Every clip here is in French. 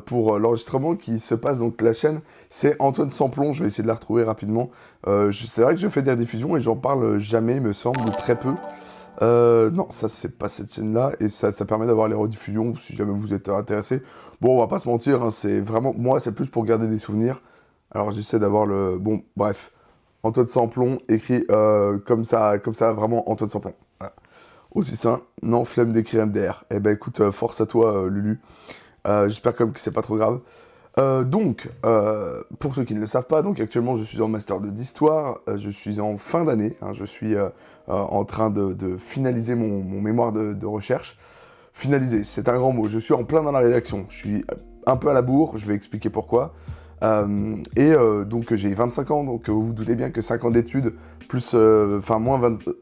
pour l'enregistrement qui se passe. Donc la chaîne, c'est Antoine Samplon. Je vais essayer de la retrouver rapidement. C'est vrai que je fais des rediffusions et j'en parle jamais, il me semble, ou très peu. Non, ça c'est pas cette chaîne-là, et ça permet d'avoir les rediffusions si jamais vous êtes intéressé. Bon, on va pas se mentir, hein, c'est vraiment, moi c'est plus pour garder des souvenirs. Alors j'essaie d'avoir le, bon, bref, Antoine Samplon écrit comme ça, vraiment Antoine Samplon. Voilà. Aussi simple, non, flemme d'écrire MDR. Eh ben écoute, force à toi, Lulu. J'espère quand même que c'est pas trop grave. Pour ceux qui ne le savent pas, donc actuellement je suis en master d'histoire, je suis en fin d'année, hein, je suis en train de finaliser mon mémoire de recherche. Finaliser, c'est un grand mot, je suis en plein dans la rédaction, je suis un peu à la bourre, je vais expliquer pourquoi. Donc j'ai 25 ans, donc vous vous doutez bien que 5 ans d'études, plus, enfin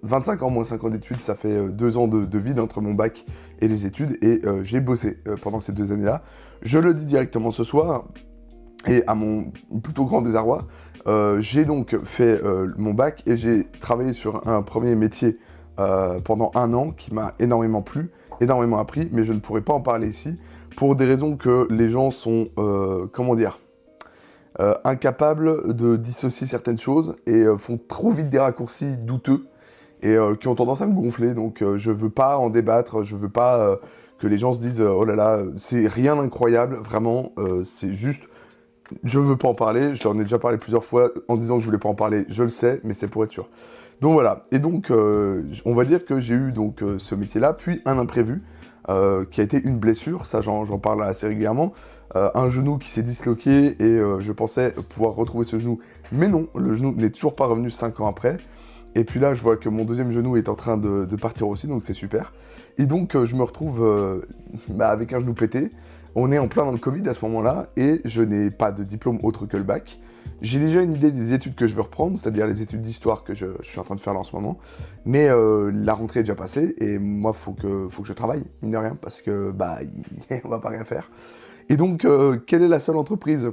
25 ans moins 5 ans d'études, ça fait 2 ans de vide entre mon bac et les études, et j'ai bossé pendant ces 2 années-là. Je le dis directement ce soir, et à mon plutôt grand désarroi, j'ai donc fait mon bac, et j'ai travaillé sur un premier métier pendant 1 an qui m'a énormément plu, énormément appris, mais je ne pourrais pas en parler ici, pour des raisons que les gens sont, comment dire, incapables de dissocier certaines choses et font trop vite des raccourcis douteux et qui ont tendance à me gonfler. Donc je veux pas en débattre, je veux pas que les gens se disent oh là là, c'est rien d'incroyable, vraiment, c'est juste, je veux pas en parler. Je t'en ai déjà parlé plusieurs fois en disant que je voulais pas en parler, je le sais, mais c'est pour être sûr. Donc voilà, et donc on va dire que j'ai eu donc ce métier-là, puis un imprévu, qui a été une blessure, ça j'en parle assez régulièrement, un genou qui s'est disloqué, et je pensais pouvoir retrouver ce genou, mais non, le genou n'est toujours pas revenu 5 ans après, et puis là je vois que mon deuxième genou est en train de partir aussi, donc c'est super, et donc je me retrouve avec un genou pété. On est en plein dans le Covid à ce moment-là, et je n'ai pas de diplôme autre que le bac. J'ai déjà une idée des études que je veux reprendre, c'est-à-dire les études d'histoire que je suis en train de faire là en ce moment. Mais la rentrée est déjà passée, et moi, faut que je travaille, mine de rien, parce que, bah, on va pas rien faire. Et donc, quelle est la seule entreprise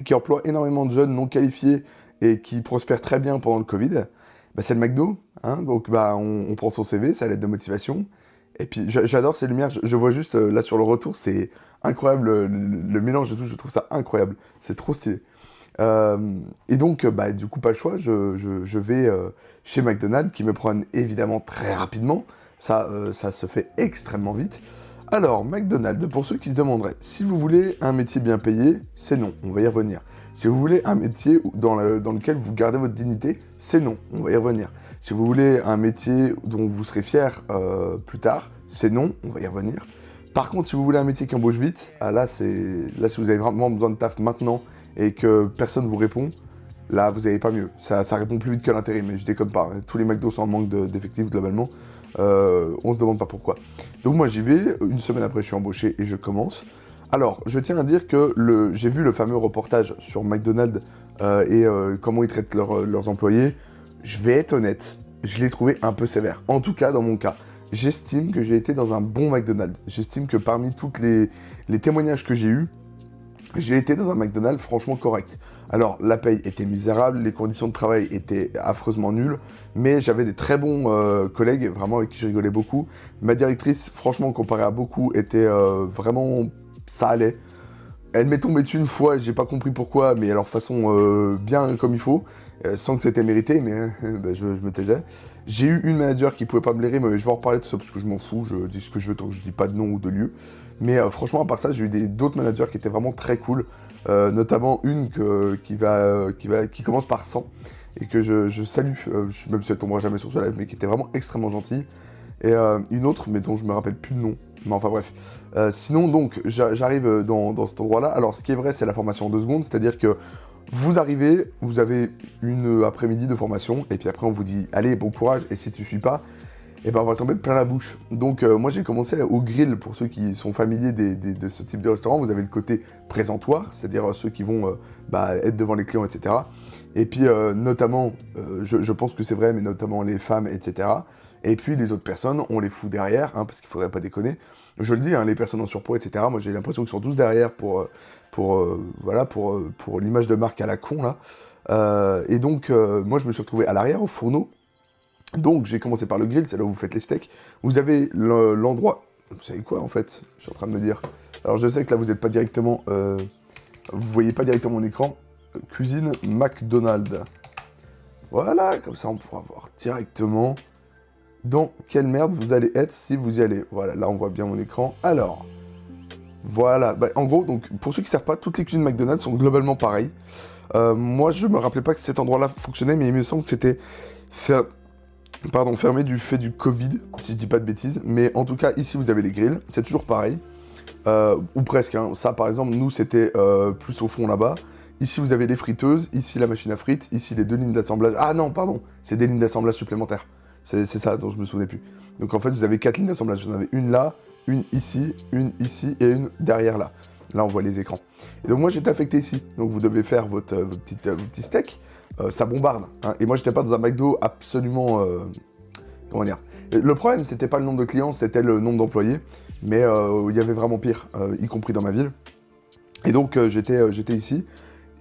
qui emploie énormément de jeunes non qualifiés et qui prospère très bien pendant le Covid? Bah, c'est le McDo, hein. Donc, bah, on prend son CV, ça l'aide de motivation. Et puis, j'adore ces lumières, je vois juste, là, sur le retour, c'est incroyable, le mélange de tout, je trouve ça incroyable. C'est trop stylé. Et donc, bah, du coup, pas le choix, je vais chez McDonald's, qui me prennent évidemment très rapidement. Ça se fait extrêmement vite. Alors, McDonald's, pour ceux qui se demanderaient, si vous voulez un métier bien payé, c'est non, on va y revenir. Si vous voulez un métier dans lequel vous gardez votre dignité, c'est non, on va y revenir. Si vous voulez un métier dont vous serez fier plus tard, c'est non, on va y revenir. Par contre, si vous voulez un métier qui embauche vite, là, si vous avez vraiment besoin de taf maintenant et que personne vous répond, là, vous n'avez pas mieux. Ça répond plus vite que l'intérim, mais je déconne pas, hein. Tous les McDo sont en manque d'effectifs globalement. On se demande pas pourquoi. Donc moi, j'y vais. Une semaine après, je suis embauché et je commence. Alors, je tiens à dire que j'ai vu le fameux reportage sur McDonald's et comment ils traitent leurs employés. Je vais être honnête, je l'ai trouvé un peu sévère. En tout cas, dans mon cas, j'estime que j'ai été dans un bon McDonald's. J'estime que parmi tous les témoignages que j'ai eus, j'ai été dans un McDonald's franchement correct. Alors, la paye était misérable, les conditions de travail étaient affreusement nulles, mais j'avais des très bons collègues, vraiment avec qui je rigolais beaucoup. Ma directrice, franchement, comparée à beaucoup, était vraiment... ça allait. Elle m'est tombée dessus une fois, j'ai pas compris pourquoi, mais alors façon bien comme il faut, sans que c'était mérité, mais bah, je me taisais. J'ai eu une manager qui pouvait pas me blairer, mais je vais en reparler de tout ça parce que je m'en fous, je dis ce que je veux tant que je dis pas de nom ou de lieu. Mais franchement, à part ça, j'ai eu d'autres managers qui étaient vraiment très cool, notamment une qui commence par 100 et que je salue, même si elle tombera jamais sur ce live, mais qui était vraiment extrêmement gentille. Et une autre, mais dont je me rappelle plus le nom. Mais enfin bref. Sinon, donc, j'arrive dans cet endroit-là. Alors, ce qui est vrai, c'est la formation en 2 secondes. C'est-à-dire que vous arrivez, vous avez une après-midi de formation, et puis après, on vous dit, allez, bon courage, et si tu suis pas, eh ben, on va tomber plein la bouche. Donc, moi, j'ai commencé au grill. Pour ceux qui sont familiers de ce type de restaurant, vous avez le côté présentoir, c'est-à-dire ceux qui vont être devant les clients, etc. Et puis, notamment, je pense que c'est vrai, mais notamment les femmes, etc. Et puis les autres personnes, on les fout derrière, hein, parce qu'il faudrait pas déconner. Je le dis, hein, les personnes en surpoids, etc. Moi, j'ai l'impression qu'ils sont tous derrière pour l'image de marque à la con, là. Et donc, moi, je me suis retrouvé à l'arrière, au fourneau. Donc, j'ai commencé par le grill, c'est là où vous faites les steaks. Vous avez l'endroit... Vous savez quoi, en fait? Je suis en train de me dire... Alors je sais que là vous n'êtes pas directement, vous voyez pas directement mon écran. Cuisine McDonald's. Voilà, comme ça on pourra voir directement dans quelle merde vous allez être si vous y allez. Voilà, là on voit bien mon écran. Alors, voilà, bah, en gros, donc pour ceux qui ne savent pas, toutes les cuisines McDonald's sont globalement pareilles. Moi je me rappelais pas que cet endroit-là fonctionnait, mais il me semble que c'était fermé du fait du Covid, si je dis pas de bêtises. Mais en tout cas, ici vous avez les grilles, c'est toujours pareil. Ou presque, hein. Ça par exemple, nous c'était plus au fond là-bas. Ici vous avez les friteuses, ici la machine à frites, ici les 2 lignes d'assemblage. Ah non, pardon, c'est des lignes d'assemblage supplémentaires. C'est ça dont je me souvenais plus. Donc en fait vous avez 4 lignes d'assemblage, vous en avez une là, une ici et une derrière là. Là on voit les écrans. Et donc moi j'étais affecté ici, donc vous devez faire vos petits steaks. Ça bombarde, hein. Et moi j'étais pas dans un McDo absolument... comment dire. Le problème c'était pas le nombre de clients, c'était le nombre d'employés. Mais il y avait vraiment pire, y compris dans ma ville. Et donc j'étais ici.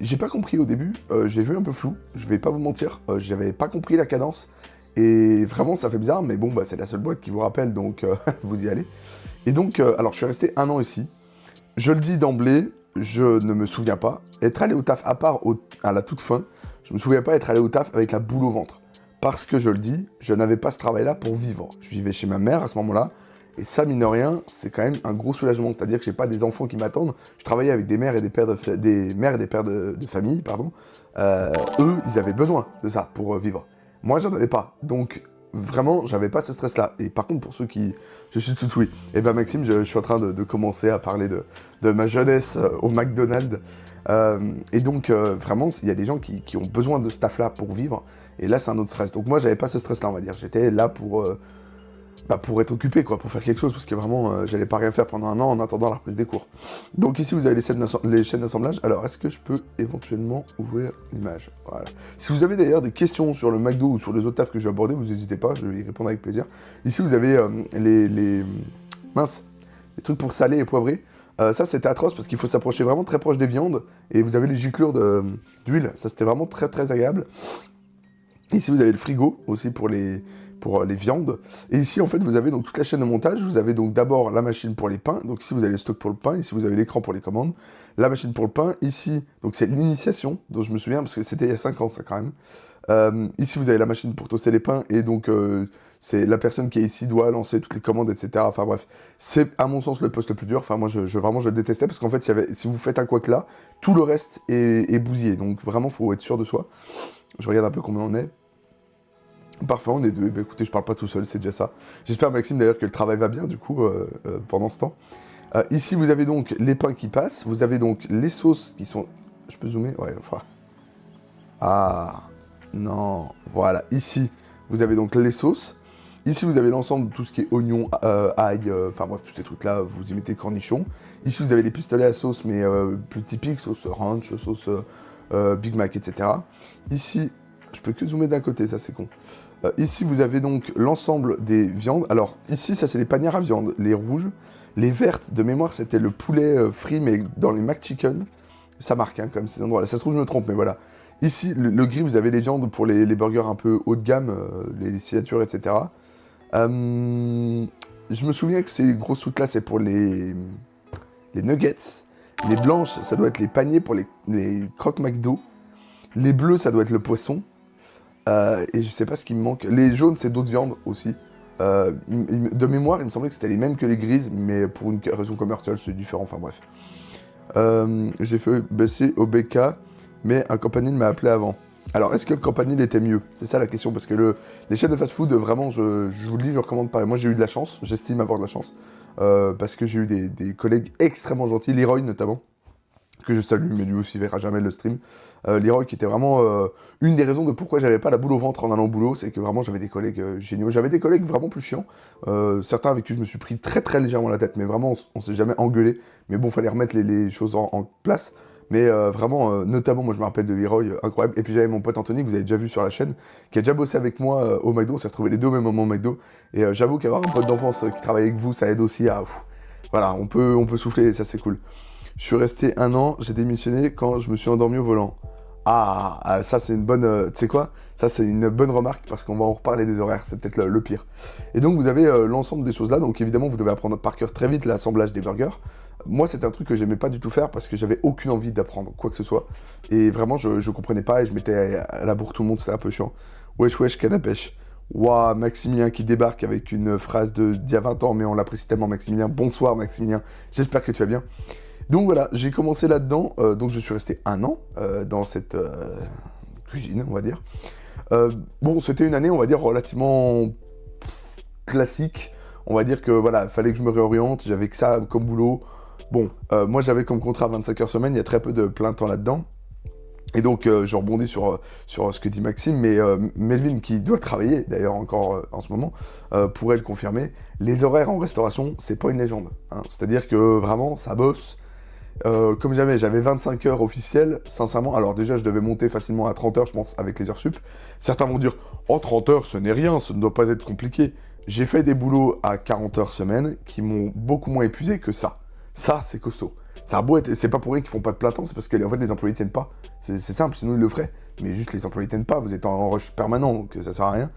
J'ai pas compris au début, j'ai vu un peu flou, je vais pas vous mentir, j'avais pas compris la cadence. Et vraiment ça fait bizarre, mais bon bah c'est la seule boîte qui vous rappelle, donc vous y allez. Et donc, alors je suis resté 1 an ici. Je le dis d'emblée, je ne me souviens pas être allé au taf, à part à la toute fin, je me souviens pas être allé au taf avec la boule au ventre. Parce que je le dis, je n'avais pas ce travail-là pour vivre. Je vivais chez ma mère à ce moment-là. Et ça, mine de rien, c'est quand même un gros soulagement. C'est-à-dire que j'ai pas des enfants qui m'attendent. Je travaillais avec des mères et des pères de famille, pardon. Eux, ils avaient besoin de ça pour vivre. Moi, j'en avais pas. Donc, vraiment, j'avais pas ce stress-là. Et par contre, pour ceux qui... Je suis tout oui. Et ben Maxime, je suis en train de commencer à parler de ma jeunesse au McDonald's. Et donc, vraiment, il y a des gens qui ont besoin de ce taf-là pour vivre. Et là, c'est un autre stress. Donc moi, j'avais pas ce stress-là, on va dire. J'étais là pour être occupé, quoi, pour faire quelque chose, parce que vraiment, j'allais pas rien faire pendant 1 an en attendant la reprise des cours. Donc ici, vous avez les chaînes d'assemblage. Alors, est-ce que je peux éventuellement ouvrir l'image? Voilà. Si vous avez d'ailleurs des questions sur le McDo ou sur les autres tafs que j'ai abordés, vous n'hésitez pas, je vais y répondre avec plaisir. Ici, vous avez les trucs pour saler et poivrer. Ça, c'était atroce parce qu'il faut s'approcher vraiment très proche des viandes. Et vous avez les giclures d'huile. Ça, c'était vraiment très, très agréable. Ici, vous avez le frigo aussi pour les viandes. Et ici, en fait, vous avez donc toute la chaîne de montage. Vous avez donc d'abord la machine pour les pains. Donc ici, vous avez le stock pour le pain. Ici, vous avez l'écran pour les commandes. La machine pour le pain. Ici, donc c'est l'initiation, dont je me souviens, parce que c'était il y a 5 ans, ça, quand même. Ici, vous avez la machine pour toaster les pains. Et donc, c'est la personne qui est ici doit lancer toutes les commandes, etc. Enfin bref, c'est à mon sens le poste le plus dur. Enfin, moi, vraiment, je le détestais, parce qu'en fait, si vous faites un couac là, tout le reste est bousillé. Donc, vraiment, il faut être sûr de soi. Je regarde un peu combien on est. Parfait, on est 2. Bah, écoutez, je parle pas tout seul, c'est déjà ça. J'espère, Maxime, d'ailleurs, que le travail va bien, du coup, pendant ce temps. Ici, vous avez donc les pains qui passent. Vous avez donc les sauces qui sont... Je peux zoomer? Ouais, enfin... Ah, non. Voilà, ici, vous avez donc les sauces. Ici, vous avez l'ensemble de tout ce qui est oignon, ail, enfin bref, tous ces trucs-là, vous y mettez cornichons. Ici, vous avez les pistolets à sauce, mais plus typiques, sauce ranch, sauce Big Mac, etc. Ici, je peux que zoomer d'un côté, ça c'est con. Ici, vous avez donc l'ensemble des viandes. Alors, ici, ça, c'est les panières à viande, les rouges. Les vertes, de mémoire, c'était le poulet frit, mais dans les McChicken. Ça marque, hein, comme ces endroits-là. Ça se trouve, je me trompe, mais voilà. Ici, le gris, vous avez les viandes pour les burgers un peu haut de gamme, les signatures, etc. Je me souviens que ces grosses trucs-là, c'est pour les nuggets. Les blanches, ça doit être les paniers pour les croque McDo. Les bleus, ça doit être le poisson. Et je sais pas ce qui me manque. Les jaunes, c'est d'autres viandes aussi. De mémoire, il me semblait que c'était les mêmes que les grises, mais pour une raison commerciale, c'est différent. Enfin bref. J'ai fait baisser au BK, mais un campanile m'a appelé avant. Alors, est-ce que le campanile était mieux? C'est ça la question, parce que les chaînes de fast-food, vraiment, je vous le dis, je recommande pas. Moi, j'ai eu de la chance, j'estime avoir de la chance, parce que j'ai eu des collègues extrêmement gentils, Leroy notamment, que je salue, mais lui aussi verra jamais le stream. Leroy qui était vraiment une des raisons de pourquoi j'avais pas la boule au ventre en allant au boulot, c'est que vraiment j'avais des collègues géniaux. J'avais des collègues vraiment plus chiants, certains avec qui je me suis pris très très légèrement la tête, mais vraiment on s'est jamais engueulé. Mais bon, fallait remettre les choses en place. Mais vraiment, notamment, moi je me rappelle de Leroy, incroyable. Et puis j'avais mon pote Anthony, que vous avez déjà vu sur la chaîne, qui a déjà bossé avec moi au McDo. On s'est retrouvés les deux au même moment au McDo. Et j'avoue qu'avoir un pote d'enfance qui travaille avec vous, ça aide aussi à... voilà, on peut souffler, et ça c'est cool. Je suis resté 1 an, j'ai démissionné quand je me suis endormi au volant. Ah, ça c'est une bonne... tu sais quoi? Ça c'est une bonne remarque, parce qu'on va en reparler des horaires, c'est peut-être le pire. Et donc vous avez l'ensemble des choses là, donc évidemment vous devez apprendre par cœur très vite l'assemblage des burgers. Moi, c'était un truc que j'aimais pas du tout faire parce que j'avais aucune envie d'apprendre quoi que ce soit. Et vraiment, je comprenais pas et je mettais à la bourre tout le monde, c'était un peu chiant. Wesh, wesh, canne à pêche. Waouh, Maximilien qui débarque avec une phrase d'il y a 20 ans, mais on l'apprécie tellement, Maximilien. Bonsoir, Maximilien. J'espère que tu vas bien. Donc voilà, j'ai commencé là-dedans. Donc je suis resté 1 an dans cette cuisine, on va dire. Bon, c'était une année, on va dire, relativement classique. On va dire que voilà, fallait que je me réoriente, j'avais que ça comme boulot. Bon, moi j'avais comme contrat 25 heures semaine, il y a très peu de plein temps là-dedans. Et donc je rebondis sur ce que dit Maxime, mais Melvin, qui doit travailler d'ailleurs encore en ce moment, pourrait le confirmer. Les horaires en restauration, c'est pas une légende, hein. C'est-à-dire que vraiment, ça bosse. Comme jamais, j'avais 25 heures officielles, sincèrement. Alors déjà, je devais monter facilement à 30 heures, je pense, avec les heures sup. Certains vont dire « Oh, 30 heures, ce n'est rien, ce ne doit pas être compliqué. » J'ai fait des boulots à 40 heures semaine qui m'ont beaucoup moins épuisé que ça. Ça, c'est costaud. Ça a beau être... C'est pas pour rien qu'ils font pas de plein temps, c'est parce que en fait, les employés tiennent pas. C'est simple, sinon ils le feraient. Mais juste, les employés tiennent pas, vous êtes en rush permanent, donc ça sert à rien.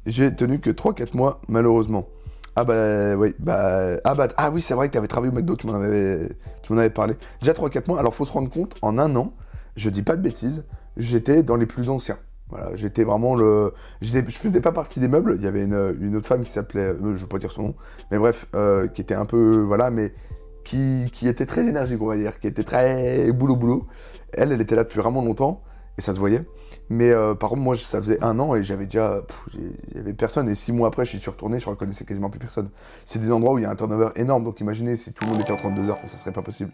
J'ai tenu que 3-4 mois, malheureusement. Ah bah oui, ah oui, c'est vrai que tu avais travaillé au McDo, tu m'en avais parlé. Déjà 3-4 mois, alors faut se rendre compte, en 1 an, je dis pas de bêtises, j'étais dans les plus anciens. Voilà, j'étais vraiment le... Je faisais pas partie des meubles, il y avait une autre femme qui s'appelait, je vais pas dire son nom, mais bref, qui était un peu, voilà, mais qui était très énergique, on va dire, qui était très boulot. Elle était là depuis vraiment longtemps, et ça se voyait. Mais par contre, moi, ça faisait 1 an et j'avais déjà... Il y avait personne. Et 6 mois après, je suis retourné, je reconnaissais quasiment plus personne. C'est des endroits où il y a un turnover énorme. Donc imaginez si tout le monde était en 32 heures, ça serait pas possible.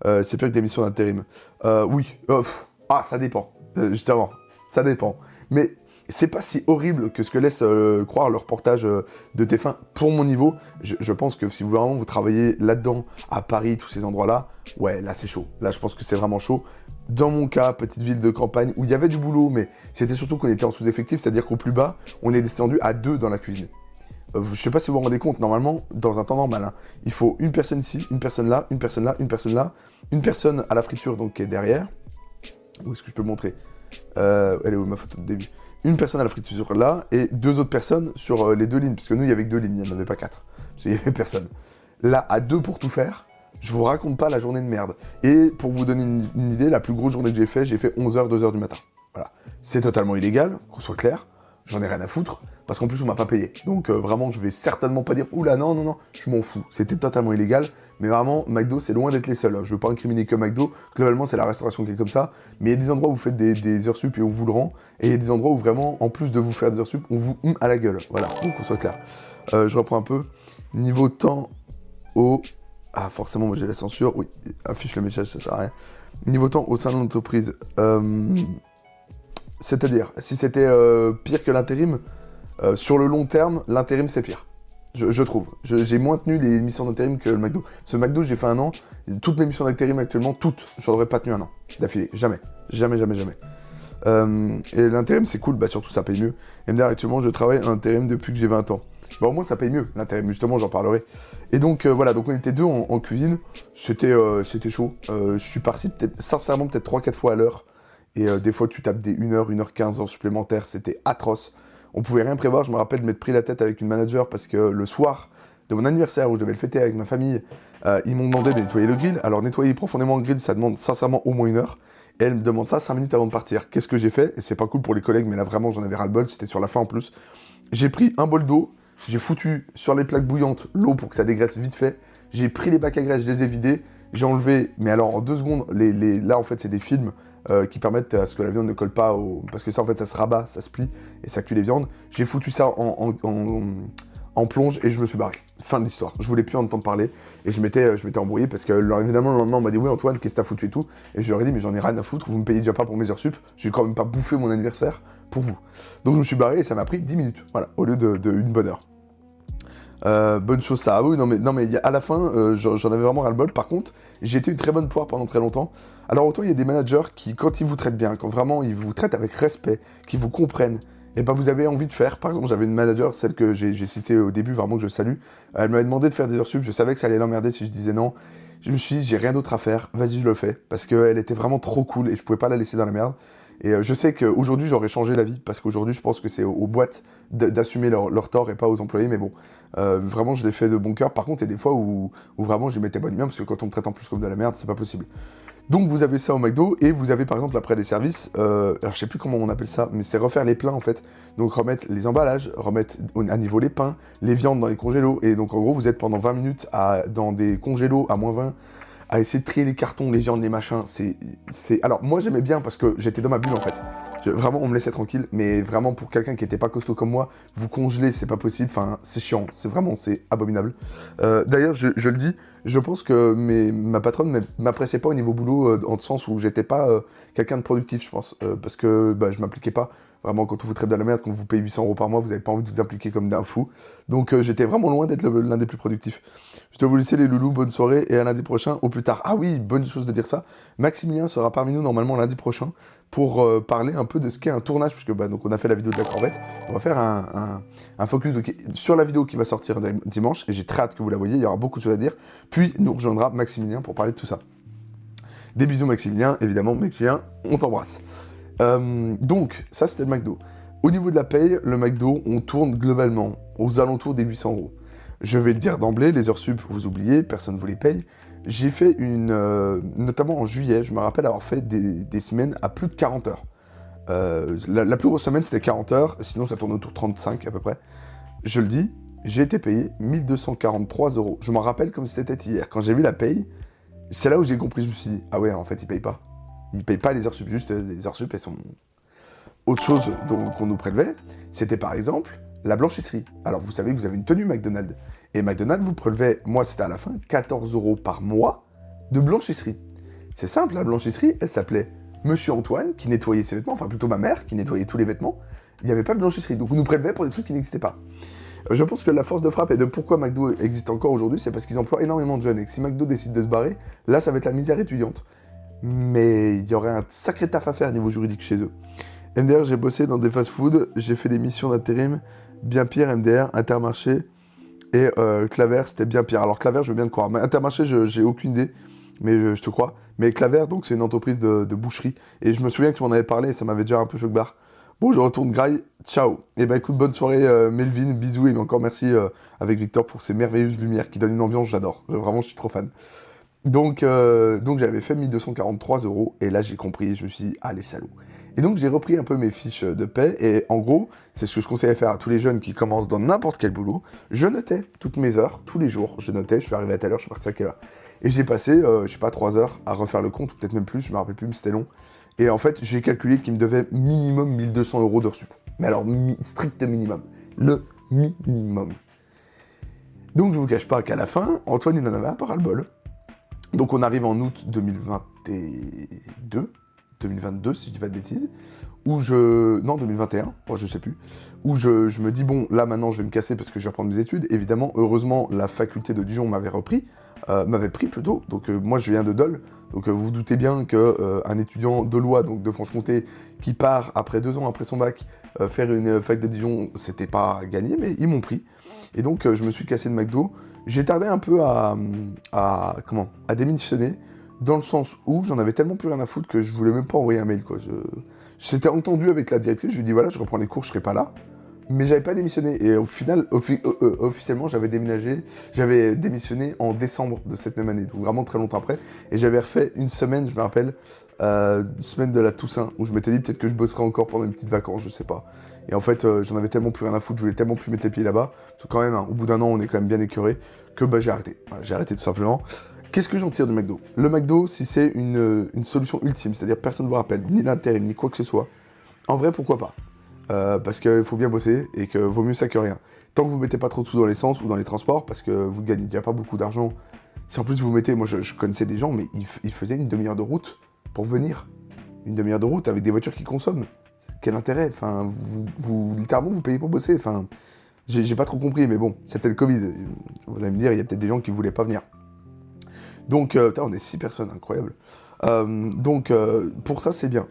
C'est pire que des missions d'intérim. Oui. Ça dépend. Justement, ça dépend. Mais c'est pas si horrible que ce que laisse croire le reportage de TF1. Pour mon niveau, je pense que si vraiment vous travaillez là-dedans, à Paris, tous ces endroits-là, ouais, là c'est chaud. Là, je pense que c'est vraiment chaud. Dans mon cas, petite ville de campagne, où il y avait du boulot, mais c'était surtout qu'on était en sous-effectif, c'est-à-dire qu'au plus bas, on est descendu à 2 dans la cuisine. Je sais pas si vous vous rendez compte, normalement, dans un temps normal, hein, il faut une personne ici, une personne là, une personne là, une personne là, une personne à la friture, donc qui est derrière. Où est-ce que je peux montrer Elle est où ma photo de début? Une personne à la friture là, et 2 autres personnes sur les 2 lignes, parce que nous, il y avait que 2 lignes, il n'y en avait pas 4. Parce qu'il y avait personne. Là, à 2 pour tout faire, je vous raconte pas la journée de merde. Et pour vous donner une idée, la plus grosse journée que j'ai fait 11h, 2h du matin. Voilà. C'est totalement illégal, qu'on soit clair. J'en ai rien à foutre, parce qu'en plus on m'a pas payé. Donc vraiment, je vais certainement pas dire « Oula, non, je m'en fous ». C'était totalement illégal, mais vraiment, McDo, c'est loin d'être les seuls. Je veux pas incriminer que McDo, globalement, c'est la restauration qui est comme ça. Mais il y a des endroits où vous faites des heures sup et on vous le rend. Et il y a des endroits où vraiment, en plus de vous faire des heures sup, on vous à la gueule. Voilà, donc qu'on soit clair. Je reprends un peu. Niveau temps au... Ah, forcément, moi j'ai la censure. Oui, affiche le message, ça sert à rien. Niveau temps au sein de l'entreprise. C'est-à-dire, si c'était pire que l'intérim, sur le long terme, l'intérim c'est pire. Je trouve. J'ai moins tenu les missions d'intérim que le McDo. Ce McDo, j'ai fait 1 an. Toutes mes missions d'intérim actuellement, toutes, j'en aurais pas tenu 1 an d'affilée. Jamais. Jamais. Et l'intérim, c'est cool. Bah, surtout, ça paye mieux. Et d'ailleurs, actuellement, je travaille en intérim depuis que j'ai 20 ans. Bah, au moins, ça paye mieux, l'intérim. Justement, j'en parlerai. Et donc, voilà. Donc, on était 2 en cuisine. C'était chaud. Je suis parti, sincèrement, peut-être 3-4 fois à l'heure. Et des fois, tu tapes des 1h, 1h15 en supplémentaire. C'était atroce. On pouvait rien prévoir. Je me rappelle de m'être pris la tête avec une manager parce que le soir de mon anniversaire où je devais le fêter avec ma famille, ils m'ont demandé de nettoyer le grill. Alors, nettoyer profondément le grill, ça demande sincèrement au moins 1 heure. Et elle me demande ça 5 minutes avant de partir. Qu'est-ce que j'ai fait? Et c'est pas cool pour les collègues, mais là, vraiment, j'en avais ras-le-bol. C'était sur la fin en plus. J'ai pris un bol d'eau. J'ai foutu sur les plaques bouillantes l'eau pour que ça dégraisse vite fait. J'ai pris les bacs à graisse, je les ai vidés. J'ai enlevé, mais alors en 2 secondes, là en fait c'est des films qui permettent à ce que la viande ne colle pas parce que ça en fait ça se rabat, ça se plie et ça cuit les viandes. J'ai foutu ça en plonge et je me suis barré. Fin de l'histoire. Je voulais plus en entendre parler et je m'étais embrouillé parce que évidemment le lendemain on m'a dit oui Antoine qu'est-ce que t'as foutu et tout et je leur ai dit mais j'en ai rien à foutre, vous me payez déjà pas pour mes heures sup, j'ai quand même pas bouffé mon anniversaire pour vous. Donc je me suis barré et ça m'a pris 10 minutes, voilà, au lieu de une bonne heure. Bonne chose ça, ah oui, non mais à la fin, j'en avais vraiment ras-le-bol. Par contre, j'ai été une très bonne poire pendant très longtemps. Alors autant il y a des managers qui, quand ils vous traitent bien, quand vraiment ils vous traitent avec respect, qui vous comprennent, et ben vous avez envie de faire. Par exemple, j'avais une manager, celle que j'ai citée au début, vraiment que je salue. Elle m'avait demandé de faire des heures sup, je savais que ça allait l'emmerder si je disais non. Je me suis dit, j'ai rien d'autre à faire, vas-y je le fais, parce qu'elle était vraiment trop cool et je pouvais pas la laisser dans la merde. Et je sais qu'aujourd'hui, j'aurais changé d'avis, parce qu'aujourd'hui, je pense que c'est aux boîtes d'assumer leur tort et pas aux employés, mais bon, vraiment, je l'ai fait de bon cœur. Par contre, il y a des fois où vraiment, je mettais bonne bien, parce que quand on me traite en plus comme de la merde, c'est pas possible. Donc vous avez ça au McDo, et vous avez par exemple après les services, alors je sais plus comment on appelle ça, mais c'est refaire les plats en fait. Donc remettre les emballages, remettre à niveau les pains, les viandes dans les congélos, et donc en gros vous êtes pendant 20 minutes dans des congélos à -20, à essayer de trier les cartons, les viandes, les machins. Alors moi j'aimais bien parce que j'étais dans ma bulle en fait. Vraiment on me laissait tranquille, mais vraiment pour quelqu'un qui était pas costaud comme moi, vous congeler c'est pas possible, enfin c'est chiant, c'est abominable. D'ailleurs je le dis, je pense que ma patronne m'appréciait pas au niveau boulot, en le sens où j'étais pas quelqu'un de productif, je pense. Parce que bah, je m'impliquais pas. Vraiment, quand on vous traite de la merde, quand vous payez 800 € par mois, vous n'avez pas envie de vous impliquer comme d'un fou. Donc j'étais vraiment loin d'être l'un des plus productifs. Je dois vous laisser les loulous, bonne soirée et à lundi prochain, au plus tard. Ah oui, bonne chose de dire ça. Maximilien sera parmi nous normalement lundi prochain pour parler un peu de ce qu'est un tournage, puisque bah, donc on a fait la vidéo de la corvette. On va faire un focus sur la vidéo qui va sortir dimanche, et j'ai très hâte que vous la voyez, il y aura beaucoup de choses à dire. Puis nous rejoindra Maximilien pour parler de tout ça. Des bisous Maximilien, évidemment, Maximilien, on t'embrasse. Donc, ça c'était le McDo. Au niveau de la paye, le McDo, on tourne globalement aux alentours des 800 €. Je vais le dire d'emblée, les heures sup, vous oubliez, personne ne vous les paye. J'ai fait notamment en juillet, je me rappelle avoir fait des semaines à plus de 40 heures. La plus grosse semaine, c'était 40 heures, sinon ça tourne autour de 35 à peu près. Je le dis, j'ai été payé 1243 €. Je m'en rappelle comme si c'était hier. Quand j'ai vu la paye, c'est là où j'ai compris, je me suis dit, ah ouais, en fait, ils payent pas. Ils payent pas les heures sup, juste les heures sup, elles sont... Autre chose qu'on nous prélevait, c'était par exemple la blanchisserie. Alors vous savez que vous avez une tenue McDonald's. Et McDonald's vous prélevait, moi c'était à la fin, 14 € par mois de blanchisserie. C'est simple, la blanchisserie, elle s'appelait Monsieur Antoine, qui nettoyait ses vêtements, enfin plutôt ma mère, qui nettoyait tous les vêtements. Il n'y avait pas de blanchisserie, donc on nous prélevait pour des trucs qui n'existaient pas. Je pense que la force de frappe et de pourquoi McDo existe encore aujourd'hui, c'est parce qu'ils emploient énormément de jeunes, et que si McDo décide de se barrer, là ça va être la misère étudiante. Mais il y aurait un sacré taf à faire niveau juridique chez eux. MDR, j'ai bossé dans des fast-food, j'ai fait des missions d'intérim, bien pire, MDR, Intermarché, et Claver, c'était bien pire. Alors Claver, je veux bien te croire, mais Intermarché, j'ai aucune idée, mais je te crois. Mais Claver, donc c'est une entreprise de boucherie, et je me souviens que tu m'en avais parlé, et ça m'avait déjà un peu choc-barre. Bon, je retourne graille, ciao. Et ben écoute, bonne soirée Melvin, bisous, et encore merci avec Victor pour ces merveilleuses lumières qui donnent une ambiance, j'adore. Vraiment, je suis trop fan. Donc j'avais fait 1243 €, et là j'ai compris, je me suis dit, ah les salauds. Et donc j'ai repris un peu mes fiches de paie, et en gros, c'est ce que je conseille à faire à tous les jeunes qui commencent dans n'importe quel boulot. Je notais toutes mes heures, tous les jours, je notais, je suis arrivé à telle heure, je suis parti à quelle heure. Et j'ai passé, je sais pas, 3 heures à refaire le compte, ou peut-être même plus, je me rappelle plus, mais c'était long. Et en fait, j'ai calculé qu'il me devait minimum 1200 € d'heures sup. Mais alors, strict minimum. Le minimum. Donc je vous cache pas qu'à la fin, Antoine il en avait un peu ras-le-bol. Donc on arrive en août 2022, si je dis pas de bêtises, non, 2021, oh, je sais plus, où je me dis, bon, là maintenant je vais me casser parce que je vais reprendre mes études. Évidemment, heureusement, la faculté de Dijon m'avait pris plutôt, donc moi je viens de Dole, donc vous vous doutez bien qu'un étudiant dolois, donc de Franche-Comté, qui part après 2 ans après son bac, faire une fac de Dijon, c'était pas gagné, mais ils m'ont pris. Et donc je me suis cassé de McDo. J'ai tardé un peu à démissionner, dans le sens où j'en avais tellement plus rien à foutre que je voulais même pas envoyer un mail, quoi. J'étais entendu avec la directrice, je lui ai dit voilà, je reprends les cours, je serai pas là. Mais j'avais pas démissionné. Et au final, officiellement, j'avais démissionné en décembre de cette même année, donc vraiment très longtemps après. Et j'avais refait une semaine, je me rappelle, une semaine de la Toussaint, où je m'étais dit peut-être que je bosserais encore pendant une petite vacance, je sais pas. Et en fait, j'en avais tellement plus rien à foutre, je voulais tellement plus mettre les pieds là-bas, parce que quand même, hein, au bout d'un an, on est quand même bien écœuré, que bah, j'ai arrêté. Voilà, j'ai arrêté tout simplement. Qu'est-ce que j'en tire du McDo? Le McDo, si c'est une solution ultime, c'est-à-dire personne ne vous rappelle, ni l'intérim, ni quoi que ce soit, en vrai, pourquoi pas? Parce qu'il faut bien bosser, et que vaut mieux ça que rien. Tant que vous mettez pas trop de sous dans l'essence ou dans les transports, parce que vous gagnez déjà pas beaucoup d'argent. Si en plus vous mettez, moi je connaissais des gens, mais ils faisaient une demi-heure de route pour venir. Une demi-heure de route avec des voitures qui consomment. Quel intérêt? Enfin, littéralement, vous payez pour bosser. Enfin, j'ai pas trop compris, mais bon, c'était le Covid. Vous allez me dire, il y a peut-être des gens qui voulaient pas venir. Donc, on est 6 personnes, incroyable. Pour ça, c'est bien.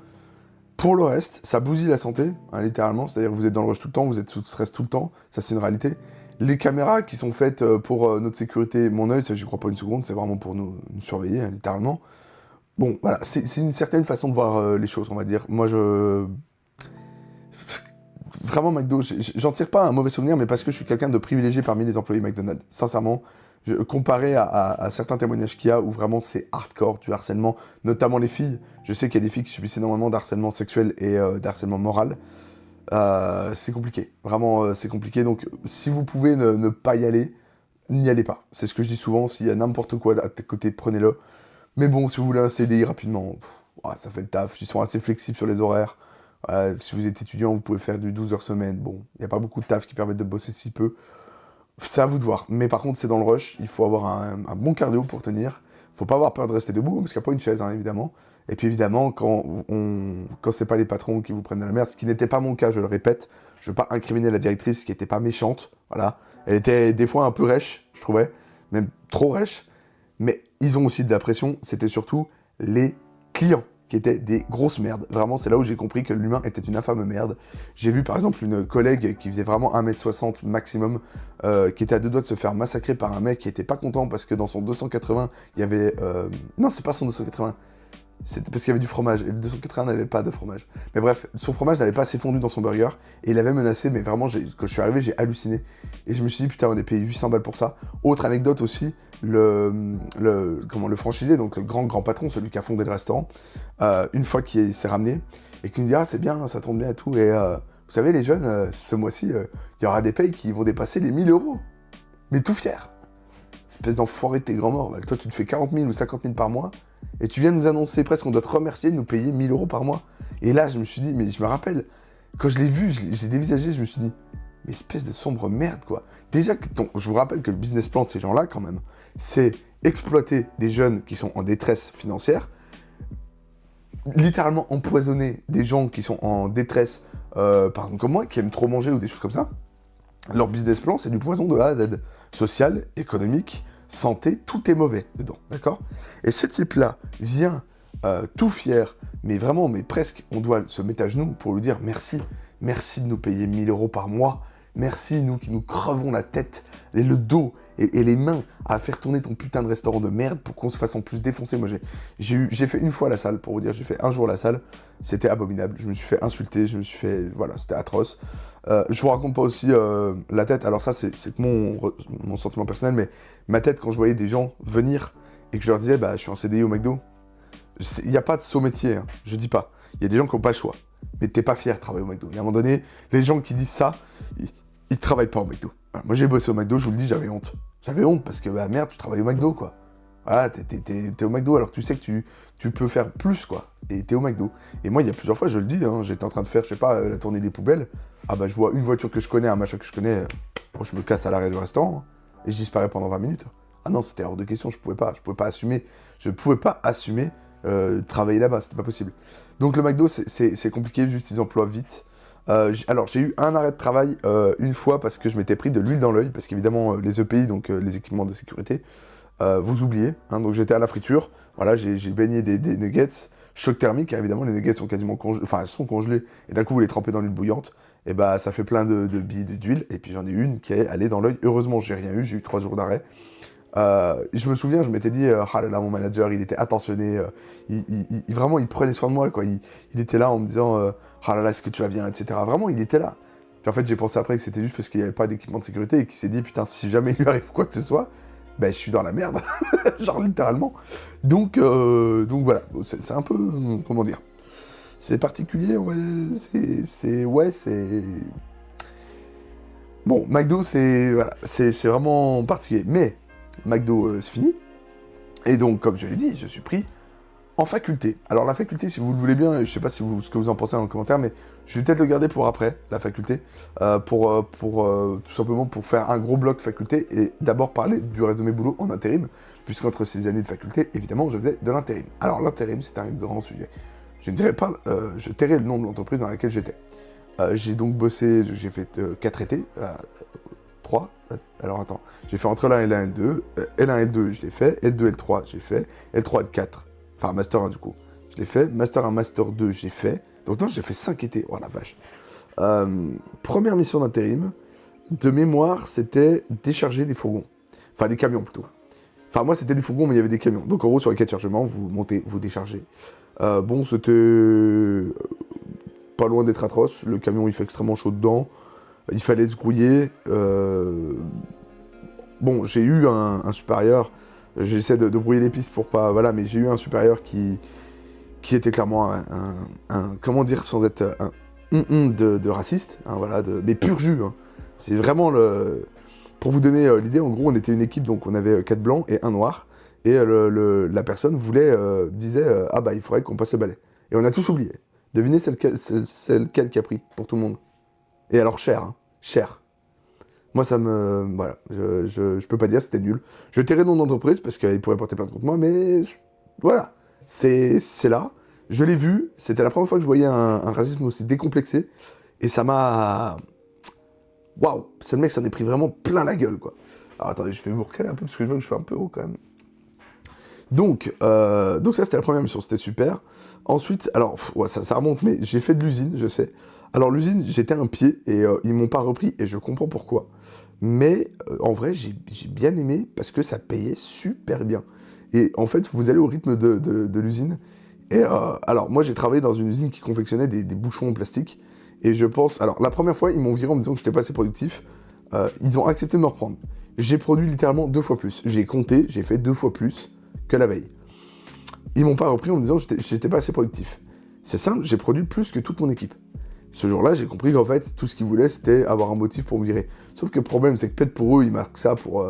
Pour le reste, ça bousille la santé, hein, littéralement. C'est-à-dire que vous êtes dans le rush tout le temps, vous êtes sous stress tout le temps. Ça, c'est une réalité. Les caméras qui sont faites pour notre sécurité, mon œil, ça, j'y crois pas une seconde, c'est vraiment pour nous surveiller, hein, littéralement. Bon, voilà, c'est une certaine façon de voir les choses, on va dire. Moi, vraiment, McDo, j'en tire pas un mauvais souvenir, mais parce que je suis quelqu'un de privilégié parmi les employés McDonald's. Sincèrement, comparé à certains témoignages qu'il y a où vraiment c'est hardcore du harcèlement, notamment les filles. Je sais qu'il y a des filles qui subissent énormément d'harcèlement sexuel et d'harcèlement moral. C'est compliqué. Vraiment, c'est compliqué. Donc, si vous pouvez ne pas y aller, n'y allez pas. C'est ce que je dis souvent. S'il y a n'importe quoi à tes côtés, prenez-le. Mais bon, si vous voulez un CDI rapidement, ouais, ça fait le taf. Ils sont assez flexibles sur les horaires. Si vous êtes étudiant, vous pouvez faire du 12 heures semaine. Bon, il n'y a pas beaucoup de taf qui permettent de bosser si peu. C'est à vous de voir. Mais par contre, c'est dans le rush. Il faut avoir un bon cardio pour tenir. Faut pas avoir peur de rester debout, parce qu'il n'y a pas une chaise, hein, évidemment. Et puis évidemment, quand c'est pas les patrons qui vous prennent de la merde, ce qui n'était pas mon cas, je le répète, je veux pas incriminer la directrice qui était pas méchante, voilà. Elle était des fois un peu rêche, je trouvais, même trop rêche. Mais ils ont aussi de la pression. C'était surtout les clients qui étaient des grosses merdes. Vraiment, c'est là où j'ai compris que l'humain était une infâme merde. J'ai vu par exemple une collègue qui faisait vraiment 1m60 maximum, qui était à deux doigts de se faire massacrer par un mec qui était pas content parce que dans son 280, il y avait... Non, c'est pas son 280. C'était parce qu'il y avait du fromage, et le 280 n'avait pas de fromage. Mais bref, son fromage n'avait pas assez fondu dans son burger, et il avait menacé, mais vraiment, quand je suis arrivé, j'ai halluciné. Et je me suis dit, putain, on est payé 800 balles pour ça. Autre anecdote aussi, le franchisé, donc le grand patron, celui qui a fondé le restaurant, une fois qu'il s'est ramené, et qu'il me dit, ah, c'est bien, ça tourne bien et tout, et vous savez, les jeunes, ce mois-ci, il y aura des payes qui vont dépasser les 1000 euros. Mais tout fier. Espèce d'enfoiré de tes grands morts. Bah, toi, tu te fais 40 000 ou 50 000 par mois, et tu viens de nous annoncer presque qu'on doit te remercier de nous payer 1000 euros par mois. Et là, je me suis dit, mais je me rappelle, quand je l'ai vu, j'ai dévisagé, je me suis dit, mais espèce de sombre merde, quoi. Déjà, je vous rappelle que le business plan de ces gens-là, quand même, c'est exploiter des jeunes qui sont en détresse financière, littéralement empoisonner des gens qui sont en détresse, par exemple comme moi, qui aiment trop manger ou des choses comme ça. Leur business plan, c'est du poison de A à Z. Social, économique, santé, tout est mauvais dedans, d'accord? Et ce type-là vient tout fier, mais vraiment, mais presque, on doit se mettre à genoux pour lui dire merci. Merci de nous payer 1000 euros par mois. Merci, nous qui nous crevons la tête et le dos et les mains à faire tourner ton putain de restaurant de merde pour qu'on se fasse en plus défoncer. Moi, j'ai fait une fois la salle, pour vous dire, j'ai fait un jour la salle. C'était abominable. Je me suis fait insulter, je me suis fait... Voilà, c'était atroce. Je vous raconte pas aussi la tête. Alors ça, c'est que mon sentiment personnel, mais ma tête, quand je voyais des gens venir et que je leur disais, bah, je suis en CDI au McDo, il n'y a pas de saut métier, hein, je dis pas. Il y a des gens qui n'ont pas le choix. Mais t'es pas fier de travailler au McDo. Et à un moment donné, les gens qui disent ça, ils travaillent pas au McDo. Voilà, moi, j'ai bossé au McDo, je vous le dis, j'avais honte. J'avais honte parce que, bah merde, tu travailles au McDo, quoi. Voilà, t'es au McDo alors que tu sais que tu peux faire plus, quoi. Et t'es au McDo. Et moi, il y a plusieurs fois, je le dis, hein, j'étais en train de faire, je sais pas, la tournée des poubelles. Ah bah, je vois une voiture que je connais, un machin que je connais. Moi, je me casse à l'arrêt du restaurant, hein, et je disparais pendant 20 minutes. Ah non, c'était hors de question, je pouvais pas assumer. Je pouvais pas assumer travailler là-bas, c'était pas possible. Donc le McDo, c'est compliqué, juste ils emploient vite. Alors j'ai eu un arrêt de travail une fois parce que je m'étais pris de l'huile dans l'œil, parce qu'évidemment les EPI, donc les équipements de sécurité, vous oubliez, hein, donc j'étais à la friture, voilà, j'ai baigné des nuggets, choc thermique, car évidemment les nuggets sont quasiment congelés, enfin elles sont congelées, et d'un coup vous les trempez dans l'huile bouillante, et bah ça fait plein de billes d'huile, et puis j'en ai une qui est allée dans l'œil, heureusement j'ai rien eu, j'ai eu 3 jours d'arrêt. Je me souviens, je m'étais dit, ah là là, mon manager, il était attentionné, vraiment, il prenait soin de moi, quoi. Il était là en me disant, ah là là, est-ce que tu vas bien, etc. Vraiment, il était là. Puis en fait, j'ai pensé après que c'était juste parce qu'il n'y avait pas d'équipement de sécurité et qu'il s'est dit, putain, si jamais il lui arrive quoi que ce soit, ben je suis dans la merde, genre littéralement. Donc voilà, c'est un peu, comment dire, c'est particulier, ouais, c'est... Bon, McDo, voilà, c'est vraiment particulier, mais... McDo, c'est fini. Et donc, comme je l'ai dit, je suis pris en faculté. Alors, la faculté, si vous le voulez bien, je sais pas ce que vous en pensez en commentaire, mais je vais peut-être le garder pour après, la faculté, tout simplement pour faire un gros bloc faculté et d'abord parler du reste de mes boulots en intérim, puisqu'entre ces années de faculté, évidemment, je faisais de l'intérim. Alors, l'intérim, c'est un grand sujet. Je ne dirais pas, je tairai le nom de l'entreprise dans laquelle j'étais. J'ai donc bossé, j'ai fait 4 étés, 3. Alors attends, j'ai fait entre L1 et L2. L1 et L2, je l'ai fait. L2, L3, j'ai fait. L3, L4, enfin Master 1 du coup, je l'ai fait. Master 1, Master 2, j'ai fait. Donc non, j'ai fait 5 étés, oh la vache. Première mission d'intérim, de mémoire, c'était décharger des fourgons. Enfin, des camions plutôt. Enfin, moi, c'était des fourgons, mais il y avait des camions. Donc, en gros, sur les quais de chargement, vous montez, vous déchargez. Bon, c'était pas loin d'être atroce. Le camion, il fait extrêmement chaud dedans. Il fallait se grouiller. Bon, j'ai eu un supérieur. J'essaie de brouiller les pistes pour pas... Voilà, mais j'ai eu un supérieur qui était clairement comment dire, sans être un de raciste, hein, voilà, mais pur jus. Hein. C'est vraiment le... Pour vous donner l'idée, en gros, on était une équipe, donc on avait 4 blancs et un noir. Et la personne disait ah bah il faudrait qu'on passe le balai. Et on a tous oublié. Devinez c'est lequel qui a pris pour tout le monde. Et alors cher, hein, cher. Moi ça me... Voilà, je peux pas dire, c'était nul. Je tairai le nom d'entreprise parce qu'il pourrait porter plainte contre moi, mais voilà. C'est là. Je l'ai vu, c'était la première fois que je voyais un racisme aussi décomplexé. Et ça m'a... Waouh, ce mec s'en est pris vraiment plein la gueule, quoi. Alors attendez, je vais vous recaler un peu parce que je vois que je suis un peu haut quand même. Donc ça c'était la première mission, c'était super. Ensuite, alors ouais, ça remonte, mais j'ai fait de l'usine, je sais. Alors l'usine, j'étais un pied et ils m'ont pas repris et je comprends pourquoi. Mais en vrai, j'ai bien aimé parce que ça payait super bien. Et en fait, vous allez au rythme de l'usine. Et alors moi j'ai travaillé dans une usine qui confectionnait des bouchons en plastique. Et je pense, alors la première fois ils m'ont viré en me disant que j'étais pas assez productif. Ils ont accepté de me reprendre. J'ai produit littéralement 2 fois plus. J'ai compté, j'ai fait 2 fois plus que la veille. Ils m'ont pas repris en me disant que j'étais pas assez productif. C'est simple, j'ai produit plus que toute mon équipe. Ce jour-là, j'ai compris qu'en fait, tout ce qu'ils voulaient, c'était avoir un motif pour me virer. Sauf que le problème, c'est que peut-être pour eux, ils marquent ça pour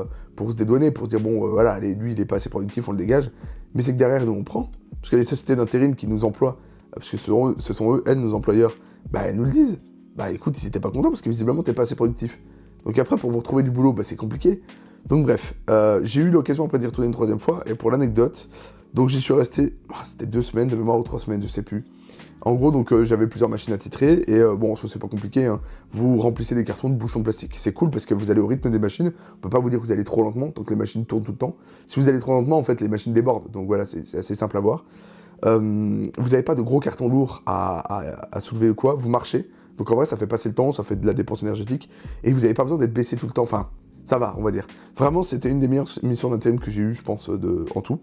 se dédouaner, pour se dire, bon, voilà, allez, lui, il est pas assez productif, on le dégage. Mais c'est que derrière, nous, on prend. Parce que les sociétés d'intérim qui nous emploient, parce que ce sont eux, elles, nos employeurs, bah, elles nous le disent. Bah, écoute, ils étaient pas contents parce que visiblement, t'es pas assez productif. Donc après, pour vous retrouver du boulot, bah, c'est compliqué. Donc bref, j'ai eu l'occasion après d'y retourner une 3e fois, et pour l'anecdote, donc j'y suis resté, c'était 2 semaines de mémoire ou 3 semaines, je sais plus. En gros, donc j'avais plusieurs machines à titrer, et bon, ça c'est pas compliqué, hein. Vous remplissez des cartons de bouchons de plastique. C'est cool parce que vous allez au rythme des machines, on peut pas vous dire que vous allez trop lentement, tant que les machines tournent tout le temps. Si vous allez trop lentement, en fait, les machines débordent, donc voilà, c'est assez simple à voir. Vous n'avez pas de gros cartons lourds à soulever ou quoi, vous marchez, donc en vrai ça fait passer le temps, ça fait de la dépense énergétique, et vous n'avez pas besoin d'être baissé tout le temps, enfin, ça va, on va dire. Vraiment, c'était une des meilleures missions d'intérim que j'ai eues, je pense, en tout.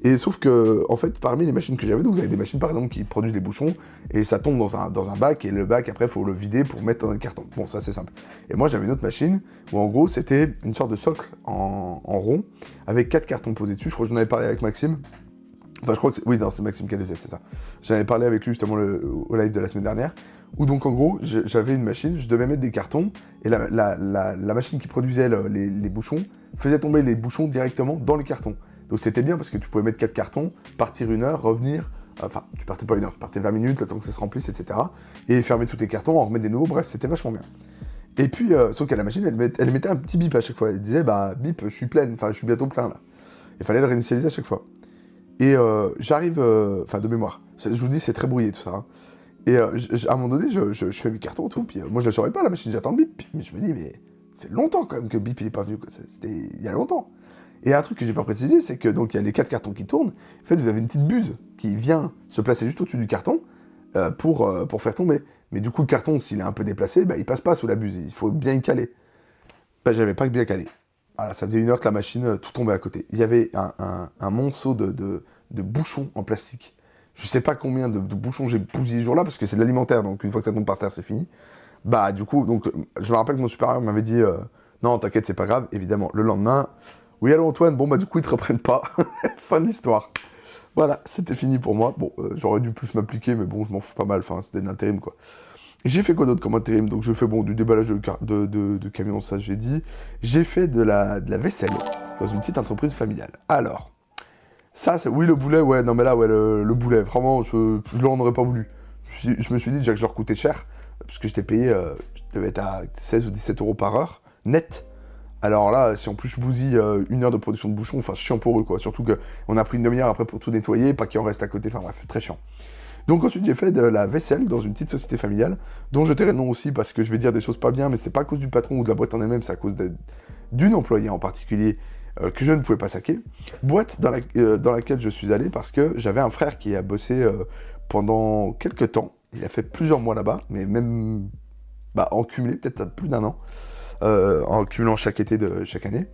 Et sauf que, en fait, parmi les machines que j'avais, donc vous avez des machines par exemple qui produisent des bouchons, et ça tombe dans un bac, et le bac, après, il faut le vider pour mettre dans un carton. Bon, ça c'est simple. Et moi j'avais une autre machine, où en gros c'était une sorte de socle en rond, avec 4 cartons posés dessus, je crois que j'en avais parlé avec Maxime. Enfin, je crois que c'est... Oui, non, c'est Maxime KDZ, c'est ça. J'en avais parlé avec lui justement au live de la semaine dernière, où donc en gros, j'avais une machine, je devais mettre des cartons, et la machine qui produisait les bouchons faisait tomber les bouchons directement dans les cartons. Donc c'était bien parce que tu pouvais mettre 4 cartons, partir 1 heure, revenir, enfin, tu partais pas 1 heure, tu partais 20 minutes, le temps que ça se remplisse, etc. Et fermer tous tes cartons, en remettre des nouveaux, bref, c'était vachement bien. Et puis, sauf qu'à la machine, elle mettait un petit bip à chaque fois. Elle disait, bah, bip, je suis pleine, enfin, je suis bientôt plein là. Il fallait le réinitialiser à chaque fois. Et j'arrive, enfin de mémoire, je vous dis c'est très brouillé tout ça, hein. Et à un moment donné, je fais mes cartons et tout, puis moi je la saurais pas la machine, j'attends le bip, mais je me dis mais ça fait longtemps quand même que le bip il est pas venu, quoi. C'était il y a longtemps. Et un truc que j'ai pas précisé, c'est que donc il y a les 4 cartons qui tournent, en fait vous avez une petite buse qui vient se placer juste au-dessus du carton pour faire tomber. Mais du coup le carton, s'il est un peu déplacé, bah, il passe pas sous la buse, il faut bien y caler. Bah j'avais pas bien calé. Voilà, ça faisait 1 heure que la machine tout tombait à côté. Il y avait un monceau de bouchons en plastique. Je sais pas combien de bouchons j'ai bousillé ce jour-là, parce que c'est de l'alimentaire, donc une fois que ça tombe par terre, c'est fini. Bah du coup, donc, je me rappelle que mon supérieur m'avait dit non, t'inquiète, c'est pas grave, évidemment. Le lendemain, oui, allô Antoine, bon bah du coup, ils te reprennent pas. Fin de l'histoire. Voilà, c'était fini pour moi. Bon, j'aurais dû plus m'appliquer, mais bon, je m'en fous pas mal, enfin, c'était de l'intérim, quoi. J'ai fait quoi d'autre comme intérim? Donc je fais bon, du déballage de camions, ça j'ai dit. J'ai fait de la vaisselle dans une petite entreprise familiale. Alors, ça, c'est... Oui, le boulet, ouais, non mais là, ouais, le boulet, vraiment, je l'en aurais pas voulu. Je me suis dit déjà que je leur coûtais cher, parce que j'étais payé, je devais être à 16 ou 17 euros par heure, net. Alors là, si en plus je bousille 1 heure de production de bouchons, enfin, c'est chiant pour eux, quoi. Surtout qu'on a pris une demi-heure après pour tout nettoyer, pas qu'il en reste à côté, enfin bref, très chiant. Donc ensuite j'ai fait de la vaisselle dans une petite société familiale, dont je tairai le nom aussi parce que je vais dire des choses pas bien, mais c'est pas à cause du patron ou de la boîte en elle-même, c'est à cause d'une employée en particulier que je ne pouvais pas saquer. Boîte dans laquelle je suis allé parce que j'avais un frère qui a bossé pendant quelques temps, il a fait plusieurs mois là-bas, mais même en cumulé, peut-être plus d'1 an, en cumulant chaque été de chaque année.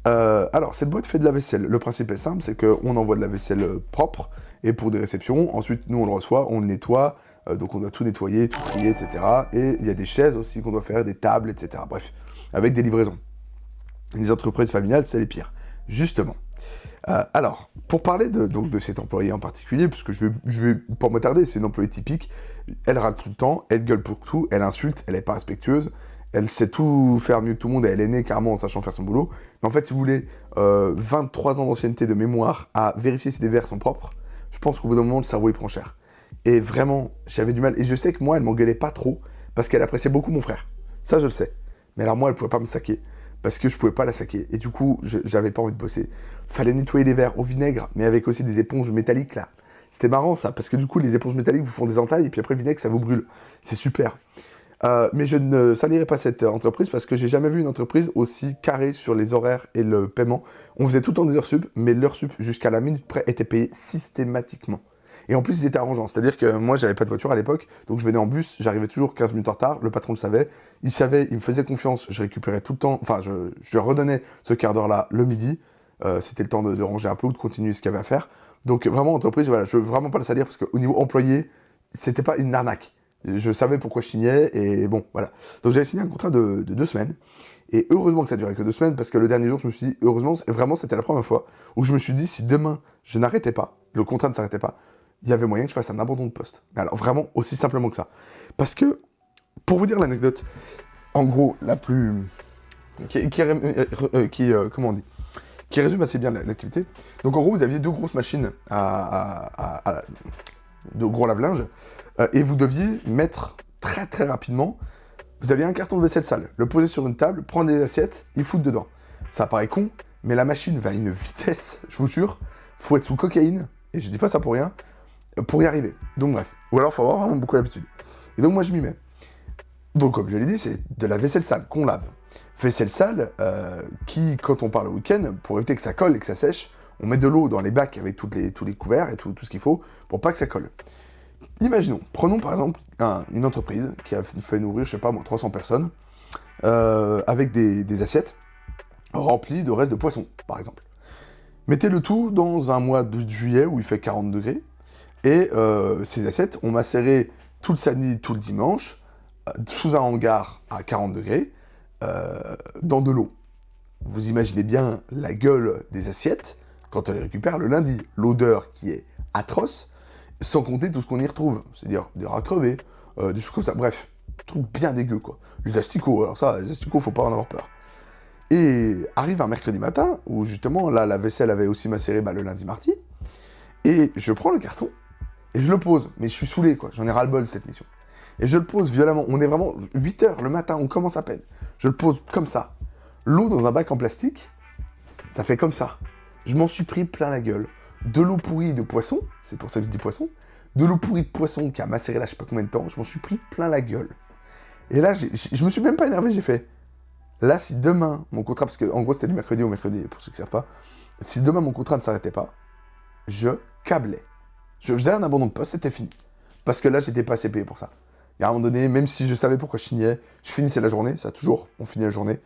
Alors, cette boîte fait de la vaisselle. Le principe est simple, c'est qu'on envoie de la vaisselle propre, et pour des réceptions, ensuite, nous, on le reçoit, on le nettoie, donc on doit tout nettoyer, tout trier, etc. Et il y a des chaises aussi qu'on doit faire, des tables, etc. Bref, avec des livraisons. Les entreprises familiales, c'est les pires. Justement. Alors, pour parler de cet employé en particulier, parce que je vais pas m'attarder, c'est une employée typique, elle râle tout le temps, elle gueule pour tout, elle insulte, elle est pas respectueuse, elle sait tout faire mieux que tout le monde, et elle est née carrément en sachant faire son boulot. Mais en fait, si vous voulez, 23 ans d'ancienneté de mémoire à vérifier si des verres sont propres, je pense qu'au bout d'un moment, le cerveau, il prend cher. Et vraiment, j'avais du mal. Et je sais que moi, elle m'engueulait pas trop, parce qu'elle appréciait beaucoup mon frère. Ça, je le sais. Mais alors moi, elle pouvait pas me saquer, parce que je pouvais pas la saquer. Et du coup, j'avais pas envie de bosser. Fallait nettoyer les verres au vinaigre, mais avec aussi des éponges métalliques, là. C'était marrant, ça, parce que du coup, les éponges métalliques vous font des entailles, et puis après, le vinaigre, ça vous brûle. C'est super. Mais je ne salirai pas cette entreprise parce que j'ai jamais vu une entreprise aussi carrée sur les horaires et le paiement. On faisait tout le temps des heures sup, mais l'heure sup jusqu'à la minute près était payée systématiquement. Et en plus, ils étaient arrangeants. C'est-à-dire que moi, j'avais pas de voiture à l'époque, donc je venais en bus, j'arrivais toujours 15 minutes en retard, le patron le savait. Il savait, il me faisait confiance, je récupérais tout le temps, enfin, je redonnais ce quart d'heure-là le midi. C'était le temps de ranger un peu ou de continuer ce qu'il y avait à faire. Donc vraiment, entreprise, voilà, je veux vraiment pas le salir parce qu'au niveau employé, c'était pas une arnaque. Je savais pourquoi je signais, et bon, voilà. Donc j'avais signé un contrat de 2 semaines, et heureusement que ça durait que 2 semaines, parce que le dernier jour, je me suis dit, heureusement, vraiment, c'était la première fois où je me suis dit, si demain, je n'arrêtais pas, le contrat ne s'arrêtait pas, il y avait moyen que je fasse un abandon de poste. Mais alors, vraiment, aussi simplement que ça. Parce que, pour vous dire l'anecdote, en gros, la plus... comment on dit, qui résume assez bien l'activité. Donc en gros, vous aviez 2 grosses machines de gros lave-linge, et vous deviez mettre très très rapidement, vous aviez un carton de vaisselle sale, le poser sur une table, prendre des assiettes, y foutre dedans. Ça paraît con, mais la machine va à une vitesse, je vous jure, faut être sous cocaïne, et je dis pas ça pour y arriver. Donc bref, ou alors faut avoir vraiment beaucoup d'habitude. Et donc moi je m'y mets. Donc comme je l'ai dit, c'est de la vaisselle sale qu'on lave. Vaisselle sale qui, quand on part le week-end, pour éviter que ça colle et que ça sèche, on met de l'eau dans les bacs avec tous les couverts et tout ce qu'il faut pour pas que ça colle. Imaginons, prenons par exemple une entreprise qui a fait nourrir, je sais pas moi, 300 personnes, avec des assiettes remplies de restes de poissons, par exemple. Mettez le tout dans un mois de juillet où il fait 40 degrés, et ces assiettes, on macéré tout le samedi, tout le dimanche, sous un hangar à 40 degrés, dans de l'eau. Vous imaginez bien la gueule des assiettes quand on les récupère le lundi. L'odeur qui est atroce, sans compter tout ce qu'on y retrouve. C'est-à-dire des rats crevés, des choses comme ça. Bref, truc bien dégueu, quoi. Les asticots, alors ça, les asticots, faut pas en avoir peur. Et arrive un mercredi matin, où justement, là, la vaisselle avait aussi macéré le lundi-mardi, et je prends le carton, et je le pose. Mais je suis saoulé, quoi. J'en ai ras-le-bol de cette mission. Et je le pose violemment. On est vraiment 8 heures le matin, on commence à peine. Je le pose comme ça. L'eau dans un bac en plastique, ça fait comme ça. Je m'en suis pris plein la gueule. De l'eau pourrie de poisson, c'est pour ça que je dis poisson, de l'eau pourrie de poisson qui a macéré là je sais pas combien de temps, je m'en suis pris plein la gueule. Et là, je me suis même pas énervé, j'ai fait, là si demain mon contrat, parce qu'en gros c'était du mercredi au mercredi, pour ceux qui savent pas, si demain mon contrat ne s'arrêtait pas, je câblais. Je faisais un abandon de poste, c'était fini. Parce que là, j'étais pas assez payé pour ça. Et à un moment donné, même si je savais pourquoi je signais, je finissais la journée, ça toujours, on finit la journée.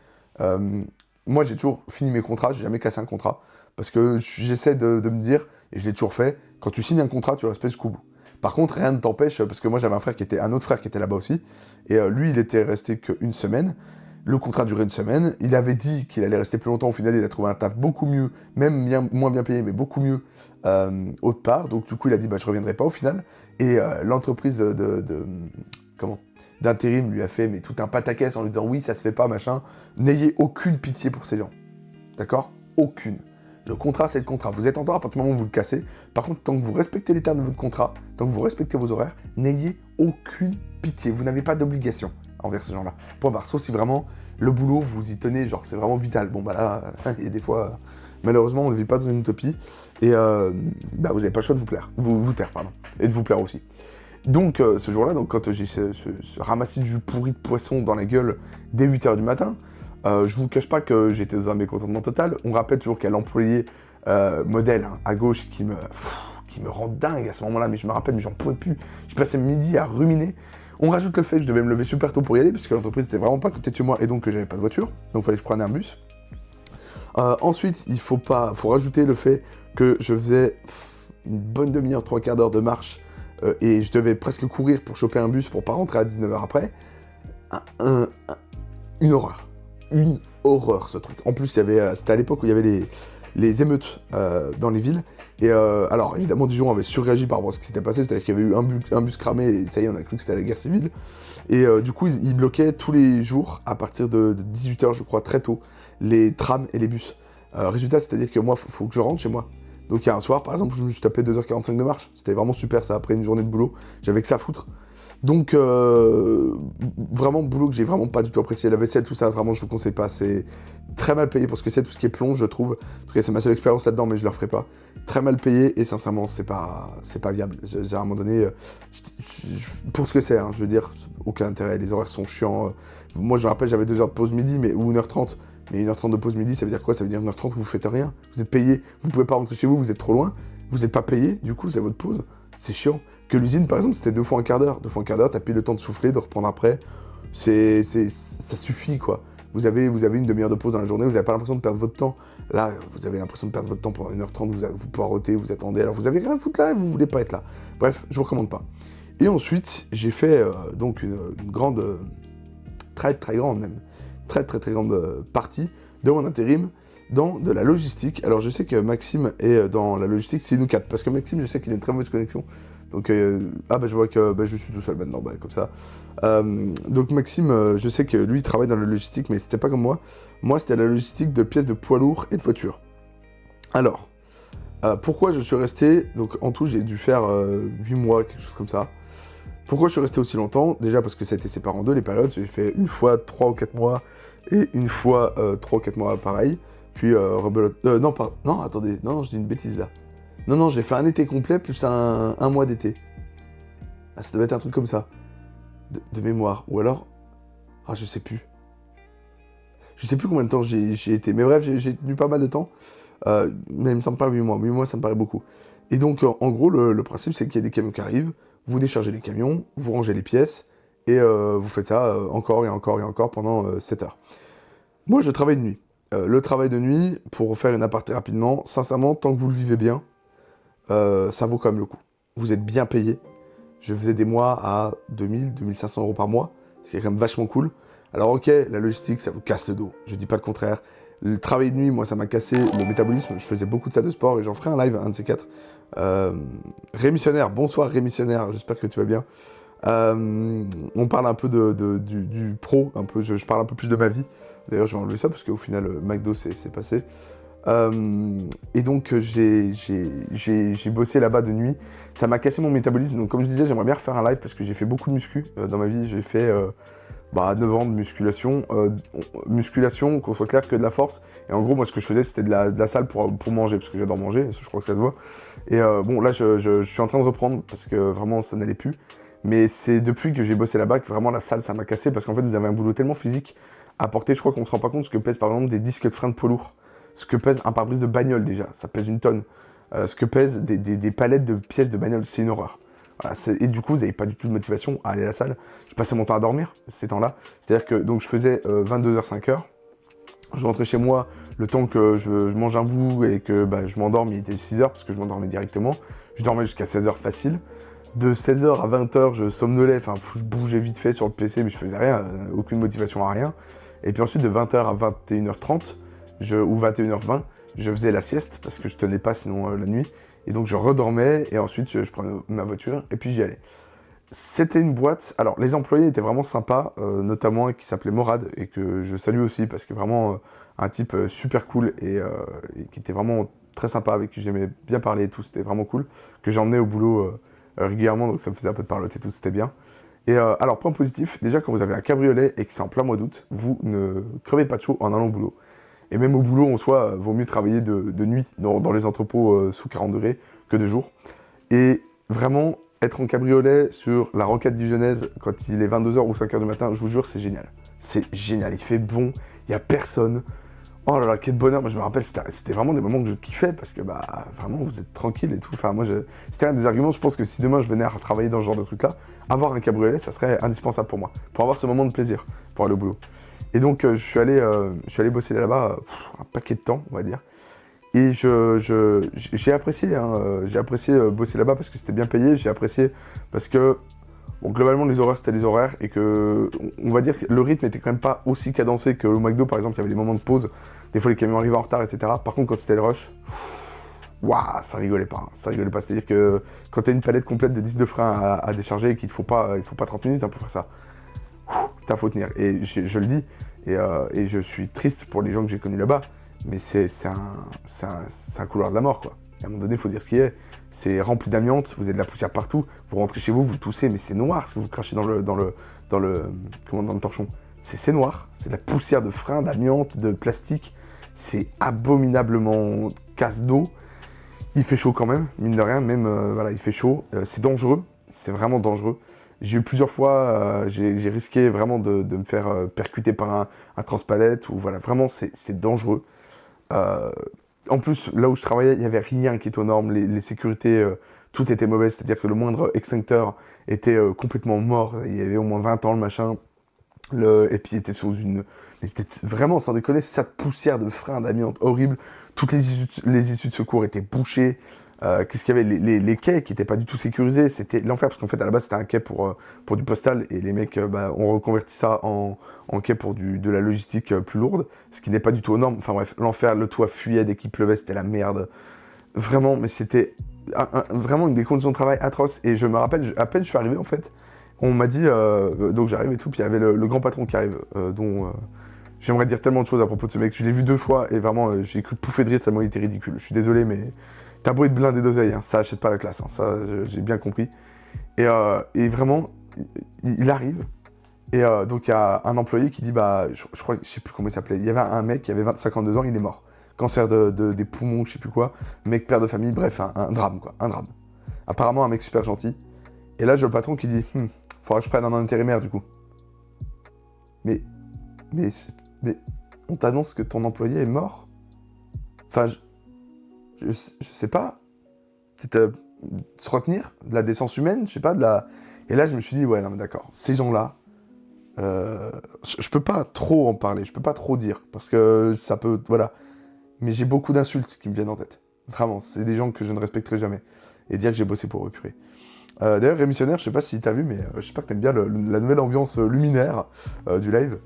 Moi, j'ai toujours fini mes contrats, j'ai jamais cassé un contrat. Parce que j'essaie de me dire, et je l'ai toujours fait, quand tu signes un contrat, tu le respectes jusqu'au bout. Par contre, rien ne t'empêche, parce que moi j'avais un autre frère qui était là-bas aussi, et lui, il était resté qu'une semaine. Le contrat durait une semaine. Il avait dit qu'il allait rester plus longtemps. Au final, il a trouvé un taf beaucoup mieux, même moins bien payé, mais beaucoup mieux autre part. Donc du coup, il a dit, je reviendrai pas au final. Et l'entreprise d'intérim lui a fait tout un pataquès en lui disant, oui, ça se fait pas, machin. N'ayez aucune pitié pour ces gens. D'accord ? Aucune. Le contrat, c'est le contrat. Vous êtes en tort à partir du moment où vous le cassez. Par contre, tant que vous respectez les termes de votre contrat, tant que vous respectez vos horaires, n'ayez aucune pitié. Vous n'avez pas d'obligation envers ces gens-là. Point barre. Sauf si vraiment, le boulot, vous y tenez, genre, c'est vraiment vital. Bon, là, il y a des fois, malheureusement, on ne vit pas dans une utopie. Et vous n'avez pas le choix de vous taire, et de vous plaire aussi. Donc, ce jour-là, quand j'ai ce ramassis de jus pourri de poisson dans la gueule dès 8h du matin, je vous cache pas que j'étais dans un mécontentement total. On rappelle toujours qu'il y a l'employé modèle à gauche qui me rend dingue à ce moment-là, mais je me rappelle, mais j'en pouvais plus. Je passais midi à ruminer. On rajoute le fait que je devais me lever super tôt pour y aller, parce que l'entreprise était vraiment pas à côté de chez moi, et donc que j'avais pas de voiture, donc il fallait que je prenne un bus. Ensuite, faut rajouter le fait que je faisais une bonne demi-heure, 3/4 d'heure de marche, et je devais presque courir pour choper un bus pour pas rentrer à 19h après. Une horreur. Une horreur, ce truc. En plus, c'était à l'époque où il y avait les émeutes dans les villes. Et alors, évidemment, Dijon avait surréagi par rapport à ce qui s'était passé. C'est-à-dire qu'il y avait eu un bus cramé, et ça y est, on a cru que c'était la guerre civile. Et du coup, ils bloquaient tous les jours, à partir de 18h, je crois, très tôt, les trams et les bus. Résultat, c'est-à-dire que moi, faut que je rentre chez moi. Donc il y a un soir, par exemple, je me suis tapé 2h45 de marche. C'était vraiment super, ça, après une journée de boulot. J'avais que ça à foutre. Donc, vraiment, boulot que j'ai vraiment pas du tout apprécié. La vaisselle, tout ça, vraiment, je vous conseille pas. C'est très mal payé pour ce que c'est, tout ce qui est plonge, je trouve. En tout cas, c'est ma seule expérience là-dedans, mais je le referai pas. Très mal payé, et sincèrement, c'est pas viable. À un moment donné, pour ce que c'est, hein, je veux dire, aucun intérêt. Les horaires sont chiants. Moi, je me rappelle, j'avais 2 heures de pause midi, ou 1h30. Mais 1h30 de pause midi, ça veut dire quoi? Ça veut dire 1h30 où vous faites rien. Vous êtes payé, vous pouvez pas rentrer chez vous, vous êtes trop loin. Vous n'êtes pas payé, du coup, c'est votre pause. C'est chiant. Que l'usine, par exemple, c'était 2 fois un quart d'heure. 2 fois un quart d'heure, t'as payé le temps de souffler, de reprendre après. Ça suffit, quoi. Vous avez une demi-heure de pause dans la journée, vous n'avez pas l'impression de perdre votre temps. Là, vous avez l'impression de perdre votre temps pendant 1h30, vous poirotez, vous attendez, alors vous avez rien à foutre là et vous voulez pas être là. Bref, je vous recommande pas. Et ensuite, j'ai fait donc une grande, très très grande même, très grande partie de mon intérim dans de la logistique. Alors je sais que Maxime est dans la logistique, c'est nous quatre, parce que Maxime, je sais qu'il a une très mauvaise connexion. Donc, je vois que je suis tout seul maintenant, comme ça. Donc Maxime, je sais que lui, il travaille dans la logistique, mais c'était pas comme moi. Moi, c'était la logistique de pièces de poids lourds et de voitures. Alors, pourquoi je suis resté, donc en tout, j'ai dû faire 8 mois, quelque chose comme ça. Pourquoi je suis resté aussi longtemps? Déjà parce que ça a été séparé en deux, les périodes. J'ai fait une fois 3 ou 4 mois, et une fois 3 ou 4 mois pareil. Puis, non, attendez, non, je dis une bêtise là. Non, j'ai fait un été complet plus un mois d'été. Ah, ça devait être un truc comme ça. De mémoire. Ou alors... Ah, je sais plus. Je sais plus combien de temps j'ai été. Mais bref, j'ai tenu pas mal de temps. Mais il me semble pas 8 mois. 8 mois, ça me paraît beaucoup. Et donc, en gros, le principe, c'est qu'il y a des camions qui arrivent. Vous déchargez les camions, vous rangez les pièces. Et vous faites ça encore et encore et encore pendant 7 heures. Moi, je travaille de nuit. Le travail de nuit, pour faire une aparté rapidement, sincèrement, tant que vous le vivez bien, ça vaut quand même le coup. Vous êtes bien payé. Je faisais des mois à 2000, 2500 euros par mois, ce qui est quand même vachement cool. Alors ok, la logistique, ça vous casse le dos, je dis pas le contraire. Le travail de nuit, moi, ça m'a cassé le métabolisme. Je faisais beaucoup de salles de sport et j'en ferai un live, un de ces quatre. Rémissionnaire, bonsoir Rémissionnaire, j'espère que tu vas bien. On parle un peu du pro, un peu, je parle un peu plus de ma vie. D'ailleurs, je vais enlever ça parce qu'au final, McDo, c'est passé. Et donc j'ai bossé là-bas de nuit, ça m'a cassé mon métabolisme, donc comme je disais, j'aimerais bien refaire un live parce que j'ai fait beaucoup de muscu dans ma vie, j'ai fait 9 ans de musculation, qu'on soit clair, que de la force, et en gros moi ce que je faisais c'était de la salle pour manger, parce que j'adore manger, je crois que ça se voit, et là je suis en train de reprendre parce que vraiment ça n'allait plus, mais c'est depuis que j'ai bossé là-bas que vraiment la salle ça m'a cassé, parce qu'en fait vous avez un boulot tellement physique à porter, je crois qu'on se rend pas compte ce que pèse par exemple des disques de frein de poids lourd. Ce que pèse un pare-brise de bagnole déjà, ça pèse une tonne. Ce que pèsent des palettes de pièces de bagnole, c'est une horreur. Voilà, et du coup, vous n'avez pas du tout de motivation à aller à la salle. Je passais mon temps à dormir ces temps-là. C'est-à-dire que donc, je faisais 22h, 5h. Je rentrais chez moi le temps que je mange un bout et que je m'endorme, il était 6h parce que je m'endormais directement. Je dormais jusqu'à 16h facile. De 16h à 20h, je somnolais, je bougeais vite fait sur le PC, mais je faisais rien, aucune motivation à rien. Et puis ensuite, de 20h à 21h30, ou 21h20, je faisais la sieste parce que je tenais pas sinon la nuit. Et donc je redormais et ensuite je prenais ma voiture et puis j'y allais. C'était une boîte, alors les employés étaient vraiment sympas, notamment un qui s'appelait Morad et que je salue aussi parce que vraiment un type super cool et qui était vraiment très sympa, avec qui j'aimais bien parler et tout, c'était vraiment cool, que j'emmenais au boulot régulièrement, donc ça me faisait un peu de parlotte et tout, c'était bien. Et alors point positif, déjà quand vous avez un cabriolet et que c'est en plein mois d'août, vous ne crevez pas de chaud en allant au boulot. Et même au boulot, en soi, vaut mieux travailler de nuit dans les entrepôts sous 40 degrés que de jour. Et vraiment, être en cabriolet sur la rocade dijonnaise quand il est 22h ou 5h du matin, je vous jure, c'est génial. C'est génial, il fait bon, il n'y a personne. Oh là là, quel bonheur. Moi, je me rappelle, c'était vraiment des moments que je kiffais parce que, vraiment, vous êtes tranquille et tout. Enfin, moi, c'était un des arguments. Je pense que si demain je venais à travailler dans ce genre de truc-là, avoir un cabriolet, ça serait indispensable pour moi. Pour avoir ce moment de plaisir, pour aller au boulot. Et donc, je suis allé bosser là-bas un paquet de temps, on va dire. Et j'ai apprécié, hein, j'ai apprécié bosser là-bas parce que c'était bien payé, j'ai apprécié parce que, bon, globalement, les horaires, c'était les horaires, et que, on va dire que le rythme était quand même pas aussi cadencé que au McDo, par exemple, il y avait des moments de pause, des fois les camions arrivaient en retard, etc. Par contre, quand c'était le rush, waouh, ça rigolait pas, hein, ça rigolait pas. C'est-à-dire que quand t'as une palette complète de 10 de frein à décharger et qu'il te faut pas, il faut pas 30 minutes hein, pour faire ça, putain, faut tenir. Et je le dis, et je suis triste pour les gens que j'ai connus là-bas, mais c'est un couloir de la mort, quoi. Et à un moment donné, il faut dire ce qui est. C'est rempli d'amiante, vous avez de la poussière partout, vous rentrez chez vous, vous toussez, mais c'est noir ce que vous crachez dans le torchon. C'est noir, c'est de la poussière de frein, d'amiante, de plastique. C'est abominablement casse d'eau. Il fait chaud quand même, mine de rien, même voilà, il fait chaud. C'est dangereux, c'est vraiment dangereux. J'ai eu plusieurs fois, j'ai risqué vraiment de me faire percuter par un transpalette, ou voilà, vraiment c'est dangereux. Euh, En plus, là où je travaillais, il n'y avait rien qui était aux normes, les sécurités, tout était mauvais, c'est-à-dire que le moindre extincteur était complètement mort, il y avait au moins 20 ans le machin, et puis il était sous une... Il était vraiment, sans déconner, cette poussière de frein d'amiante horrible, toutes les issues de secours étaient bouchées. Qu'est-ce qu'il y avait, les quais qui n'étaient pas du tout sécurisés, c'était l'enfer, parce qu'en fait à la base c'était un quai pour du postal, et les mecs bah, ont reconverti ça en quai pour de la logistique plus lourde, ce qui n'est pas du tout aux normes. Enfin bref, l'enfer, le toit fuyait dès qu'il pleuvait, c'était la merde. Vraiment, mais c'était vraiment une des conditions de travail atroces. Et je me rappelle, à peine je suis arrivé en fait, on m'a dit, donc j'arrive et tout, puis il y avait le grand patron qui arrive, dont j'aimerais dire tellement de choses à propos de ce mec. Je l'ai vu 2 fois et vraiment j'ai cru pouffer de rire tellement il était ridicule. Je suis désolé, mais t'as beau être blindé d'oseille, hein, ça achète pas la classe, hein, ça j'ai bien compris. Et vraiment, il arrive. Et donc il y a un employé qui dit, bah, je crois, je sais plus comment il s'appelait, il y avait un mec qui avait 52 ans, il est mort. Cancer des poumons, je sais plus quoi, mec père de famille, bref, un drame quoi, un drame. Apparemment un mec super gentil. Et là j'ai le patron qui dit, faudra que je prenne un intérimaire du coup. Mais, mais, mais, on t'annonce que ton employé est mort. Enfin, je sais pas, peut-être se retenir, de la décence humaine, je sais pas, de la... Et là je me suis dit, ouais non mais d'accord, ces gens-là, je peux pas trop en parler, je peux pas trop dire, parce que ça peut, voilà. Mais j'ai beaucoup d'insultes qui me viennent en tête. Vraiment, c'est des gens que je ne respecterai jamais. Et dire que j'ai bossé pour eux, purée. D'ailleurs, Rémissionnaire, je sais pas si t'as vu, mais j'espère que t'aimes bien la nouvelle ambiance luminaire du live.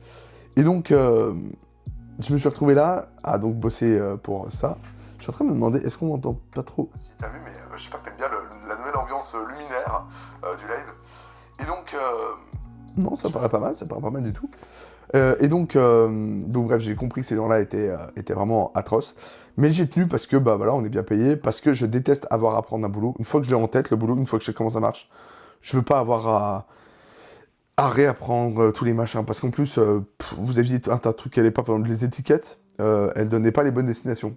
Et donc, je me suis retrouvé là, à donc bosser pour ça. Je suis en train de me demander, est-ce qu'on m'entend pas trop? Si t'as vu, mais j'espère que t'aimes bien la nouvelle ambiance luminaire du live. Et donc, non, ça paraît pas mal, ça paraît pas mal du tout. Et donc bref, j'ai compris que ces gens-là étaient vraiment atroces. Mais j'ai tenu parce que, bah voilà, on est bien payé, parce que je déteste avoir à prendre un boulot. Une fois que je l'ai en tête, le boulot, une fois que je sais comment ça marche, je veux pas avoir à réapprendre tous les machins. Parce qu'en plus, vous aviez un tas de trucs qui allaient pas, par exemple, les étiquettes, elles donnaient pas les bonnes destinations.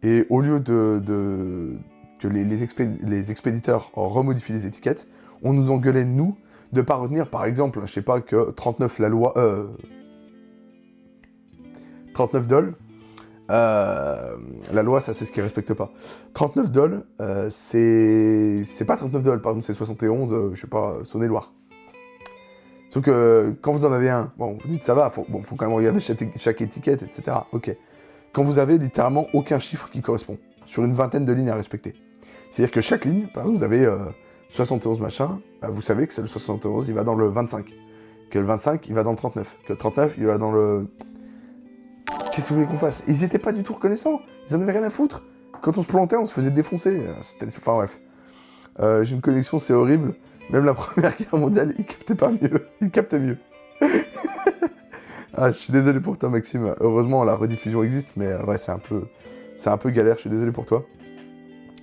Et au lieu que les expéditeurs remodifient les étiquettes, on nous engueulait, nous, de pas retenir, par exemple, je sais pas, que 39 la loi... 39 dollars, la loi, ça c'est ce qu'ils respectent pas. 39 dollars, c'est pas 39 dollars, par exemple, c'est 71, je sais pas, Saône-et-Loire. Sauf que quand vous en avez un, bon, vous dites ça va, faut quand même regarder chaque étiquette, etc. Ok. Quand vous avez littéralement aucun chiffre qui correspond, sur une vingtaine de lignes à respecter. C'est-à-dire que chaque ligne, par exemple, vous avez 71 machin, bah, vous savez que c'est le 71, il va dans le 25. Que le 25, il va dans le 39. Que le 39, il va dans le... Qu'est-ce que vous voulez qu'on fasse? Ils étaient pas du tout reconnaissants. Ils en avaient rien à foutre. Quand on se plantait, on se faisait défoncer. Enfin bref. J'ai une connexion, c'est horrible. Même la Première Guerre mondiale, ils captaient pas mieux. Ils captaient mieux. Ah, je suis désolé pour toi, Maxime. Heureusement, la rediffusion existe, mais ouais, c'est un peu galère. Je suis désolé pour toi.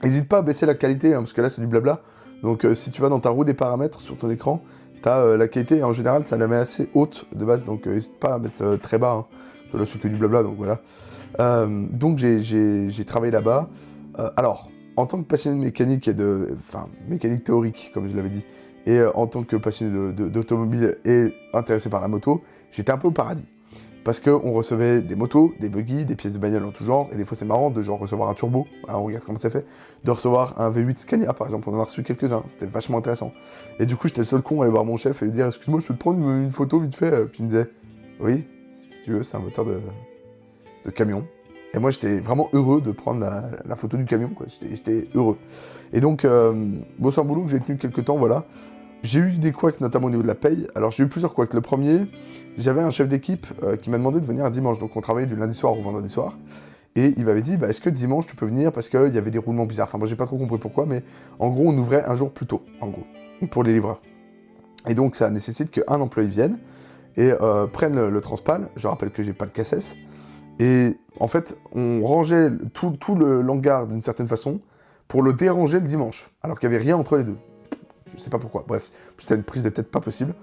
N'hésite pas à baisser la qualité, hein, parce que là, c'est du blabla. Donc, si tu vas dans ta roue des paramètres sur ton écran, t'as la qualité, et en général, ça la met assez haute de base. Donc, n'hésite pas à mettre très bas. Hein. Là, c'est que du blabla, donc voilà. Donc, j'ai travaillé là-bas. Alors, en tant que passionné de mécanique enfin, mécanique théorique, comme je l'avais dit, et en tant que passionné d'automobile et intéressé par la moto, j'étais un peu au paradis. Parce qu'on recevait des motos, des buggy, des pièces de bagnole en tout genre, et des fois c'est marrant de genre recevoir un turbo, alors on regarde comment c'est fait, de recevoir un V8 Scania par exemple, on en a reçu quelques-uns, c'était vachement intéressant. Et du coup j'étais le seul con à aller voir mon chef et lui dire « Excuse-moi, je peux te prendre une photo vite fait ?» Puis il me disait « Oui, si tu veux, c'est un moteur de camion. Et moi, j'étais vraiment heureux de prendre la photo du camion, quoi. J'étais heureux. Et donc, bon, c'est un boulot que j'ai tenu quelques temps, voilà. J'ai eu des couacs, notamment au niveau de la paye. Alors, j'ai eu plusieurs couacs. Le premier, j'avais un chef d'équipe qui m'a demandé de venir un dimanche. Donc, on travaillait du lundi soir au vendredi soir. Et il m'avait dit, bah, est-ce que dimanche, tu peux venir? Parce qu'il y avait des roulements bizarres. Enfin, moi, j'ai pas trop compris pourquoi, mais en gros, on ouvrait un jour plus tôt, en gros, pour les livreurs. Et donc, ça nécessite qu'un employé vienne et prenne le transpal. Je rappelle que j'ai pas de cassesse. Et en fait, on rangeait tout le hangar d'une certaine façon pour le déranger le dimanche, alors qu'il n'y avait rien entre les deux. Je sais pas pourquoi. Bref, c'était une prise de tête pas possible.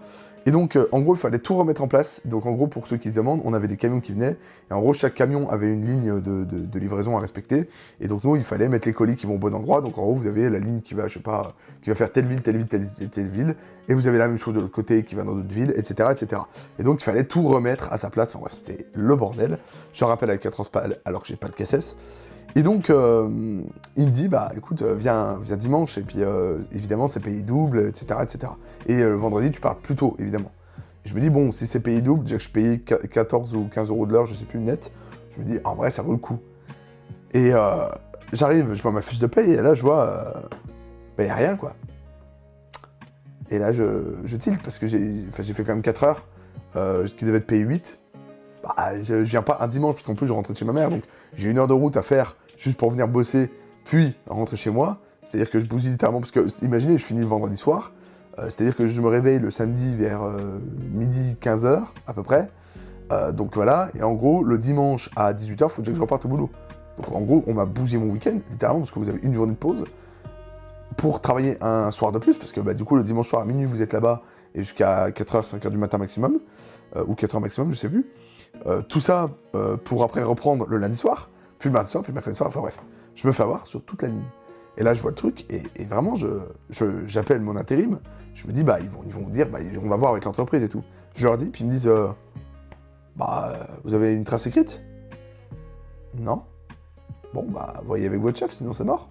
Et donc, en gros, il fallait tout remettre en place. Donc, en gros, pour ceux qui se demandent, on avait des camions qui venaient. Et en gros, chaque camion avait une ligne de livraison à respecter. Et donc, nous, il fallait mettre les colis qui vont au bon endroit. Donc, en gros, vous avez la ligne qui va, je sais pas, qui va faire telle ville, telle ville, telle ville. Et vous avez la même chose de l'autre côté qui va dans d'autres villes, etc., etc. Et donc, il fallait tout remettre à sa place. Enfin, bref, c'était le bordel. Je rappelle avec un transpal alors que j'ai pas de cassesse. Et donc, il me dit, bah écoute, viens dimanche, et puis évidemment, c'est payé double, etc., etc. Et vendredi, tu pars plus tôt, évidemment. Et je me dis, bon, si c'est payé double, déjà que je payais 14 ou 15 euros de l'heure, je sais plus, net, je me dis, en vrai, ça vaut le coup. Et j'arrive, je vois ma fiche de paye, et là, je vois, bah, y a rien, quoi. Et là, je tilte, parce que j'ai fait quand même 4 heures, qui devait être payé 8. Bah, je viens pas un dimanche, parce qu'en plus, je rentrais de chez ma mère, donc j'ai 1 heure de route à faire juste pour venir bosser, puis rentrer chez moi. C'est-à-dire que je bousille littéralement, parce que, imaginez, je finis le vendredi soir, c'est-à-dire que je me réveille le samedi vers midi 15h, à peu près. Donc voilà, et en gros, le dimanche à 18h, il faut déjà que je reparte au boulot. Donc en gros, on m'a bousillé mon week-end, littéralement, parce que vous avez une journée de pause, pour travailler un soir de plus, parce que bah, du coup, le dimanche soir à minuit, vous êtes là-bas, et jusqu'à 4h, 5h du matin maximum, ou 4h maximum, je sais plus. Tout ça pour après reprendre le lundi soir, puis le mardi soir, puis le mercredi soir, enfin bref. Je me fais avoir sur toute la ligne. Et là, je vois le truc, et vraiment, j'appelle mon intérim, je me dis, bah, ils vont dire, bah, on va voir avec l'entreprise et tout. Je leur dis, puis ils me disent, vous avez une trace écrite? Non. Bon, bah, voyez avec votre chef, sinon c'est mort.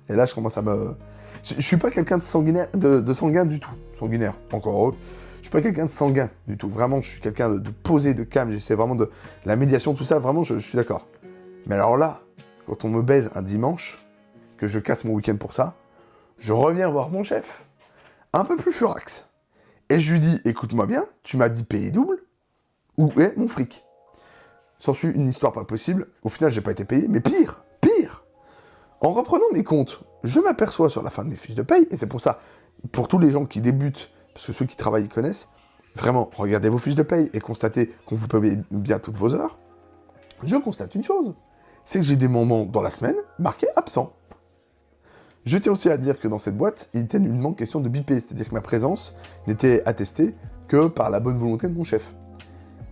Et là, je commence à me... Je suis pas quelqu'un de sanguinaire, de sanguin du tout. Sanguinaire, encore heureux. Je suis pas quelqu'un de sanguin du tout. Vraiment, je suis quelqu'un de posé, de calme. J'essaie vraiment de... La médiation, tout ça, vraiment, je suis d'accord. Mais alors là, quand on me baise un dimanche, que je casse mon week-end pour ça, je reviens voir mon chef, un peu plus furax. Et je lui dis, écoute-moi bien, tu m'as dit payer double, où est mon fric? S'ensuit une histoire pas possible. Au final, j'ai pas été payé, mais pire. En reprenant mes comptes, je m'aperçois sur la fin de mes fiches de paye, et c'est pour ça, pour tous les gens qui débutent, parce que ceux qui travaillent, ils connaissent, vraiment, regardez vos fiches de paye et constatez qu'on vous paye bien toutes vos heures. Je constate une chose, c'est que j'ai des moments dans la semaine marqués absents. Je tiens aussi à dire que dans cette boîte, il était nullement question de biper, c'est-à-dire que ma présence n'était attestée que par la bonne volonté de mon chef.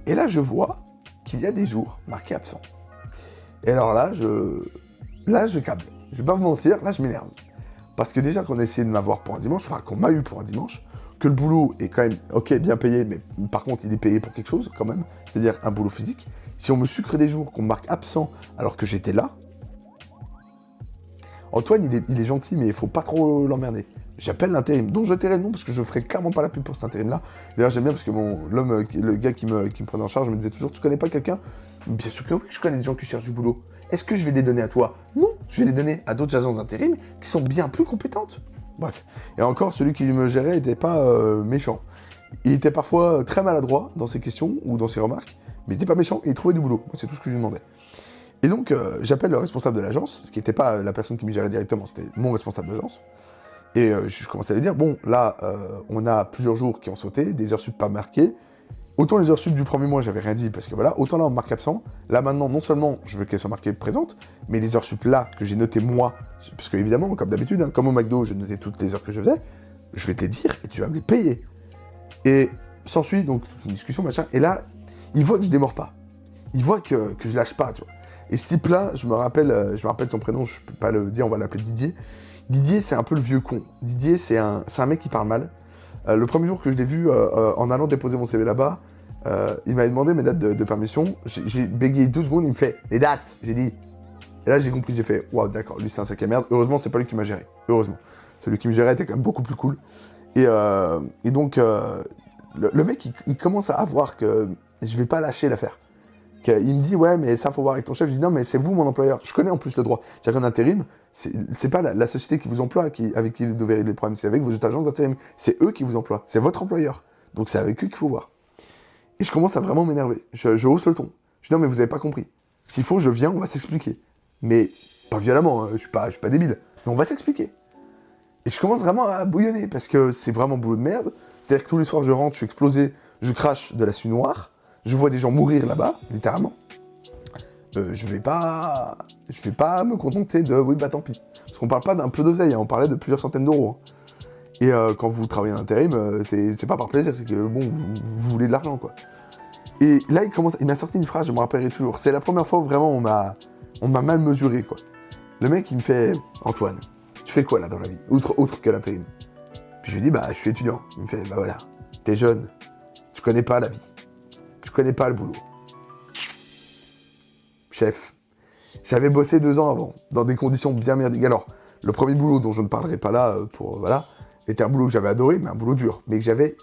Et là, je vois qu'il y a des jours marqués absents. Et alors là, je câble. Je vais pas vous mentir, là, je m'énerve. Parce que déjà qu'on a essayé de m'avoir pour un dimanche, enfin qu'on m'a eu pour un dimanche, que le boulot est quand même, ok, bien payé, mais par contre, il est payé pour quelque chose, quand même, c'est-à-dire un boulot physique. Si on me sucre des jours, qu'on me marque absent alors que j'étais là, Antoine, il est gentil, mais il faut pas trop l'emmerder. J'appelle l'intérim, dont je tairai le nom, parce que je ferai clairement pas la pub pour cet intérim-là. D'ailleurs, j'aime bien, parce que le gars qui me prenait en charge me disait toujours, tu connais pas quelqu'un? Bien sûr que oui, je connais des gens qui cherchent du boulot. Est-ce que je vais les donner à toi? Non, je vais les donner à d'autres agences d'intérim qui sont bien plus compétentes. Bref. Et encore, celui qui me gérait n'était pas méchant. Il était parfois très maladroit dans ses questions ou dans ses remarques, mais il n'était pas méchant et il trouvait du boulot. Moi, c'est tout ce que je lui demandais. Et donc, j'appelle le responsable de l'agence, ce qui n'était pas la personne qui me gérait directement, c'était mon responsable d'agence. Et je commence à lui dire, bon, là, on a plusieurs jours qui ont sauté, des heures sup pas marquées. Autant les heures sup du premier mois, j'avais rien dit, parce que voilà, autant là, on marque absent. Là, maintenant, non seulement je veux qu'elles soient marquées présentes, mais les heures sup là, que j'ai notées moi, parce que évidemment, comme d'habitude, hein, comme au McDo, j'ai noté toutes les heures que je faisais, je vais te les dire et tu vas me les payer. Et s'ensuit donc toute une discussion, machin, et là, il voit que je démords pas. Il voit que je lâche pas, tu vois. Et ce type-là, je me rappelle son prénom, je peux pas le dire, on va l'appeler Didier. Didier, c'est un peu le vieux con. Didier, c'est un mec qui parle mal. Le premier jour que je l'ai vu, en allant déposer mon CV là-bas, il m'avait demandé mes dates de permission. J'ai bégayé 2 secondes, il me fait « Les dates !» J'ai dit. Et là, j'ai compris, j'ai fait « Waouh, d'accord, lui, c'est un sac à merde. » Heureusement, c'est pas lui qui m'a géré. Heureusement. Celui qui me gérait était quand même beaucoup plus cool. Et donc, le mec, il commence à voir que je vais pas lâcher l'affaire. Il me dit, ouais, mais ça, faut voir avec ton chef. Je dis, non, mais c'est vous, mon employeur. Je connais en plus le droit. C'est-à-dire qu'en intérim, c'est pas la société qui vous emploie avec qui vous devez régler le problème. C'est avec vos agences d'intérim. C'est eux qui vous emploient. C'est votre employeur. Donc c'est avec eux qu'il faut voir. Et je commence à vraiment m'énerver. Je hausse le ton. Je dis, non, mais vous avez pas compris. S'il faut, je viens, on va s'expliquer. Mais pas violemment, hein, je suis pas débile. Mais on va s'expliquer. Et je commence vraiment à bouillonner, parce que c'est vraiment boulot de merde. C'est-à-dire que tous les soirs, je rentre, je suis explosé, je crache de la suie noire. Je vois des gens mourir là-bas, littéralement. Je vais pas me contenter de oui, bah tant pis. Parce qu'on parle pas d'un peu d'oseille, hein, on parlait de plusieurs centaines d'euros. Hein. Et quand vous travaillez en intérim, c'est pas par plaisir, c'est que bon, vous voulez de l'argent, quoi. Et là, il m'a sorti une phrase, je me rappellerai toujours. C'est la première fois où vraiment on m'a mal mesuré, quoi. Le mec, il me fait Antoine, tu fais quoi là dans la vie, autre que l'intérim? Puis je lui dis, bah je suis étudiant. Il me fait, bah voilà, t'es jeune, tu connais pas la vie. Je connais pas le boulot. Chef, j'avais bossé 2 ans avant, dans des conditions bien merdiques. Alors, le premier boulot dont je ne parlerai pas là, voilà, était un boulot que j'avais adoré, mais un boulot dur, mais que j'avais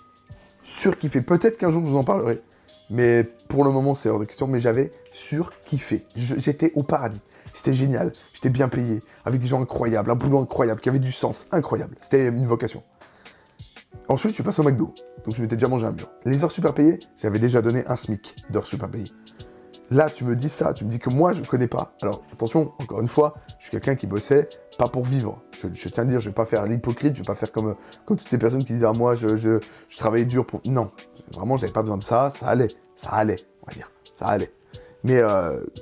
surkiffé. Peut-être qu'un jour je vous en parlerai, mais pour le moment c'est hors de question, mais j'avais surkiffé. J'étais au paradis, c'était génial, j'étais bien payé, avec des gens incroyables, un boulot incroyable, qui avait du sens, incroyable. C'était une vocation. Ensuite, je suis passé au McDo, donc je m'étais déjà mangé un mur. Les heures super payées, j'avais déjà donné un SMIC d'heures super payées. Là, tu me dis ça, tu me dis que moi, je ne connais pas. Alors, attention, encore une fois, je suis quelqu'un qui bossait pas pour vivre. Je tiens à dire, je ne vais pas faire l'hypocrite, je ne vais pas faire comme toutes ces personnes qui disent « Ah, moi, je travaillais dur pour... » Non, vraiment, j'avais pas besoin de ça, ça allait, on va dire, ça allait. Mais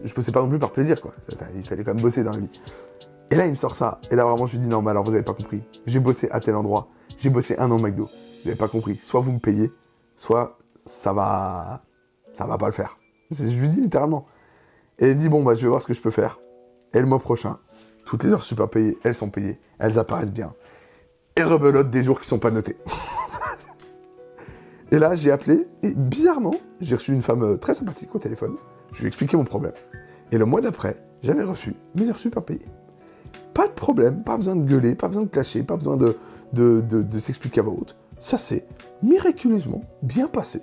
je bossais pas non plus par plaisir, quoi. Enfin, il fallait quand même bosser dans la vie. Et là, il me sort ça. Et là, vraiment, je lui dis « Non, mais alors, vous avez pas compris. J'ai bossé à tel endroit. J'ai bossé 1 an au McDo. Vous n'avez pas compris. Soit vous me payez, soit ça va pas le faire. » Je lui dis littéralement. Et il me dit, bon, bah, je vais voir ce que je peux faire. Et le mois prochain, toutes les heures super payées, elles sont payées, elles apparaissent bien. Et rebelote des jours qui sont pas notés. Et là, j'ai appelé, et bizarrement, j'ai reçu une femme très sympathique au téléphone. Je lui ai expliqué mon problème. Et le mois d'après, j'avais reçu mes heures super payées. Pas de problème, pas besoin de gueuler, pas besoin de clasher, pas besoin de s'expliquer à voix haute. Ça s'est miraculeusement bien passé.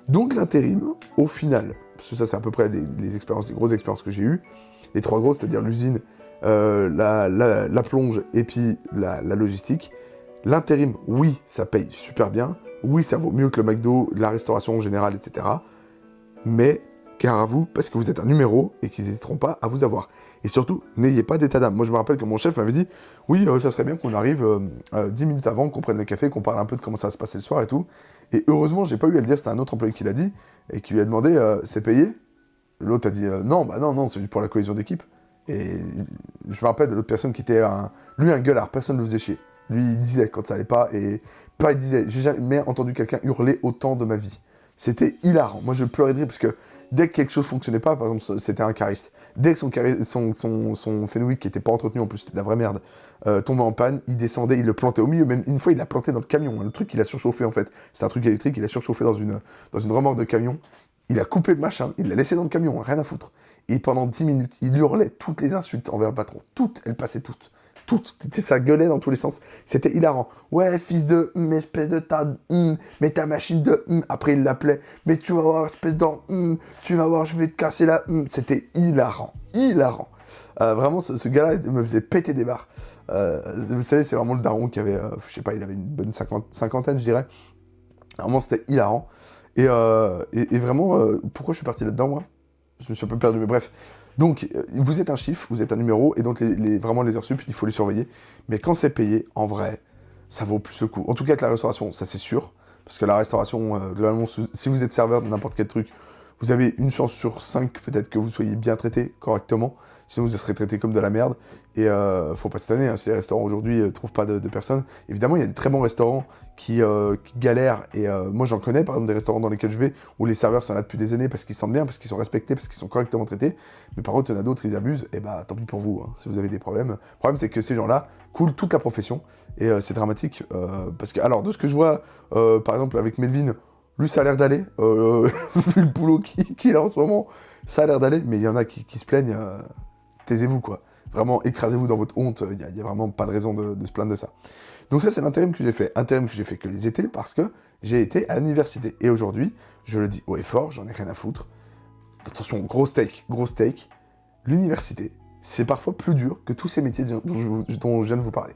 Donc l'intérim, au final, parce que ça c'est à peu près les grosses expériences que j'ai eues, les 3 grosses, c'est-à-dire l'usine, la plonge et puis la logistique. L'intérim, oui, ça paye super bien, oui, ça vaut mieux que le McDo, la restauration en général, etc. Mais, gare à vous, parce que vous êtes un numéro et qu'ils n'hésiteront pas à vous avoir. Et surtout, n'ayez pas d'état d'âme. Moi, je me rappelle que mon chef m'avait dit « Oui, ça serait bien qu'on arrive 10 minutes avant, qu'on prenne le café, qu'on parle un peu de comment ça va se passer le soir et tout. » Et heureusement, j'ai pas eu à le dire, c'était un autre employé qui l'a dit, et qui lui a demandé « C'est payé ?» L'autre a dit non, c'est juste pour la cohésion d'équipe. » Et je me rappelle de l'autre personne qui était un gueulard, personne ne le faisait chier. Lui, il disait quand ça allait pas, et pas il disait « J'ai jamais entendu quelqu'un hurler autant de ma vie. » C'était hilarant. Moi, je pleurais de rire, parce que dès que quelque chose fonctionnait pas, par exemple, c'était un cariste. Dès que son Fenwick, qui était pas entretenu, en plus, c'était de la vraie merde, tombait en panne, il descendait, il le plantait au milieu. Même une fois, il l'a planté dans le camion. Hein. Le truc, il a surchauffé, en fait. C'était un truc électrique, il a surchauffé dans une remorque de camion. Il a coupé le machin, il l'a laissé dans le camion, rien à foutre. Et pendant 10 minutes, il hurlait toutes les insultes envers le patron. Toutes, elles passaient toutes. Toutes, ça gueulait dans tous les sens. C'était hilarant. Ouais, fils de espèce de tas de mais ta machine de Après, il l'appelait. Mais tu vas voir, espèce de tu vas voir, je vais te casser la C'était hilarant. Hilarant. Vraiment, ce gars-là me faisait péter des barres. Vous savez, c'est vraiment le daron qui avait, je sais pas, il avait une bonne cinquantaine, je dirais. Vraiment, c'était hilarant. Et vraiment, pourquoi je suis parti là-dedans, moi? Je me suis un peu perdu, mais bref. Donc, vous êtes un chiffre, vous êtes un numéro, et donc vraiment les heures sup, il faut les surveiller. Mais quand c'est payé, en vrai, ça vaut plus le coup. En tout cas, avec la restauration, ça c'est sûr. Parce que la restauration, globalement, si vous êtes serveur de n'importe quel truc, vous avez une chance sur 5 peut-être que vous soyez bien traité correctement. Sinon, vous serez traité comme de la merde. Et faut pas s'étonner, hein, si les restaurants aujourd'hui trouvent pas de personnes. Évidemment, il y a des très bons restaurants qui galèrent. Et moi, j'en connais, par exemple, des restaurants dans lesquels je vais, où les serveurs sont là depuis des années parce qu'ils se sentent bien, parce qu'ils sont respectés, parce qu'ils sont correctement traités. Mais par contre, il y en a d'autres, ils abusent. Et bah, tant pis pour vous, hein, si vous avez des problèmes. Le problème, c'est que ces gens-là coulent toute la profession. Et c'est dramatique. Parce que, alors, de ce que je vois, par exemple, avec Melvin, lui, ça a l'air d'aller. Vu le boulot qu'il a en ce moment, ça a l'air d'aller. Mais il y en a qui se plaignent. Taisez-vous, quoi. Vraiment, écrasez-vous dans votre honte. Il n'y a vraiment pas de raison de se plaindre de ça. Donc ça, c'est l'intérim que j'ai fait. Intérim que j'ai fait que les étés parce que j'ai été à l'université. Et aujourd'hui, je le dis haut et fort, j'en ai rien à foutre. Attention, gros steak. L'université, c'est parfois plus dur que tous ces métiers dont je viens de vous parler.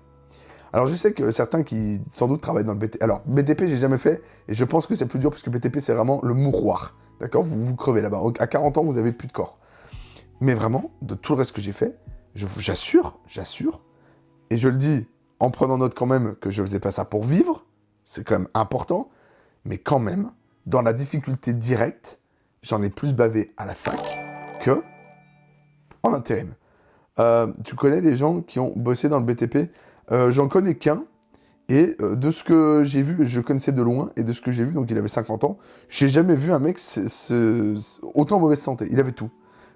Alors je sais que certains qui sans doute travaillent dans le BTP... Alors BTP j'ai jamais fait et je pense que c'est plus dur parce que BTP c'est vraiment le mouroir. D'accord, vous crevez là-bas. À 40 ans vous avez plus de corps. Mais vraiment, de tout le reste que j'ai fait, j'assure, et je le dis en prenant note quand même que je faisais pas ça pour vivre, c'est quand même important, mais quand même, dans la difficulté directe, j'en ai plus bavé à la fac que en intérim. Tu connais des gens qui ont bossé dans le BTP? J'en connais qu'un, et de ce que j'ai vu, je le connaissais de loin, et de ce que j'ai vu, donc il avait 50 ans, j'ai jamais vu un mec autant en mauvaise santé. Il avait tout.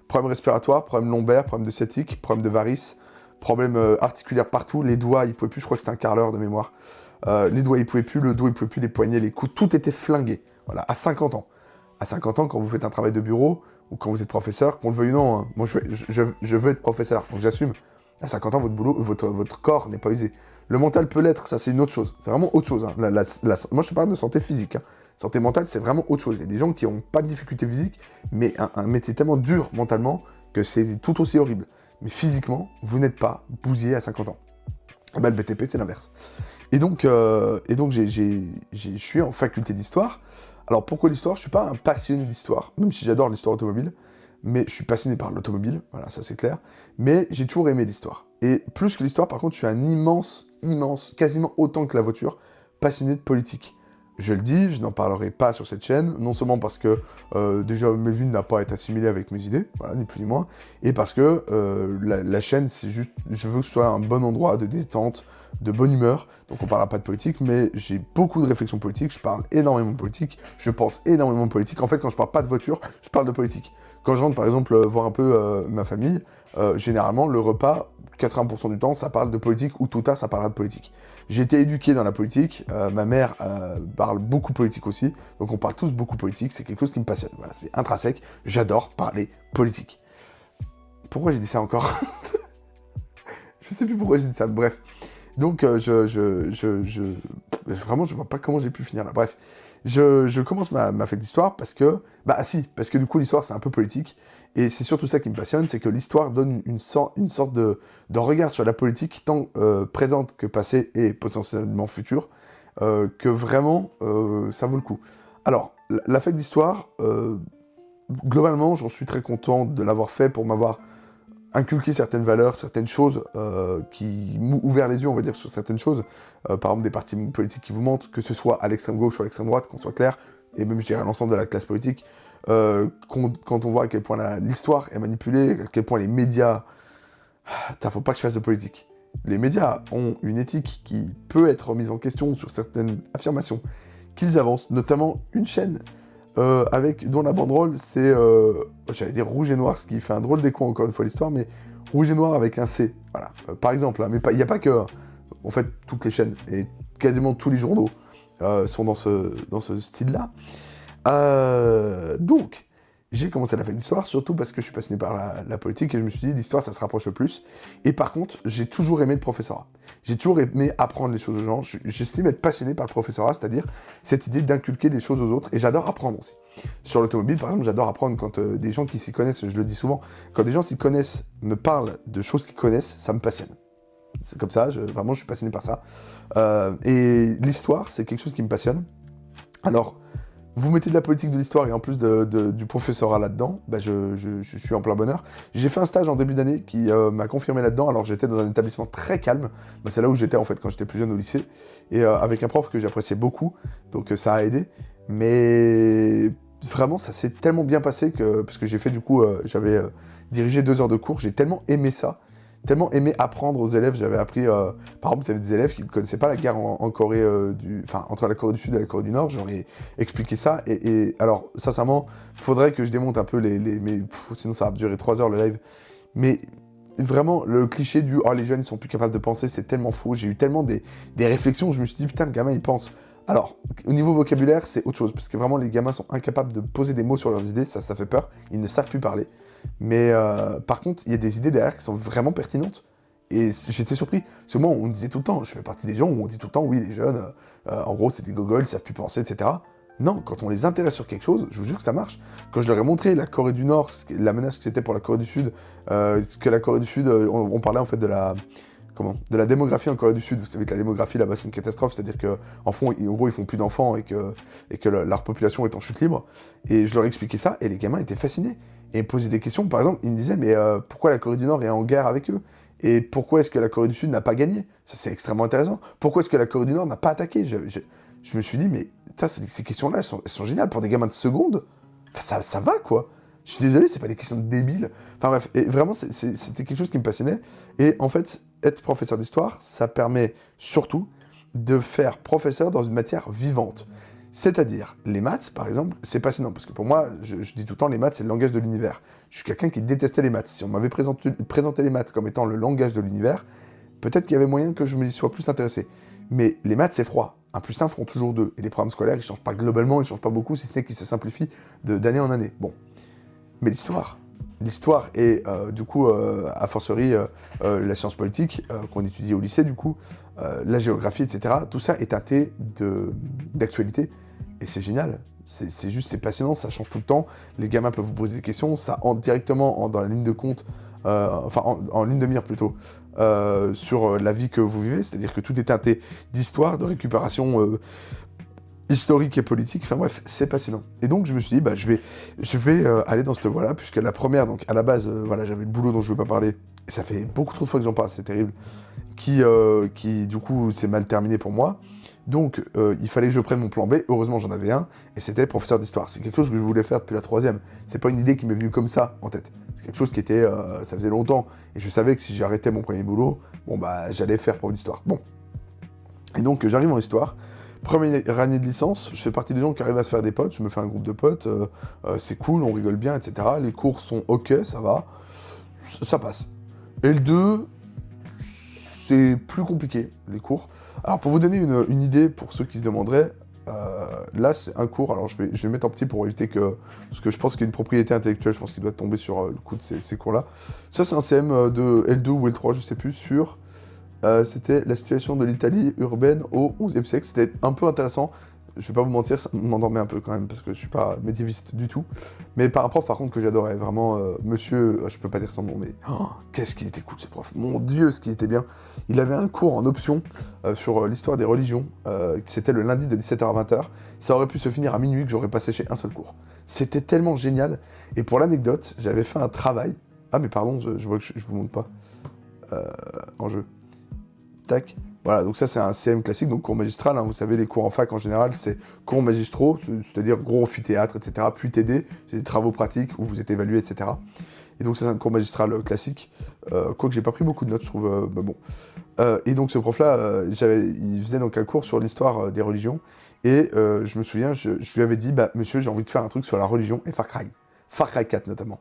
Problème respiratoire, problème lombaire, problème de sciatique, problème de varices, problème articulaire partout, les doigts, il pouvait plus, je crois que c'était un carreleur de mémoire. Les doigts, il pouvait plus, le dos, il pouvait plus, les poignets, les coudes, tout était flingué. Voilà, à 50 ans. À 50 ans, quand vous faites un travail de bureau, ou quand vous êtes professeur, qu'on le veuille ou non, hein, moi je veux être professeur, donc j'assume. À 50 ans, votre boulot, votre corps n'est pas usé. Le mental peut l'être, ça c'est une autre chose. C'est vraiment autre chose. Hein. Moi je te parle de santé physique. Hein. Santé mentale, c'est vraiment autre chose. Il y a des gens qui n'ont pas de difficulté physique, mais un métier tellement dur mentalement que c'est tout aussi horrible. Mais physiquement, vous n'êtes pas bousillé à 50 ans. Et ben, le BTP, c'est l'inverse. Et donc je suis en faculté d'histoire. Alors pourquoi l'histoire? Je ne suis pas un passionné d'histoire, même si j'adore l'histoire automobile, mais je suis passionné par l'automobile, voilà, ça c'est clair. Mais j'ai toujours aimé l'histoire. Et plus que l'histoire, par contre, je suis un immense, quasiment autant que la voiture, passionné de politique. Je le dis, je n'en parlerai pas sur cette chaîne, non seulement parce que déjà mes vues n'a pas à être assimilées avec mes idées, voilà, ni plus ni moins, et parce que la chaîne, c'est juste, je veux que ce soit un bon endroit de détente, de bonne humeur, donc on parlera pas de politique, mais j'ai beaucoup de réflexions politiques, je parle énormément de politique, je pense énormément de politique. En fait, quand je parle pas de voiture, je parle de politique. Quand je rentre, par exemple, voir un peu ma famille, généralement, le repas, 80% du temps, ça parle de politique, ou tout tard, ça parlera de politique. J'ai été éduqué dans la politique, ma mère parle beaucoup politique aussi, donc on parle tous beaucoup politique, c'est quelque chose qui me passionne, voilà, c'est intrinsèque, j'adore parler politique. Pourquoi j'ai dit ça encore? Je sais plus pourquoi j'ai dit ça, bref. Donc, vraiment, je vois pas comment j'ai pu finir là. Bref, je commence ma fête d'histoire parce que... Bah si, parce que du coup, l'histoire, c'est un peu politique. Et c'est surtout ça qui me passionne, c'est que l'histoire donne une sorte de regard sur la politique, tant présente que passée et potentiellement future, que vraiment, ça vaut le coup. Alors, la fête d'histoire, globalement, j'en suis très content de l'avoir fait pour m'avoir inculquer certaines valeurs, certaines choses qui m'ont ouvert les yeux, on va dire, sur certaines choses. Par exemple, des partis politiques qui vous mentent, que ce soit à l'extrême gauche ou à l'extrême droite, qu'on soit clair, et même, je dirais, à l'ensemble de la classe politique. Quand on voit à quel point l'histoire est manipulée, à quel point les médias... faut pas que je fasse de politique. Les médias ont une éthique qui peut être remise en question sur certaines affirmations qu'ils avancent, notamment une chaîne dont la banderole, c'est, j'allais dire rouge et noir, ce qui fait un drôle d'écho, encore une fois, l'histoire, mais rouge et noir avec un C, voilà, par exemple, hein, mais il n'y a pas que, en fait, toutes les chaînes, et quasiment tous les journaux sont dans ce style-là. Donc, j'ai commencé la fête d'histoire, surtout parce que je suis passionné par la politique, et je me suis dit, l'histoire, ça se rapproche le plus. Et par contre, j'ai toujours aimé le professorat. J'ai toujours aimé apprendre les choses aux gens. J'estime être passionné par le professorat, c'est-à-dire cette idée d'inculquer des choses aux autres, et j'adore apprendre aussi. Sur l'automobile, par exemple, j'adore apprendre quand des gens qui s'y connaissent, je le dis souvent, quand des gens s'y connaissent, me parlent de choses qu'ils connaissent, ça me passionne. C'est comme ça, vraiment, je suis passionné par ça. Et l'histoire, c'est quelque chose qui me passionne. Alors, vous mettez de la politique, de l'histoire et en plus du professorat là-dedans, bah je suis en plein bonheur. J'ai fait un stage en début d'année qui m'a confirmé là-dedans, alors j'étais dans un établissement très calme, bah c'est là où j'étais en fait quand j'étais plus jeune au lycée, et avec un prof que j'appréciais beaucoup, donc ça a aidé, mais vraiment ça s'est tellement bien passé que, parce que j'ai fait du coup, j'avais dirigé 2 heures de cours, j'ai tellement aimé ça, tellement aimé apprendre aux élèves, j'avais appris, par exemple, il y avait des élèves qui ne connaissaient pas la guerre en Corée entre la Corée du Sud et la Corée du Nord, j'aurais expliqué ça, et alors, sincèrement, il faudrait que je démonte un peu sinon ça va durer 3 heures le live, mais vraiment, le cliché du « oh, les jeunes, ils sont plus capables de penser », c'est tellement faux, j'ai eu tellement des réflexions, je me suis dit « putain, le gamin, il pense ». Alors, au niveau vocabulaire, c'est autre chose, parce que vraiment, les gamins sont incapables de poser des mots sur leurs idées, ça fait peur, ils ne savent plus parler. Mais par contre, il y a des idées derrière qui sont vraiment pertinentes. Et j'étais surpris, parce que moi, on disait tout le temps, je fais partie des gens où on dit tout le temps, oui, les jeunes, en gros, c'est des gogoles, ils savent plus penser, etc. Non, quand on les intéresse sur quelque chose, je vous jure que ça marche. Quand je leur ai montré la Corée du Nord, la menace que c'était pour la Corée du Sud, que la Corée du Sud, on parlait en fait de la démographie en Corée du Sud. Vous savez que la démographie là-bas c'est une catastrophe, c'est-à-dire qu'en gros ils font plus d'enfants et que leur population est en chute libre. Et je leur ai expliqué ça et les gamins étaient fascinés. Et ils me posaient des questions, par exemple, ils me disaient mais pourquoi la Corée du Nord est en guerre avec eux? Et pourquoi est-ce que la Corée du Sud n'a pas gagné? Ça c'est extrêmement intéressant. Pourquoi est-ce que la Corée du Nord n'a pas attaqué? Je me suis dit mais putain, ces questions-là elles sont géniales pour des gamins de seconde. Enfin, ça va quoi. Je suis désolé, c'est pas des questions débiles. Enfin bref, et vraiment, c'était quelque chose qui me passionnait. Et en fait, être professeur d'histoire, ça permet surtout de faire professeur dans une matière vivante. C'est-à-dire, les maths, par exemple, c'est passionnant, parce que pour moi, je dis tout le temps, les maths, c'est le langage de l'univers. Je suis quelqu'un qui détestait les maths. Si on m'avait présenté les maths comme étant le langage de l'univers, peut-être qu'il y avait moyen que je me y sois plus intéressé. Mais les maths, c'est froid. 1 plus 1 feront toujours 2. Et les programmes scolaires, ils changent pas globalement, ils changent pas beaucoup, si ce n'est qu'ils se simplifient d'année en année. Bon. Mais l'histoire et du coup, a fortiori, la science politique qu'on étudie au lycée, du coup, la géographie, etc., tout ça est teinté d'actualité. Et c'est génial. C'est passionnant, ça change tout le temps. Les gamins peuvent vous poser des questions, ça entre directement dans la ligne de compte, en ligne de mire plutôt, sur la vie que vous vivez. C'est-à-dire que tout est teinté d'histoire, de récupération historique et politique, enfin bref, c'est passionnant. Et donc je me suis dit, bah, je vais aller dans cette voie-là, puisque la première, donc à la base, voilà, j'avais le boulot dont je ne veux pas parler, et ça fait beaucoup trop de fois que j'en parle, c'est terrible, qui du coup s'est mal terminé pour moi. Donc il fallait que je prenne mon plan B, heureusement j'en avais un, et c'était professeur d'histoire. C'est quelque chose que je voulais faire depuis la 3e. C'est pas une idée qui m'est venue comme ça en tête. C'est quelque chose qui était, ça faisait longtemps, et je savais que si j'arrêtais mon premier boulot, bon bah j'allais faire prof d'histoire. Bon. Et donc j'arrive en histoire. Première année de licence, je fais partie des gens qui arrivent à se faire des potes, je me fais un groupe de potes, c'est cool, on rigole bien, etc. Les cours sont ok, ça va, ça passe. L2, c'est plus compliqué, les cours. Alors pour vous donner une idée, pour ceux qui se demanderaient, là c'est un cours, alors je vais mettre en petit pour éviter que... Parce que je pense qu'il y a une propriété intellectuelle, je pense qu'il doit tomber sur le coup de ces cours-là. Ça c'est un CM de L2 ou L3, je sais plus, sur... c'était la situation de l'Italie urbaine au XIe siècle. C'était un peu intéressant. Je vais pas vous mentir, ça m'endormait un peu quand même, parce que je suis pas médiéviste du tout. Mais par un prof, par contre, que j'adorais. Vraiment, monsieur... Je peux pas dire son nom, mais... Oh, qu'est-ce qu'il était cool, ce prof. Mon Dieu, ce qui était bien. Il avait un cours en option sur l'histoire des religions. C'était le lundi de 17h à 20h. Ça aurait pu se finir à minuit, que j'aurais pas séché un seul cours. C'était tellement génial. Et pour l'anecdote, j'avais fait un travail... Ah, mais pardon, je vois que je vous montre pas. En jeu. Tac. Voilà, donc ça c'est un CM classique, donc cours magistral, hein, vous savez, les cours en fac en général, c'est cours magistraux, c'est-à-dire gros amphithéâtre, etc., puis TD, c'est des travaux pratiques où vous êtes évalué, etc. Et donc ça c'est un cours magistral classique, quoique j'ai pas pris beaucoup de notes, je trouve, bah bon. Et donc ce prof-là, il faisait donc un cours sur l'histoire des religions, et je me souviens, je lui avais dit, bah monsieur, j'ai envie de faire un truc sur la religion et Far Cry 4 notamment.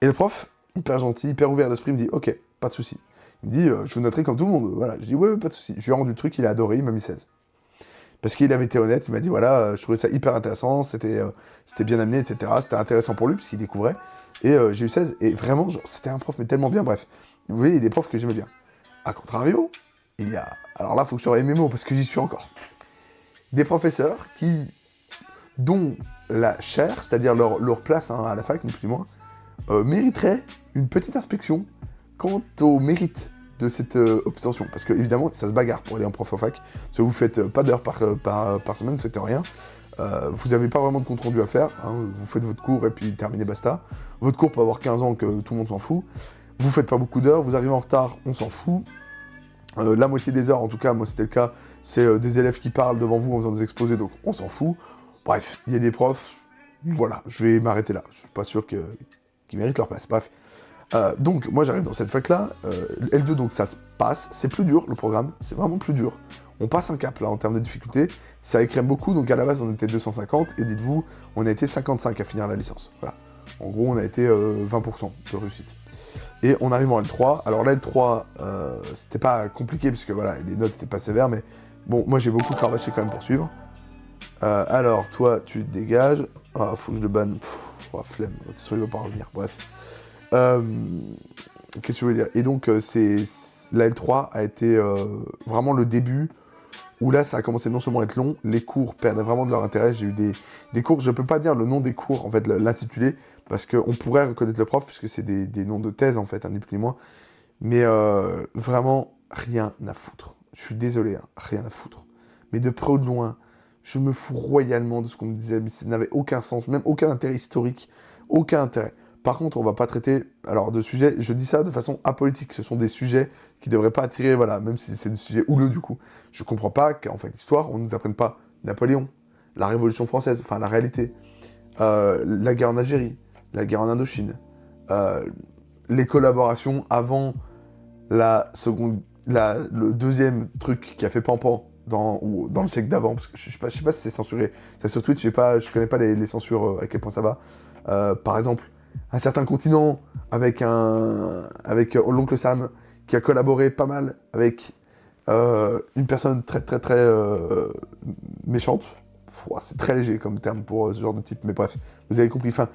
Et le prof, hyper gentil, hyper ouvert d'esprit, me dit, ok, pas de souci. Il me dit, je vous noterai comme tout le monde. Voilà. Je dis, ouais, pas de souci. Je lui ai rendu le truc, il a adoré, il m'a mis 16. Parce qu'il avait été honnête, il m'a dit, voilà, je trouvais ça hyper intéressant, c'était bien amené, etc. C'était intéressant pour lui, puisqu'il découvrait. Et j'ai eu 16, et vraiment, c'était un prof, mais tellement bien, bref. Vous voyez, il y a des profs que j'aimais bien. A contrario, il y a... Alors là, il faut que je surveille mes mots, parce que j'y suis encore. Des professeurs dont la chaire, c'est-à-dire leur place hein, à la fac, ni plus ni moins, mériterait une petite inspection quant au mérite de cette obtention. Parce que, évidemment, ça se bagarre pour aller en prof en fac. Parce que vous faites pas d'heures par semaine, vous faites rien. Vous n'avez pas vraiment de compte rendu à faire. Hein, vous faites votre cours et puis terminez, basta. Votre cours peut avoir 15 ans que tout le monde s'en fout. Vous faites pas beaucoup d'heures, vous arrivez en retard, on s'en fout. La moitié des heures, en tout cas, moi c'était le cas, c'est des élèves qui parlent devant vous en faisant des exposés, donc on s'en fout. Bref, il y a des profs, voilà, je vais m'arrêter là. Je suis pas sûr qu'ils méritent leur place. Bref. Donc, moi j'arrive dans cette fac-là, L2, donc ça se passe, c'est plus dur le programme, c'est vraiment plus dur. On passe un cap là en termes de difficulté, ça écrème beaucoup, donc à la base on était 250, et dites-vous, on a été 55 à finir la licence. Voilà. En gros, on a été 20% de réussite. Et on arrive en L3, alors là L3, c'était pas compliqué, puisque voilà, les notes étaient pas sévères, mais bon, moi j'ai beaucoup cravaché quand même pour suivre. Alors, toi, tu te dégages, ah, faut que je le banne, flemme, de toute façon il va pas revenir, bref. Qu'est-ce que je veux dire? Et donc, la L3 a été vraiment le début où là, ça a commencé non seulement à être long, les cours perdaient vraiment de leur intérêt. J'ai eu des cours, je peux pas dire le nom des cours, en fait, l'intitulé, parce qu'on pourrait reconnaître le prof, puisque c'est des noms de thèse, en fait, ni plus ni moins. Mais vraiment, rien à foutre. Je suis désolé, hein, rien à foutre. Mais de près ou de loin, je me fous royalement de ce qu'on me disait, mais ça n'avait aucun sens, même aucun intérêt historique, aucun intérêt. Par contre, on va pas traiter, alors, de sujets, je dis ça de façon apolitique, ce sont des sujets qui devraient pas attirer, voilà, même si c'est des sujets houleux du coup. Je comprends pas qu'en fait, l'histoire, on nous apprenne pas Napoléon, la Révolution française, enfin la réalité, la guerre en Algérie, la guerre en Indochine, les collaborations avant le deuxième truc qui a fait pampan dans le siècle d'avant, parce que je sais pas si c'est censuré, ça sur Twitch, je connais pas les censures, à quel point ça va. Par exemple, un certain continent avec l'oncle Sam qui a collaboré pas mal avec une personne très très très méchante. C'est très léger comme terme pour ce genre de type, mais bref, vous avez compris. Enfin,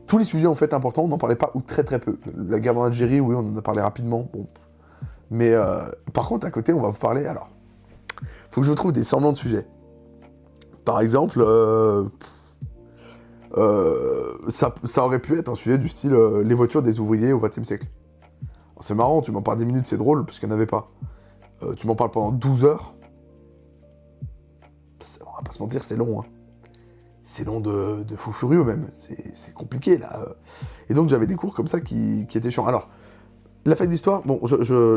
tous les sujets en fait importants, on n'en parlait pas ou très très peu. La guerre en Algérie, oui, on en a parlé rapidement. Bon. Mais par contre, à côté, on va vous parler. Alors, faut que je vous trouve des semblants de sujets. Par exemple, ça aurait pu être un sujet du style les voitures des ouvriers au XXe siècle. C'est marrant, tu m'en parles 10 minutes, c'est drôle, parce qu'il n'y en avait pas. Tu m'en parles pendant 12 heures. On va pas se mentir, c'est long. Hein. C'est long de fou furieux même. C'est compliqué là. Et donc j'avais des cours comme ça qui étaient chiants. Alors, la fac d'histoire, bon,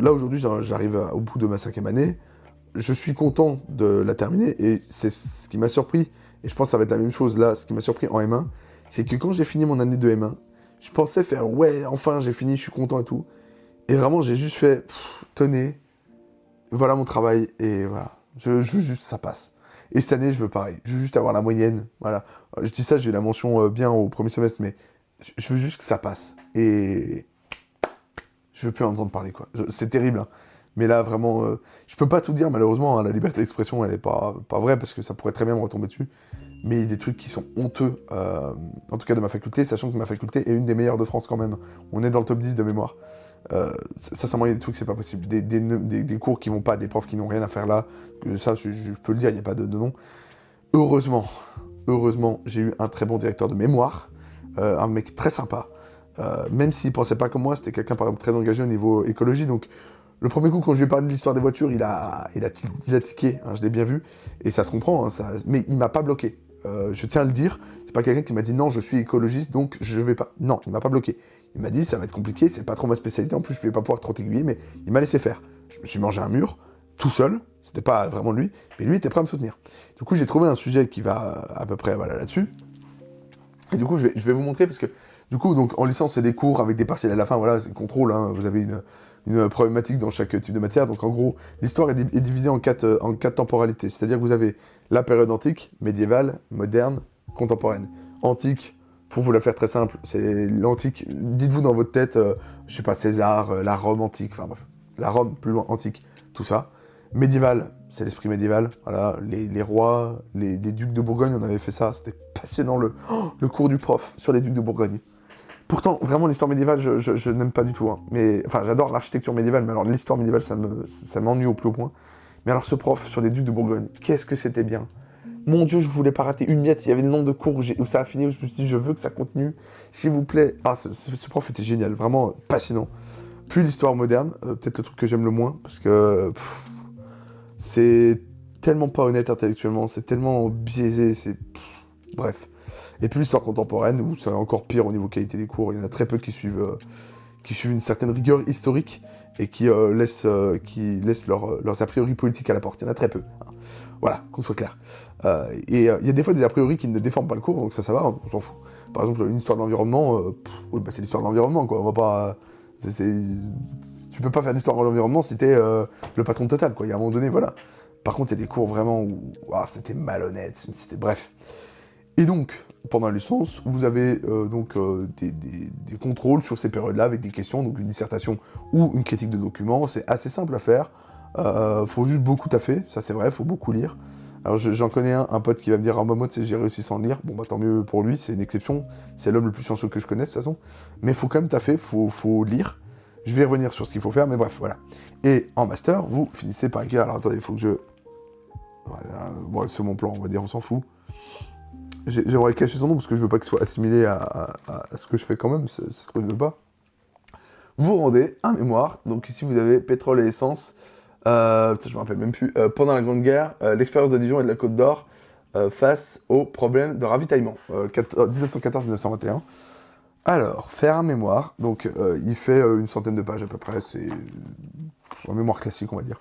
là aujourd'hui j'arrive au bout de ma 5e année. Je suis content de la terminer et c'est ce qui m'a surpris. Et je pense que ça va être la même chose là. Ce qui m'a surpris en M1, c'est que quand j'ai fini mon année de M1, je pensais faire ouais, enfin j'ai fini, je suis content et tout. Et vraiment j'ai juste fait tenez, voilà mon travail et voilà. Je veux juste ça passe. Et cette année, je veux pareil. Je veux juste avoir la moyenne. Voilà. Je dis ça, j'ai eu la mention bien au premier semestre, mais je veux juste que ça passe. Et je veux plus en entendre parler, quoi. C'est terrible, hein. Mais là, vraiment, je peux pas tout dire, malheureusement. Hein, la liberté d'expression, elle est pas vraie, parce que ça pourrait très bien me retomber dessus. Mais il y a des trucs qui sont honteux, en tout cas de ma faculté, sachant que ma faculté est une des meilleures de France quand même. On est dans le top 10 de mémoire. Sincèrement, il y a des trucs, c'est pas possible. Des cours qui vont pas, des profs qui n'ont rien à faire là. Ça, je peux le dire, il n'y a pas de nom. Heureusement, j'ai eu un très bon directeur de mémoire, un mec très sympa. Même s'il pensait pas comme moi, c'était quelqu'un par exemple très engagé au niveau écologie. Donc, le premier coup, quand je lui ai parlé de l'histoire des voitures, il a tiqué, hein, je l'ai bien vu. Et ça se comprend, hein, mais il m'a pas bloqué. Je tiens à le dire, c'est pas quelqu'un qui m'a dit non, je suis écologiste, donc je vais pas. Non, il m'a pas bloqué. Il m'a dit ça va être compliqué, c'est pas trop ma spécialité, en plus je vais pas pouvoir trop t'aiguiller, mais il m'a laissé faire. Je me suis mangé un mur, tout seul, c'était pas vraiment lui, mais lui était prêt à me soutenir. Du coup, j'ai trouvé un sujet qui va à peu près voilà, là-dessus. Et du coup, je vais vous montrer, parce que du coup, donc, en licence, c'est des cours avec des partiels à la fin, voilà, c'est contrôle, hein, vous avez une problématique dans chaque type de matière. Donc en gros, l'histoire est divisée en quatre temporalités. C'est-à-dire que vous avez la période antique, médiévale, moderne, contemporaine. Antique, pour vous la faire très simple, c'est l'antique. Dites-vous dans votre tête, je sais pas, César, la Rome antique, enfin bref, la Rome plus loin, antique, tout ça. Médiéval, c'est l'esprit médiéval. Voilà, les rois, les ducs de Bourgogne, on avait fait ça, c'était passionnant le cours du prof sur les ducs de Bourgogne. Pourtant, vraiment, l'histoire médiévale, je n'aime pas du tout. Hein. Mais, enfin, j'adore l'architecture médiévale, mais alors l'histoire médiévale, ça m'ennuie au plus haut point. Mais alors, ce prof sur les ducs de Bourgogne, qu'est-ce que c'était bien. Mon Dieu, je voulais pas rater une miette. Il y avait le nombre de cours où ça a fini, où je me suis dit, je veux que ça continue. S'il vous plaît. Ah, ce prof était génial, vraiment passionnant. Puis l'histoire moderne, peut-être le truc que j'aime le moins, parce que c'est tellement pas honnête intellectuellement, c'est tellement biaisé, bref. Et puis l'histoire contemporaine, où c'est encore pire au niveau qualité des cours, il y en a très peu qui suivent une certaine rigueur historique et qui laissent leurs a priori politiques à la porte. Il y en a très peu. Hein. Voilà, qu'on soit clair. Et il y a des fois des a priori qui ne déforment pas le cours, donc ça va, on s'en fout. Par exemple, une histoire de l'environnement, oui, bah, c'est l'histoire de l'environnement, quoi. On va pas... Tu peux pas faire d'histoire de l'environnement si t'es le patron de Total, quoi. Il y a un moment donné, voilà. Par contre, il y a des cours vraiment où c'était malhonnête, bref. Et donc, pendant la licence, vous avez des contrôles sur ces périodes-là avec des questions, donc une dissertation ou une critique de documents. C'est assez simple à faire. Faut juste beaucoup taffer, ça c'est vrai, faut beaucoup lire. Alors j'en connais un pote qui va me dire « Ah, ma mode, c'est j'ai réussi sans lire ». Bon, bah tant mieux pour lui, c'est une exception. C'est l'homme le plus chanceux que je connaisse, de toute façon. Mais faut quand même taffer, faut lire. Je vais revenir sur ce qu'il faut faire, mais bref, voilà. Et en master, vous finissez par écrire... Alors attendez, il faut que je... Voilà, bon, c'est mon plan, on va dire, on s'en fout. J'aimerais cacher son nom parce que je veux pas qu'il soit assimilé à ce que je fais quand même, ça se trouve, il veut pas. Vous rendez un mémoire, donc ici vous avez pétrole et essence, je me rappelle même plus, pendant la Grande Guerre, l'expérience de Dijon et de la Côte d'Or face aux problèmes de ravitaillement, 1914-1921. Alors, faire un mémoire, donc il fait une centaine de pages à peu près, c'est un mémoire classique on va dire.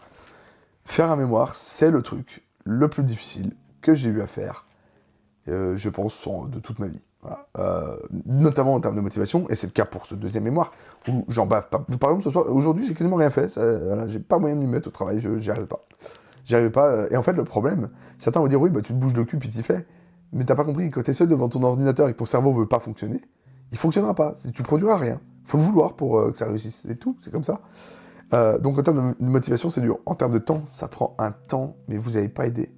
Faire un mémoire, c'est le truc le plus difficile que j'ai eu à faire, je pense, de toute ma vie. Voilà. Notamment en termes de motivation, et c'est le cas pour ce deuxième mémoire, où j'en bave pas. Par exemple, ce soir, aujourd'hui, j'ai quasiment rien fait, voilà, j'ai pas moyen de m'y mettre au travail, j'y arrive pas. J'y arrive pas, et en fait, le problème, certains vont dire, oui, bah tu te bouges le cul, puis t'y fais, mais t'as pas compris, quand t'es seul devant ton ordinateur et que ton cerveau veut pas fonctionner, il fonctionnera pas, tu produiras rien. Faut le vouloir pour que ça réussisse, c'est tout, c'est comme ça. Donc en termes de motivation, c'est dur. En termes de temps, ça prend un temps, mais vous n'avez pas aidé.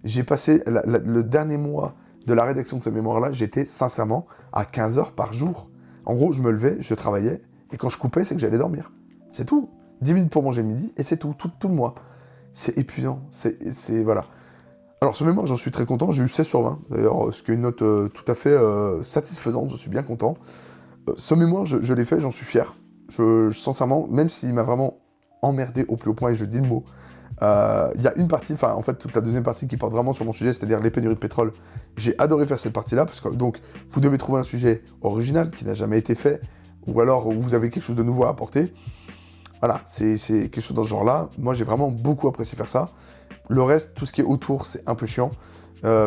J'ai passé le dernier mois de la rédaction de ce mémoire-là, j'étais sincèrement à 15 heures par jour. En gros, je me levais, je travaillais, et quand je coupais, c'est que j'allais dormir. C'est tout. 10 minutes pour manger le midi, et c'est tout le mois. C'est épuisant, c'est voilà. Alors ce mémoire, j'en suis très content, j'ai eu 16 sur 20, d'ailleurs, ce qui est une note tout à fait satisfaisante, je suis bien content. Ce mémoire, je l'ai fait, j'en suis fier. Sincèrement, même s'il m'a vraiment emmerdé au plus haut point, et je dis le mot, il y a une partie, enfin en fait toute la deuxième partie qui porte vraiment sur mon sujet, c'est-à-dire les pénuries de pétrole. J'ai adoré faire cette partie-là, parce que donc vous devez trouver un sujet original qui n'a jamais été fait, ou alors où vous avez quelque chose de nouveau à apporter. Voilà, c'est quelque chose dans ce genre-là. Moi j'ai vraiment beaucoup apprécié faire ça. Le reste, tout ce qui est autour, c'est un peu chiant.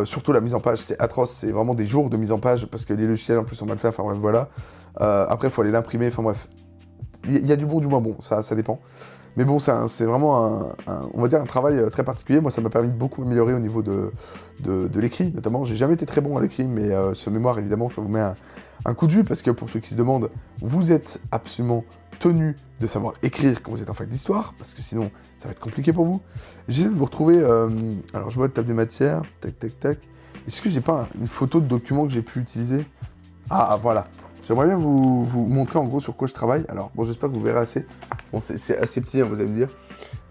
Surtout la mise en page, c'est atroce, c'est vraiment des jours de mise en page, parce que les logiciels en plus sont mal faits, enfin bref, voilà. Après, il faut aller l'imprimer, enfin bref. Il y a du bon, du moins bon, ça dépend. Mais bon, c'est vraiment on va dire un travail très particulier. Moi, ça m'a permis de beaucoup m'améliorer au niveau de l'écrit, notamment. J'ai jamais été très bon à l'écrit, mais ce mémoire, évidemment, ça vous met un coup de jus, parce que pour ceux qui se demandent, vous êtes absolument tenu de savoir écrire quand vous êtes en fac d'histoire, parce que sinon, ça va être compliqué pour vous. J'essaie de vous retrouver... alors, je vois table des matières, tac, tac, tac. Est-ce que j'ai pas une photo de document que j'ai pu utiliser? Ah, voilà. J'aimerais bien vous montrer en gros sur quoi je travaille. Alors, bon, j'espère que vous verrez assez. Bon, c'est assez petit, hein, vous allez me dire.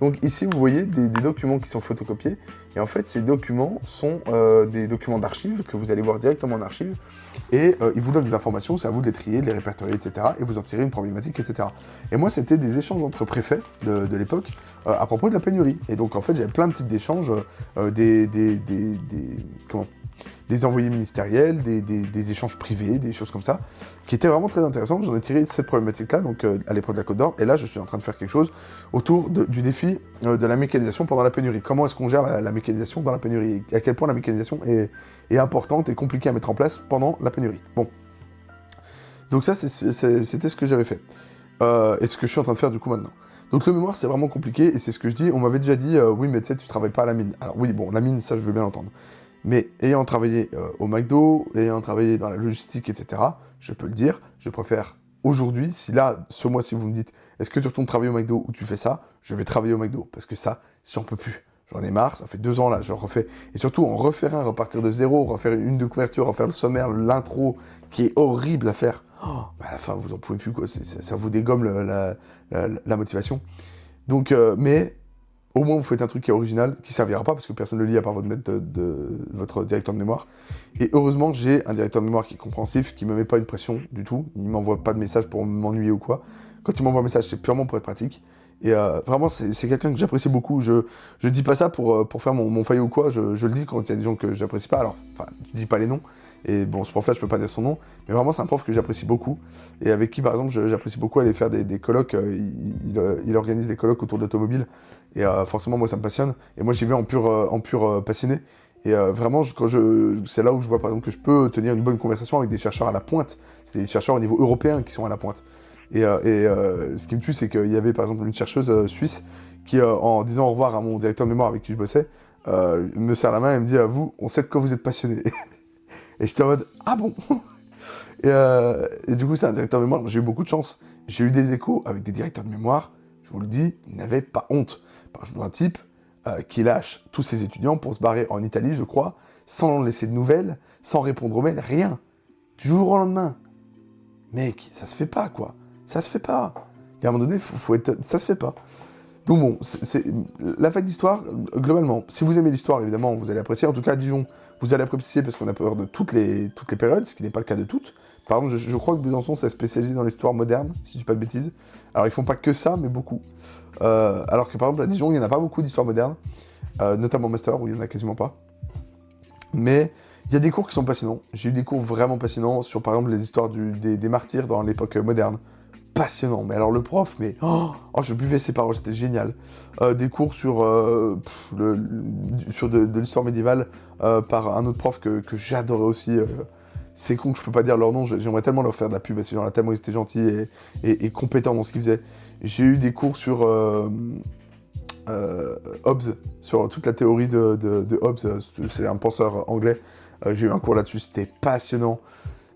Donc ici, vous voyez des documents qui sont photocopiés. Et en fait, ces documents sont des documents d'archives que vous allez voir directement en archives. Et ils vous donnent des informations, c'est à vous de les trier, de les répertorier, etc. Et vous en tirez une problématique, etc. Et moi, c'était des échanges entre préfets de l'époque à propos de la pénurie. Et donc, en fait, j'avais plein de types d'échanges, des envoyés ministériels, des échanges privés, des choses comme ça, qui étaient vraiment très intéressantes. J'en ai tiré cette problématique-là, donc à l'épreuve de la Côte d'Or, et là je suis en train de faire quelque chose autour du défi de la mécanisation pendant la pénurie. Comment est-ce qu'on gère la mécanisation dans la pénurie? À quel point la mécanisation est importante et compliquée à mettre en place pendant la pénurie. Bon. Donc ça, c'était ce que j'avais fait. Et ce que je suis en train de faire du coup maintenant. Donc le mémoire, c'est vraiment compliqué, et c'est ce que je dis. On m'avait déjà dit, oui, mais tu sais, tu travailles pas à la mine. Alors oui, bon, la mine, ça je veux bien l'entendre. Mais ayant travaillé au McDo, ayant travaillé dans la logistique, etc., je peux le dire, je préfère aujourd'hui, si là, ce mois-ci, vous me dites, est-ce que tu retournes travailler au McDo ou tu fais ça, je vais travailler au McDo. Parce que ça, j'en peux plus. J'en ai marre, ça fait 2 ans là, je refais. Et surtout, en refaire un, repartir de zéro, refaire une de couverture, refaire le sommaire, l'intro, qui est horrible à faire. Oh, bah à la fin, vous en pouvez plus, quoi. Ça vous dégomme la motivation. Donc, mais... Au moins, vous faites un truc qui est original, qui servira pas, parce que personne ne le lit à part votre maître votre directeur de mémoire. Et heureusement, j'ai un directeur de mémoire qui est compréhensif, qui me met pas une pression du tout. Il m'envoie pas de message pour m'ennuyer ou quoi. Quand il m'envoie un message, c'est purement pour être pratique. Et vraiment, c'est quelqu'un que j'apprécie beaucoup. Je dis pas ça pour faire mon faillot ou quoi. Je le dis quand il y a des gens que j'apprécie pas. Alors, enfin, je dis pas les noms. Et bon, ce prof-là, je peux pas dire son nom. Mais vraiment, c'est un prof que j'apprécie beaucoup. Et avec qui, par exemple, j'apprécie beaucoup aller faire des colloques. Il organise des colloques autour d'automobiles. Et forcément, moi, ça me passionne. Et moi, j'y vais en pur passionné. Et vraiment, c'est là où je vois, par exemple, que je peux tenir une bonne conversation avec des chercheurs à la pointe. C'est des chercheurs au niveau européen qui sont à la pointe. Et ce qui me tue, c'est qu'il y avait, par exemple, une chercheuse suisse qui, en disant au revoir à mon directeur de mémoire avec qui je bossais, me serre la main et me dit, vous, on sait de quoi vous êtes passionné. Et j'étais en mode, ah bon? Et du coup, c'est un directeur de mémoire. J'ai eu beaucoup de chance. J'ai eu des échos avec des directeurs de mémoire. Je vous le dis, ils n'avaient pas honte. Par exemple, un type qui lâche tous ses étudiants pour se barrer en Italie, je crois, sans laisser de nouvelles, sans répondre aux mails, rien. Du jour au lendemain. Mec, ça se fait pas, quoi. Ça se fait pas. Et à un moment donné, ça se fait pas. Donc bon, la fac d'histoire, globalement, si vous aimez l'histoire, évidemment, vous allez apprécier. En tout cas, à Dijon, vous allez apprécier parce qu'on a peur de toutes les périodes, ce qui n'est pas le cas de toutes. Par exemple, je crois que Besançon s'est spécialisé dans l'histoire moderne, si je dis pas de bêtises. Alors, ils font pas que ça, mais beaucoup. Alors que, par exemple, à Dijon, il n'y en a pas beaucoup d'histoire moderne, notamment Master, où il n'y en a quasiment pas. Mais il y a des cours qui sont passionnants. J'ai eu des cours vraiment passionnants sur, par exemple, les histoires des martyrs dans l'époque moderne. Passionnant. Mais alors le prof, mais je buvais ses paroles, c'était génial. Des cours sur de l'histoire médiévale par un autre prof que j'adorais aussi. C'est con que je peux pas dire leur nom, j'aimerais tellement leur faire de la pub, parce que genre, tellement ils étaient gentils et compétents dans ce qu'ils faisaient. J'ai eu des cours sur Hobbes, sur toute la théorie de Hobbes, c'est un penseur anglais. J'ai eu un cours là-dessus, c'était passionnant.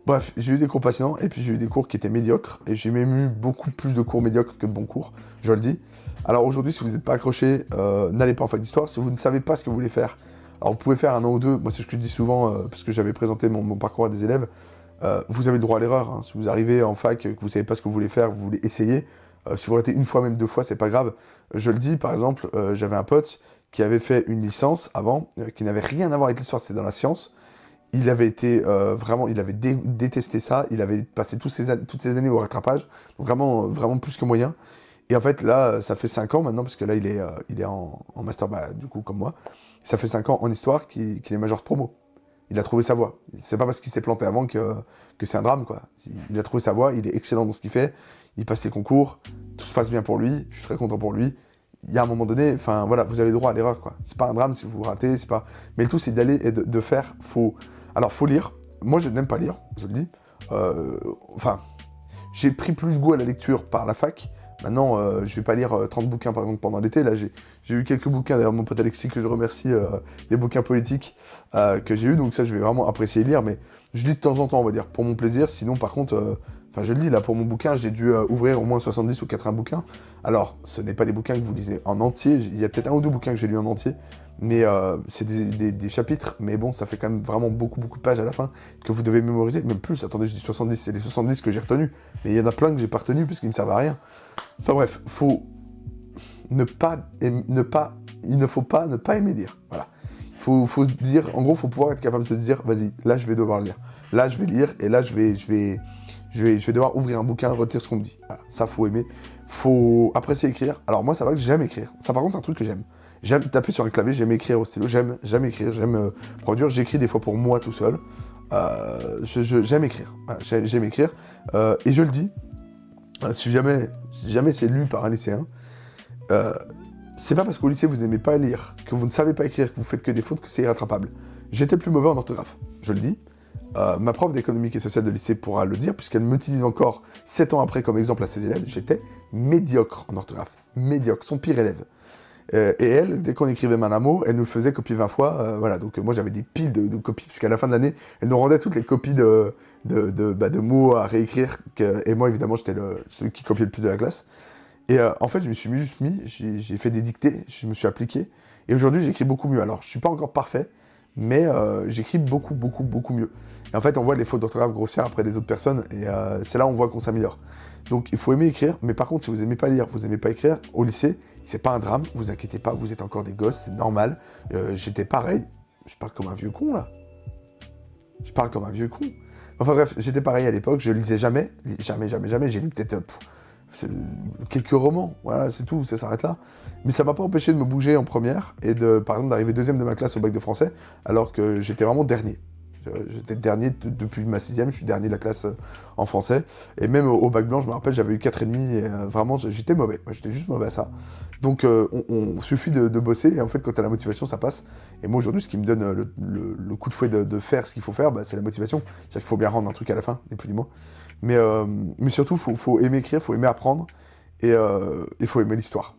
Bref, j'ai eu des cours passionnants, et puis j'ai eu des cours qui étaient médiocres, et j'ai même eu beaucoup plus de cours médiocres que de bons cours, je le dis. Alors aujourd'hui, si vous n'êtes pas accroché, n'allez pas en fac d'histoire. Si vous ne savez pas ce que vous voulez faire, alors vous pouvez faire un an ou deux, moi c'est ce que je dis souvent, parce que j'avais présenté mon parcours à des élèves, vous avez le droit à l'erreur, hein. Si vous arrivez en fac, que vous ne savez pas ce que vous voulez faire, vous voulez essayer, si vous ratez une fois, même deux fois, c'est pas grave. Je le dis, par exemple, j'avais un pote qui avait fait une licence avant, qui n'avait rien à voir avec l'histoire, c'était dans la science. Il avait été vraiment, il avait détesté ça, il avait passé toutes ces années au rattrapage, donc vraiment plus que moyen. Et en fait, là, ça fait 5 ans maintenant, parce que là, il est en master, du coup, comme moi. Ça fait 5 ans en histoire qu'il est major de promo. Il a trouvé sa voie. C'est pas parce qu'il s'est planté avant que c'est un drame, quoi. Il a trouvé sa voie, il est excellent dans ce qu'il fait, il passe les concours, tout se passe bien pour lui, je suis très content pour lui. Il y a un moment donné, enfin voilà, vous avez le droit à l'erreur, quoi. C'est pas un drame si vous ratez, c'est pas... Mais le tout, c'est d'aller et de faire. Alors, faut lire. Moi, je n'aime pas lire, je le dis. J'ai pris plus goût à la lecture par la fac. Maintenant, je vais pas lire 30 bouquins, par exemple, pendant l'été. Là, j'ai eu quelques bouquins, d'ailleurs, mon pote Alexis, que je remercie, des bouquins politiques que j'ai eu. Donc ça, je vais vraiment apprécier lire. Mais je lis de temps en temps, on va dire, pour mon plaisir. Sinon, par contre... je le dis, là, pour mon bouquin, j'ai dû ouvrir au moins 70 ou 80 bouquins. Alors, ce n'est pas des bouquins que vous lisez en entier. Il y a peut-être un ou deux bouquins que j'ai lus en entier. Mais c'est des chapitres. Mais bon, ça fait quand même vraiment beaucoup de pages à la fin que vous devez mémoriser. Même plus, attendez, je dis 70, c'est les 70 que j'ai retenus. Mais il y en a plein que j'ai pas retenus parce qu'ils ne me servent à rien. Enfin bref, il ne faut pas ne pas aimer lire. Voilà. Faut se dire, en gros, faut pouvoir être capable de se dire, vas-y, là, je vais devoir lire. Là, je vais lire et là, je vais devoir ouvrir un bouquin, retirer ce qu'on me dit. Voilà, ça, faut aimer. Faut apprécier écrire. Alors moi, ça va que j'aime écrire. Ça, par contre, c'est un truc que j'aime. J'aime taper sur un clavier, j'aime écrire au stylo, j'aime écrire, j'aime produire. J'écris des fois pour moi tout seul. J'aime écrire. Voilà, j'aime écrire. Et je le dis, si jamais c'est lu par un lycéen, c'est pas parce qu'au lycée vous n'aimez pas lire, que vous ne savez pas écrire, que vous faites que des fautes, que c'est irrattrapable. J'étais plus mauvais en orthographe, je le dis. Ma prof d'économique et sociale de lycée pourra le dire, puisqu'elle m'utilise encore 7 ans après comme exemple à ses élèves. J'étais médiocre en orthographe. Médiocre, son pire élève. Et elle, dès qu'on écrivait mal un mot, elle nous le faisait copier 20 fois. Voilà, donc moi j'avais des piles de copies, puisqu'à la fin de l'année, elle nous rendait toutes les copies de mots à réécrire. Et moi, évidemment, j'étais celui qui copiait le plus de la classe. Et en fait, je me suis j'ai fait des dictées, je me suis appliqué. Et aujourd'hui, j'écris beaucoup mieux. Alors, je suis pas encore parfait, mais j'écris beaucoup mieux. Et en fait, on voit les fautes d'orthographe grossières après des autres personnes, et c'est là où on voit qu'on s'améliore. Donc, il faut aimer écrire, mais par contre, si vous aimez pas lire, vous aimez pas écrire, au lycée, c'est pas un drame, vous inquiétez pas, vous êtes encore des gosses, c'est normal. J'étais pareil. Je parle comme un vieux con, là. Je parle comme un vieux con. Enfin bref, j'étais pareil à l'époque, je lisais jamais. J'ai lu peut-être quelques romans, voilà, c'est tout, ça s'arrête là. Mais ça m'a pas empêché de me bouger en première et par exemple d'arriver deuxième de ma classe au bac de français, alors que j'étais vraiment dernier. J'étais dernier depuis ma 6ème, je suis dernier de la classe en français. Et même au bac blanc, je me rappelle, j'avais eu 4,5 et vraiment, j'étais mauvais. J'étais juste mauvais à ça. Donc, on suffit de bosser et en fait, quand t'as la motivation, ça passe. Et moi, aujourd'hui, ce qui me donne le coup de fouet de faire ce qu'il faut faire, c'est la motivation. C'est-à-dire qu'il faut bien rendre un truc à la fin, ni plus ni moins. Mais surtout, faut aimer écrire, faut aimer apprendre et il faut aimer l'histoire.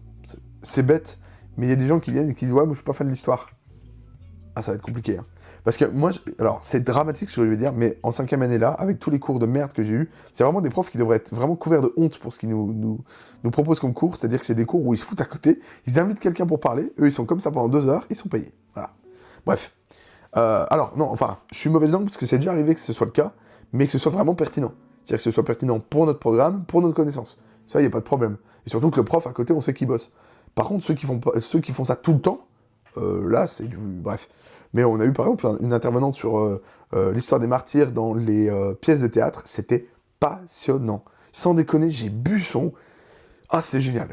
C'est bête, mais il y a des gens qui viennent et qui disent « Ouais, moi, je suis pas fan de l'histoire. » Ah, ça va être compliqué, hein. Parce que moi, alors c'est dramatique ce que je vais dire, mais en 5e année là, avec tous les cours de merde que j'ai eus, c'est vraiment des profs qui devraient être vraiment couverts de honte pour ce qu'ils nous proposent comme cours, c'est-à-dire que c'est des cours où ils se foutent à côté, ils invitent quelqu'un pour parler, eux ils sont comme ça pendant 2 heures, ils sont payés. Voilà. Bref. Alors, non, enfin, je suis mauvaise langue parce que c'est déjà arrivé que ce soit le cas, mais que ce soit vraiment pertinent. C'est-à-dire que ce soit pertinent pour notre programme, pour notre connaissance. Ça, il n'y a pas de problème. Et surtout que le prof, à côté, on sait qu'il bosse. Par contre, ceux qui font ça tout le temps, là, c'est du... Bref. Mais on a eu, par exemple, une intervenante sur l'histoire des martyrs dans les pièces de théâtre. C'était passionnant. Sans déconner, j'ai bu son... Ah, c'était génial.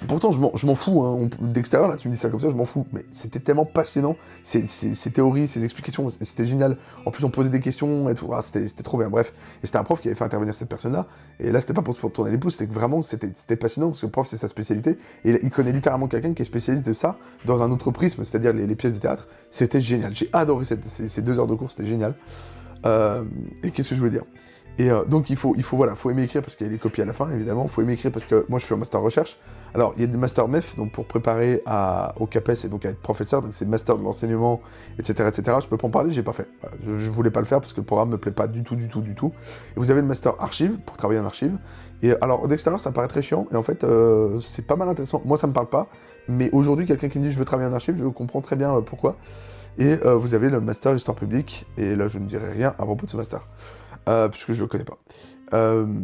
Pourtant, je m'en fous, hein. D'extérieur, là, tu me dis ça comme ça, je m'en fous. Mais c'était tellement passionnant. Ces théories, ces explications, c'était génial. En plus, on posait des questions et tout. Ah, c'était trop bien. Bref. Et c'était un prof qui avait fait intervenir cette personne-là. Et là, c'était pas pour se tourner les pouces, c'était que vraiment, c'était passionnant parce que le prof, c'est sa spécialité. Et il connaît littéralement quelqu'un qui est spécialiste de ça dans un autre prisme, c'est-à-dire les pièces de théâtre. C'était génial. J'ai adoré ces 2 heures de cours, c'était génial. Et qu'est-ce que je voulais dire? Et donc faut aimer écrire parce qu'il y a les copies à la fin, évidemment. Faut aimer écrire parce que moi je suis en master recherche. Alors il y a des masters MEF, donc pour préparer au CAPES et donc à être professeur, donc c'est master de l'enseignement, etc., etc. Je peux pas en parler, j'ai pas fait. Voilà, je voulais pas le faire parce que le programme me plaît pas du tout. Et vous avez le master archive pour travailler en archive. Et alors d'extérieur ça paraît très chiant et en fait c'est pas mal intéressant. Moi ça me parle pas, mais aujourd'hui quelqu'un qui me dit je veux travailler en archive, je comprends très bien pourquoi. Et vous avez le master histoire publique et là je ne dirai rien à propos de ce master. Puisque je le connais pas.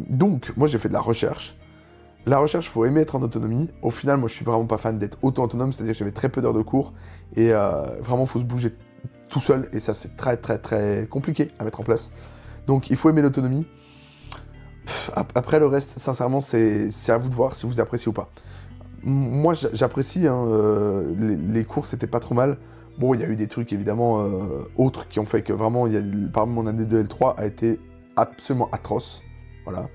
Donc, moi j'ai fait de la recherche. La recherche, faut aimer être en autonomie. Au final, moi je suis vraiment pas fan d'être auto-autonome, c'est-à-dire que j'avais très peu d'heures de cours, et vraiment faut se bouger tout seul, et ça c'est très très très compliqué à mettre en place. Donc il faut aimer l'autonomie. Après le reste, sincèrement, c'est à vous de voir si vous appréciez ou pas. Moi j'apprécie, hein, les cours c'était pas trop mal. Bon, il y a eu des trucs évidemment autres qui ont fait que vraiment, par exemple, mon année de L3 a été absolument atroce. Voilà.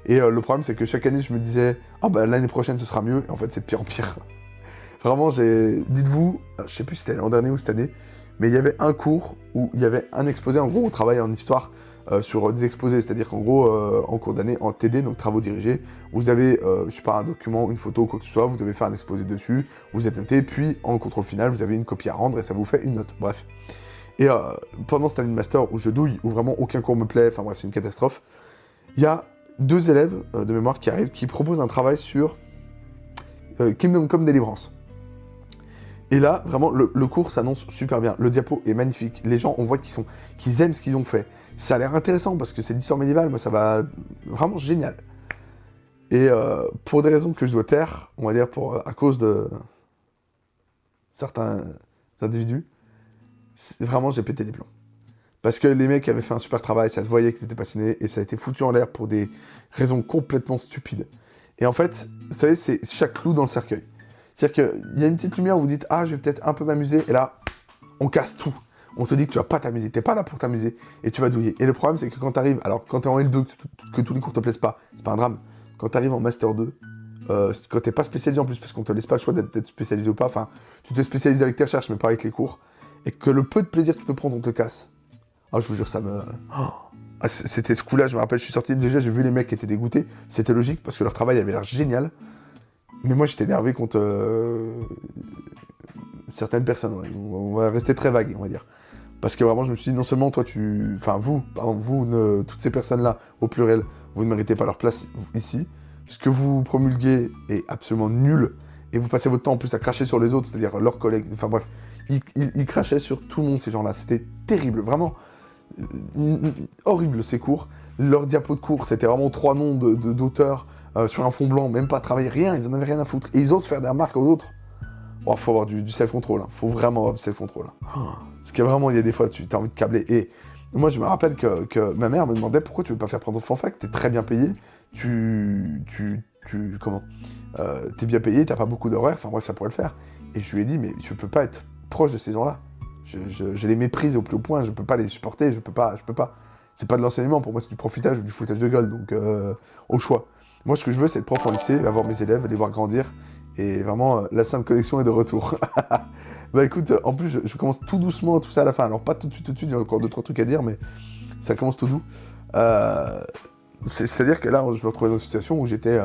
Et le problème, c'est que chaque année, je me disais, ah bah l'année prochaine, ce sera mieux. Et en fait, c'est de pire en pire. Vraiment, dites-vous, je sais plus si c'était l'an dernier ou cette année, mais il y avait un cours où il y avait un exposé. En gros, on travaille en histoire sur des exposés, c'est-à-dire qu'en gros, en cours d'année, en TD, donc travaux dirigés, vous avez, je sais pas, un document, une photo, quoi que ce soit, vous devez faire un exposé dessus, vous êtes noté, puis en contrôle final, vous avez une copie à rendre et ça vous fait une note, bref. Et pendant cette année de master où je douille, où vraiment aucun cours me plaît, enfin bref, c'est une catastrophe, il y a 2 élèves de mémoire qui arrivent, qui proposent un travail sur Kingdom Come Deliverance. Et là, vraiment, le cours s'annonce super bien. Le diapo est magnifique. Les gens, on voit qu'ils aiment ce qu'ils ont fait. Ça a l'air intéressant parce que c'est l'histoire médiévale. Moi, ça va vraiment génial. Et pour des raisons que je dois taire, on va dire à cause de certains individus, vraiment, j'ai pété les plombs. Parce que les mecs avaient fait un super travail, ça se voyait qu'ils étaient passionnés, et ça a été foutu en l'air pour des raisons complètement stupides. Et en fait, vous savez, c'est chaque clou dans le cercueil. C'est-à-dire qu'il y a une petite lumière où vous dites « Ah, je vais peut-être un peu m'amuser », et là, on casse tout. On te dit que tu vas pas t'amuser, t'es pas là pour t'amuser, et tu vas douiller. Et le problème, c'est que quand t'arrives, alors quand t'es en L2, que tous les cours te plaisent pas, c'est pas un drame. Quand t'arrives en Master 2, quand t'es pas spécialisé en plus, parce qu'on te laisse pas le choix d'être spécialisé ou pas, enfin, tu te spécialises avec tes recherches, mais pas avec les cours, et que le peu de plaisir que tu peux prendre, on te le casse. Ah, je vous jure, ça me... Ah, c'était ce coup-là, je me rappelle, je suis sorti, déjà, j'ai vu les mecs qui étaient dégoûtés, c'était logique, parce que leur travail avait l'air génial, mais moi, j'étais énervé contre certaines personnes, ouais. On va rester très vague, on va dire. Parce que vraiment, je me suis dit, non seulement toi, toutes ces personnes-là, au pluriel, vous ne méritez pas leur place ici. Ce que vous promulguez est absolument nul. Et vous passez votre temps en plus à cracher sur les autres, c'est-à-dire leurs collègues. Enfin bref, ils crachaient sur tout le monde, ces gens-là. C'était terrible, vraiment horrible ces cours. Leur diapo de cours, c'était vraiment 3 noms d'auteurs sur un fond blanc, même pas travailler, rien, ils en avaient rien à foutre. Et ils osent faire des remarques aux autres. Oh, faut avoir du self-control, hein. Faut vraiment avoir du self-control. Hein. Parce que vraiment, il y a des fois, tu as envie de câbler. Et moi, je me rappelle que ma mère me demandait pourquoi tu veux pas faire prendre ton fac, t'es très bien payé, t'es bien payé, t'as pas beaucoup d'horaires, enfin, moi, ça pourrait le faire. Et je lui ai dit, mais je peux pas être proche de ces gens-là. Je les méprise au plus haut point, je peux pas les supporter, je peux pas. C'est pas de l'enseignement, pour moi, c'est du profitage ou du foutage de gueule, donc au choix. Moi, ce que je veux, c'est être prof en lycée, avoir mes élèves, les voir grandir, et vraiment, la sainte connexion est de retour. Bah écoute, en plus, je commence tout doucement, tout ça à la fin. Alors pas tout de suite, il y a encore 2-3 trucs à dire, mais ça commence tout doux. C'est-à-dire que là, je me retrouvais dans une situation où j'étais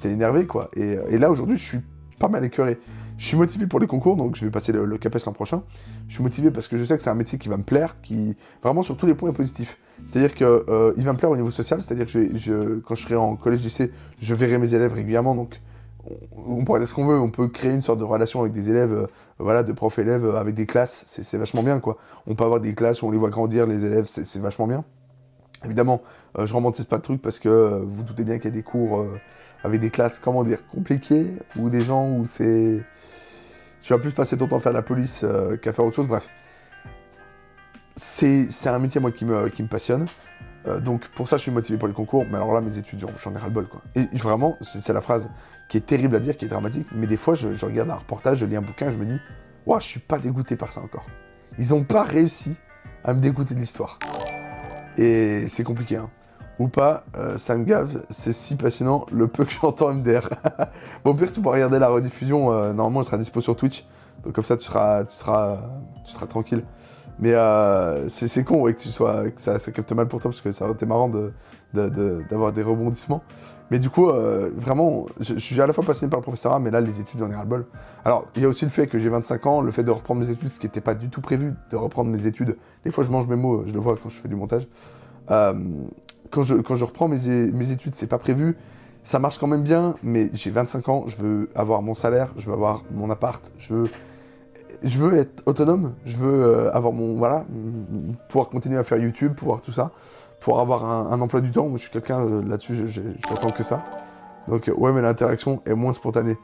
énervé, quoi. Et là, aujourd'hui, je suis pas mal écœuré. Je suis motivé pour les concours, donc je vais passer le CAPES l'an prochain. Je suis motivé parce que je sais que c'est un métier qui va me plaire, qui vraiment sur tous les points est positif. C'est-à-dire que il va me plaire au niveau social, c'est-à-dire que quand je serai en collège-lycée, je verrai mes élèves régulièrement, donc on pourrait dire ce qu'on veut, on peut créer une sorte de relation avec des élèves, voilà, de prof-élèves, avec des classes, c'est vachement bien, quoi. On peut avoir des classes où on les voit grandir, les élèves, c'est vachement bien. Évidemment, je romantise pas le truc parce que vous doutez bien qu'il y a des cours avec des classes, comment dire, compliquées, ou des gens où c'est... Tu vas plus passer ton temps à faire la police qu'à faire autre chose, bref. C'est un métier, moi, qui me passionne. Donc, pour ça, je suis motivé pour les concours. Mais alors là, mes études, j'en ai ras-le-bol, quoi. Et vraiment, c'est la phrase qui est terrible à dire, qui est dramatique. Mais des fois, je regarde un reportage, je lis un bouquin, je me dis, ouah, je suis pas dégoûté par ça encore. Ils ont pas réussi à me dégoûter de l'histoire. Et c'est compliqué, hein. Ou pas, ça me gave, c'est si passionnant, le peu que j'entends MDR. Bon, au pire, tu pourras regarder la rediffusion, normalement, elle sera dispo sur Twitch. Donc comme ça, tu seras tranquille. Mais c'est con, ouais, que ça capte mal pour toi, parce que ça aurait été marrant d'avoir des rebondissements. Mais du coup, vraiment, je suis à la fois passionné par le professorat, mais là, les études, j'en ai ras-le-bol. Alors, il y a aussi le fait que j'ai 25 ans, le fait de reprendre mes études, ce qui n'était pas du tout prévu, de reprendre mes études. Des fois, je mange mes mots, je le vois quand je fais du montage. Quand je reprends mes études, c'est pas prévu. Ça marche quand même bien, mais j'ai 25 ans, je veux avoir mon salaire, je veux avoir mon appart, je veux être autonome, je veux avoir mon... Voilà, pouvoir continuer à faire YouTube, pouvoir tout ça, pouvoir avoir un emploi du temps. Moi, je suis quelqu'un, là-dessus, j'attends que ça. Donc, ouais, mais l'interaction est moins spontanée.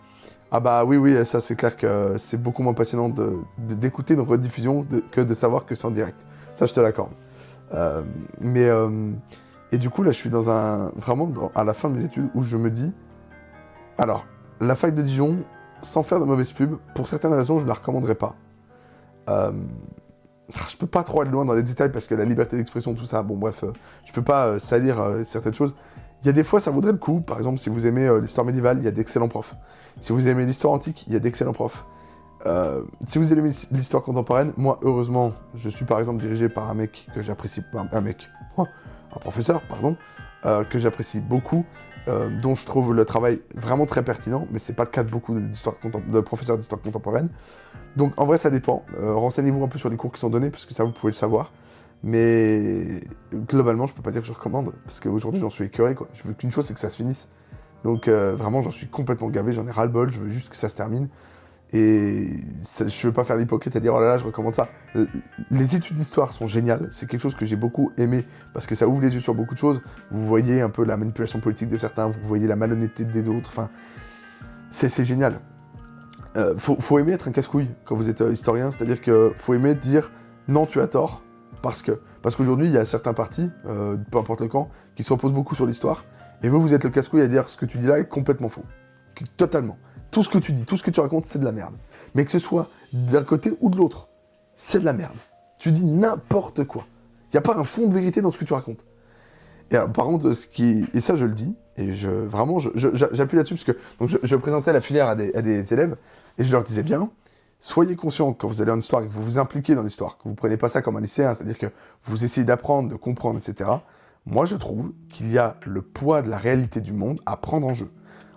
Ah bah oui, ça, c'est clair que c'est beaucoup moins passionnant d'écouter une rediffusion que de savoir que c'est en direct. Ça, je te l'accorde. Mais... et du coup, là, je suis à la fin de mes études, où je me dis... Alors, la fac de Dijon, sans faire de mauvaise pub, pour certaines raisons, je ne la recommanderais pas. Je peux pas trop aller loin dans les détails, parce que la liberté d'expression, tout ça, bon bref, je peux pas salir certaines choses. Il y a des fois, ça vaudrait le coup. Par exemple, si vous aimez l'histoire médiévale, il y a d'excellents profs. Si vous aimez l'histoire antique, il y a d'excellents profs. Si vous aimez l'histoire contemporaine, moi, heureusement, je suis par exemple dirigé par un mec que j'apprécie... un professeur, pardon, que j'apprécie beaucoup, dont je trouve le travail vraiment très pertinent, mais c'est pas le cas de beaucoup de professeurs d'histoire contemporaine. Donc en vrai, ça dépend. Renseignez-vous un peu sur les cours qui sont donnés, parce que ça, vous pouvez le savoir. Mais globalement, je peux pas dire que je recommande, parce qu'aujourd'hui, j'en suis écœuré, quoi. Je veux qu'une chose, c'est que ça se finisse. Donc vraiment, j'en suis complètement gavé, j'en ai ras-le-bol, je veux juste que ça se termine. Et je veux pas faire l'hypocrite à dire oh là là, je recommande ça. Les études d'histoire sont géniales, c'est quelque chose que j'ai beaucoup aimé parce que ça ouvre les yeux sur beaucoup de choses. Vous voyez un peu la manipulation politique de certains, vous voyez la malhonnêteté des autres, enfin, c'est génial. Faut aimer être un casse-couille quand vous êtes historien, c'est-à-dire que faut aimer dire non, tu as tort, parce qu'aujourd'hui il y a certains partis, peu importe le camp, qui se reposent beaucoup sur l'histoire, et vous êtes le casse-couille à dire ce que tu dis là est complètement faux, totalement. Tout ce que tu dis, tout ce que tu racontes, c'est de la merde. Mais que ce soit d'un côté ou de l'autre, c'est de la merde. Tu dis n'importe quoi. Il n'y a pas un fond de vérité dans ce que tu racontes. Et alors, par contre, et ça je le dis, et vraiment, j'appuie là-dessus, parce que donc je présentais la filière à des élèves, et je leur disais bien, soyez conscients quand vous allez en histoire, et que vous vous impliquez dans l'histoire, que vous ne prenez pas ça comme un lycéen, c'est-à-dire que vous essayez d'apprendre, de comprendre, etc. Moi, je trouve qu'il y a le poids de la réalité du monde à prendre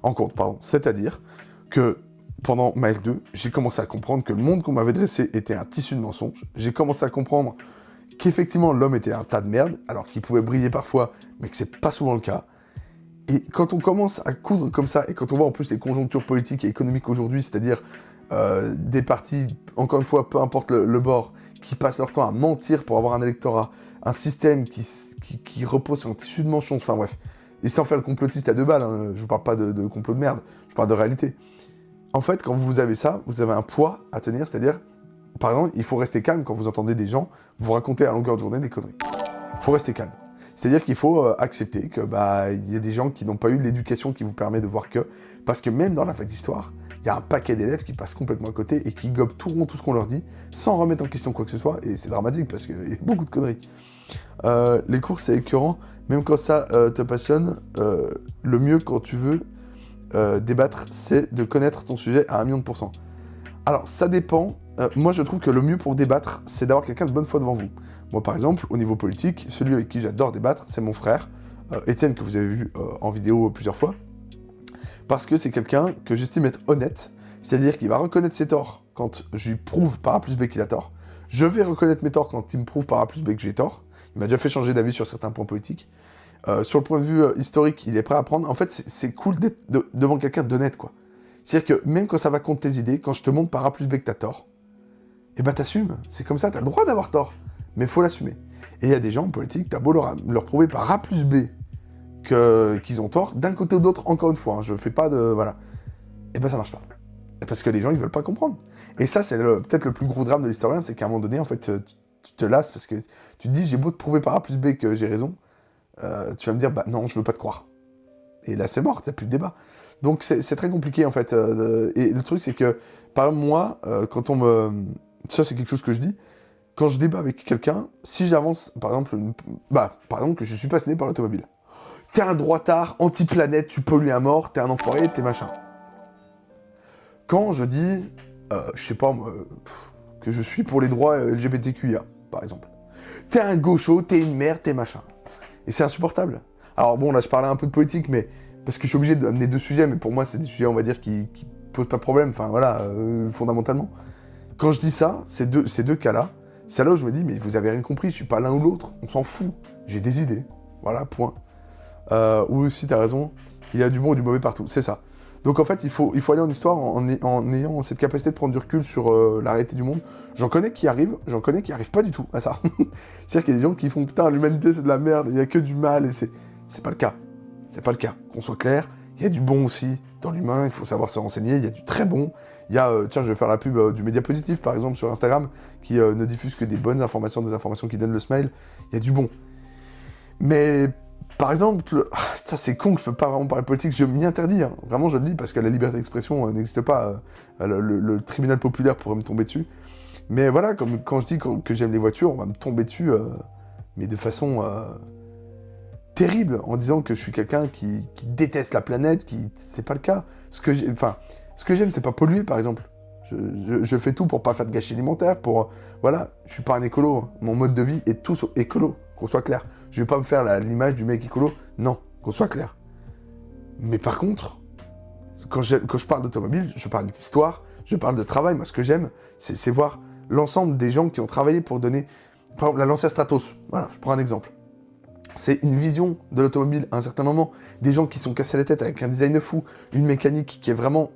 en compte, pardon. C'est-à-dire que pendant ma L2, j'ai commencé à comprendre que le monde qu'on m'avait dressé était un tissu de mensonges. J'ai commencé à comprendre qu'effectivement l'homme était un tas de merde, alors qu'il pouvait briller parfois, mais que c'est pas souvent le cas. Et quand on commence à coudre comme ça, et quand on voit en plus les conjonctures politiques et économiques aujourd'hui, c'est-à-dire des partis, encore une fois, peu importe le bord, qui passent leur temps à mentir pour avoir un électorat, un système qui repose sur un tissu de mensonges, enfin bref. Et sans faire le complotiste à 2 balles, hein, je vous parle pas de complot de merde, je parle de réalité. En fait, quand vous avez ça, vous avez un poids à tenir, c'est-à-dire, par exemple, il faut rester calme quand vous entendez des gens vous raconter à longueur de journée des conneries. Il faut rester calme. C'est-à-dire qu'il faut accepter que il y a des gens qui n'ont pas eu l'éducation qui vous permet de voir que... Parce que même dans la fac d'histoire, il y a un paquet d'élèves qui passent complètement à côté et qui gobent tout ce qu'on leur dit, sans remettre en question quoi que ce soit, et c'est dramatique parce qu'il y a beaucoup de conneries. Les cours, c'est écœurant, même quand ça te passionne, le mieux quand tu veux débattre, c'est de connaître ton sujet à 1 000 000%. Alors, ça dépend. Moi, je trouve que le mieux pour débattre, c'est d'avoir quelqu'un de bonne foi devant vous. Moi, par exemple, au niveau politique, celui avec qui j'adore débattre, c'est mon frère, Étienne, que vous avez vu en vidéo plusieurs fois, parce que c'est quelqu'un que j'estime être honnête, c'est-à-dire qu'il va reconnaître ses torts quand je lui prouve par A plus B qu'il a tort. Je vais reconnaître mes torts quand il me prouve par A plus B que j'ai tort. Il m'a déjà fait changer d'avis sur certains points politiques. Sur le point de vue historique, il est prêt à apprendre. En fait, c'est cool d'être devant quelqu'un d'honnête, quoi. C'est-à-dire que même quand ça va contre tes idées, quand je te montre par A plus B que t'as tort, eh ben t'assumes. C'est comme ça, t'as le droit d'avoir tort, mais faut l'assumer. Et il y a des gens en politique, t'as beau leur prouver par A plus B qu'ils ont tort, d'un côté ou de l'autre, encore une fois, hein, je fais pas de... Voilà. Et ben ça marche pas. Parce que les gens, ils veulent pas comprendre. Et ça, c'est peut-être le plus gros drame de l'historien, c'est qu'à un moment donné, en fait, tu te lasses parce que tu te dis, j'ai beau te prouver par A plus B que j'ai raison, tu vas me dire, bah non, je veux pas te croire. Et là, c'est mort, t'as plus de débat. Donc c'est très compliqué, en fait. Et le truc, c'est que, par exemple, moi, quand on me... Ça, c'est quelque chose que je dis. Quand je débat avec quelqu'un, si j'avance, par exemple, que je suis passionné par l'automobile. T'es un droitard, anti-planète, tu pollues à mort, t'es un enfoiré, t'es machin. Quand je dis, je sais pas moi, que je suis pour les droits LGBTQIA, par exemple. T'es un gaucho, t'es une merde, t'es machin. Et c'est insupportable. Alors bon, là je parlais un peu de politique, mais parce que je suis obligé d'amener deux sujets, mais pour moi c'est des sujets, on va dire, qui posent pas de problème, enfin voilà, fondamentalement. Quand je dis ça, ces deux cas-là, c'est là où je me dis, mais vous avez rien compris, je suis pas l'un ou l'autre, on s'en fout, j'ai des idées, voilà, point. Ou aussi, t'as raison, il y a du bon et du mauvais partout, c'est ça. Donc en fait, il faut aller en histoire en ayant cette capacité de prendre du recul sur la réalité du monde. J'en connais qui arrivent pas du tout à ça. C'est-à-dire qu'il y a des gens qui font, putain, l'humanité c'est de la merde, il y a que du mal, et c'est pas le cas. C'est pas le cas, qu'on soit clair, il y a du bon aussi dans l'humain, il faut savoir se renseigner, il y a du très bon. Il y a, tiens, je vais faire la pub du Média Positif, par exemple, sur Instagram, qui ne diffuse que des bonnes informations, des informations qui donnent le smile. Il y a du bon. Mais, par exemple, ça c'est con que je peux pas vraiment parler politique, je m'y interdis, hein. Vraiment je le dis, parce que la liberté d'expression n'existe pas, le tribunal populaire pourrait me tomber dessus. Mais voilà, comme quand je dis que j'aime les voitures, on va me tomber dessus, mais de façon terrible, en disant que je suis quelqu'un qui déteste la planète, c'est pas le cas. Ce que j'aime, c'est pas polluer, par exemple. Je fais tout pour pas faire de gâchis alimentaire, voilà, je suis pas un écolo, hein. Mon mode de vie est tout sauf écolo, qu'on soit clair. Je vais pas me faire l'image du mec écolo, non, qu'on soit clair. Mais par contre, quand je parle d'automobile, je parle d'histoire, je parle de travail. Moi, ce que j'aime, c'est voir l'ensemble des gens qui ont travaillé pour donner... Par exemple, la Lancia Stratos, voilà, je prends un exemple. C'est une vision de l'automobile à un certain moment. Des gens qui sont cassés la tête avec un design fou, une mécanique qui est vraiment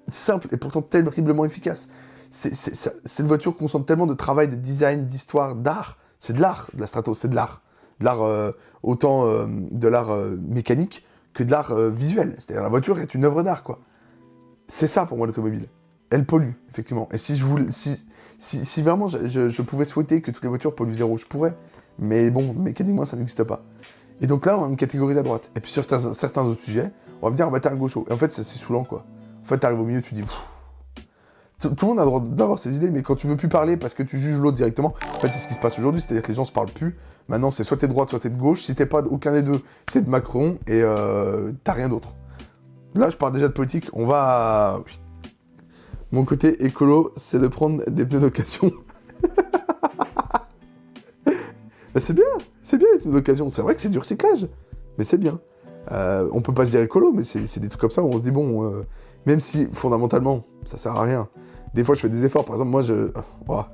simple et pourtant terriblement efficace. Cette voiture concentre tellement de travail, de design, d'histoire, d'art. C'est de l'art, la Stratos, c'est de l'art. De l'art, autant de l'art mécanique que de l'art visuel. C'est-à-dire la voiture est une œuvre d'art, quoi. C'est ça pour moi l'automobile. Elle pollue, effectivement. Et si vraiment je pouvais souhaiter que toutes les voitures polluent zéro, je pourrais. Mais bon, mécaniquement, ça n'existe pas. Et donc là, on va me catégoriser à droite. Et puis sur certains autres sujets, on va me dire, bah t'es un gaucho. Et en fait, c'est saoulant, quoi. En fait, t'arrives au milieu, tu dis... Tout le monde a le droit d'avoir ses idées, mais quand tu veux plus parler parce que tu juges l'autre directement, en fait, c'est ce qui se passe aujourd'hui, c'est-à-dire que les gens se parlent plus. Maintenant, c'est soit t'es de droite, soit t'es de gauche. Si t'es pas aucun des deux, t'es de Macron et t'as rien d'autre. Là, je parle déjà de politique. On va... Mon côté écolo, c'est de prendre des pneus d'occasion. Bah, c'est bien les pneus d'occasion. C'est vrai que c'est du recyclage, mais c'est bien. On peut pas se dire écolo, mais c'est des trucs comme ça où on se dit, bon, même si, fondamentalement, ça sert à rien. Des fois, je fais des efforts. Par exemple, moi,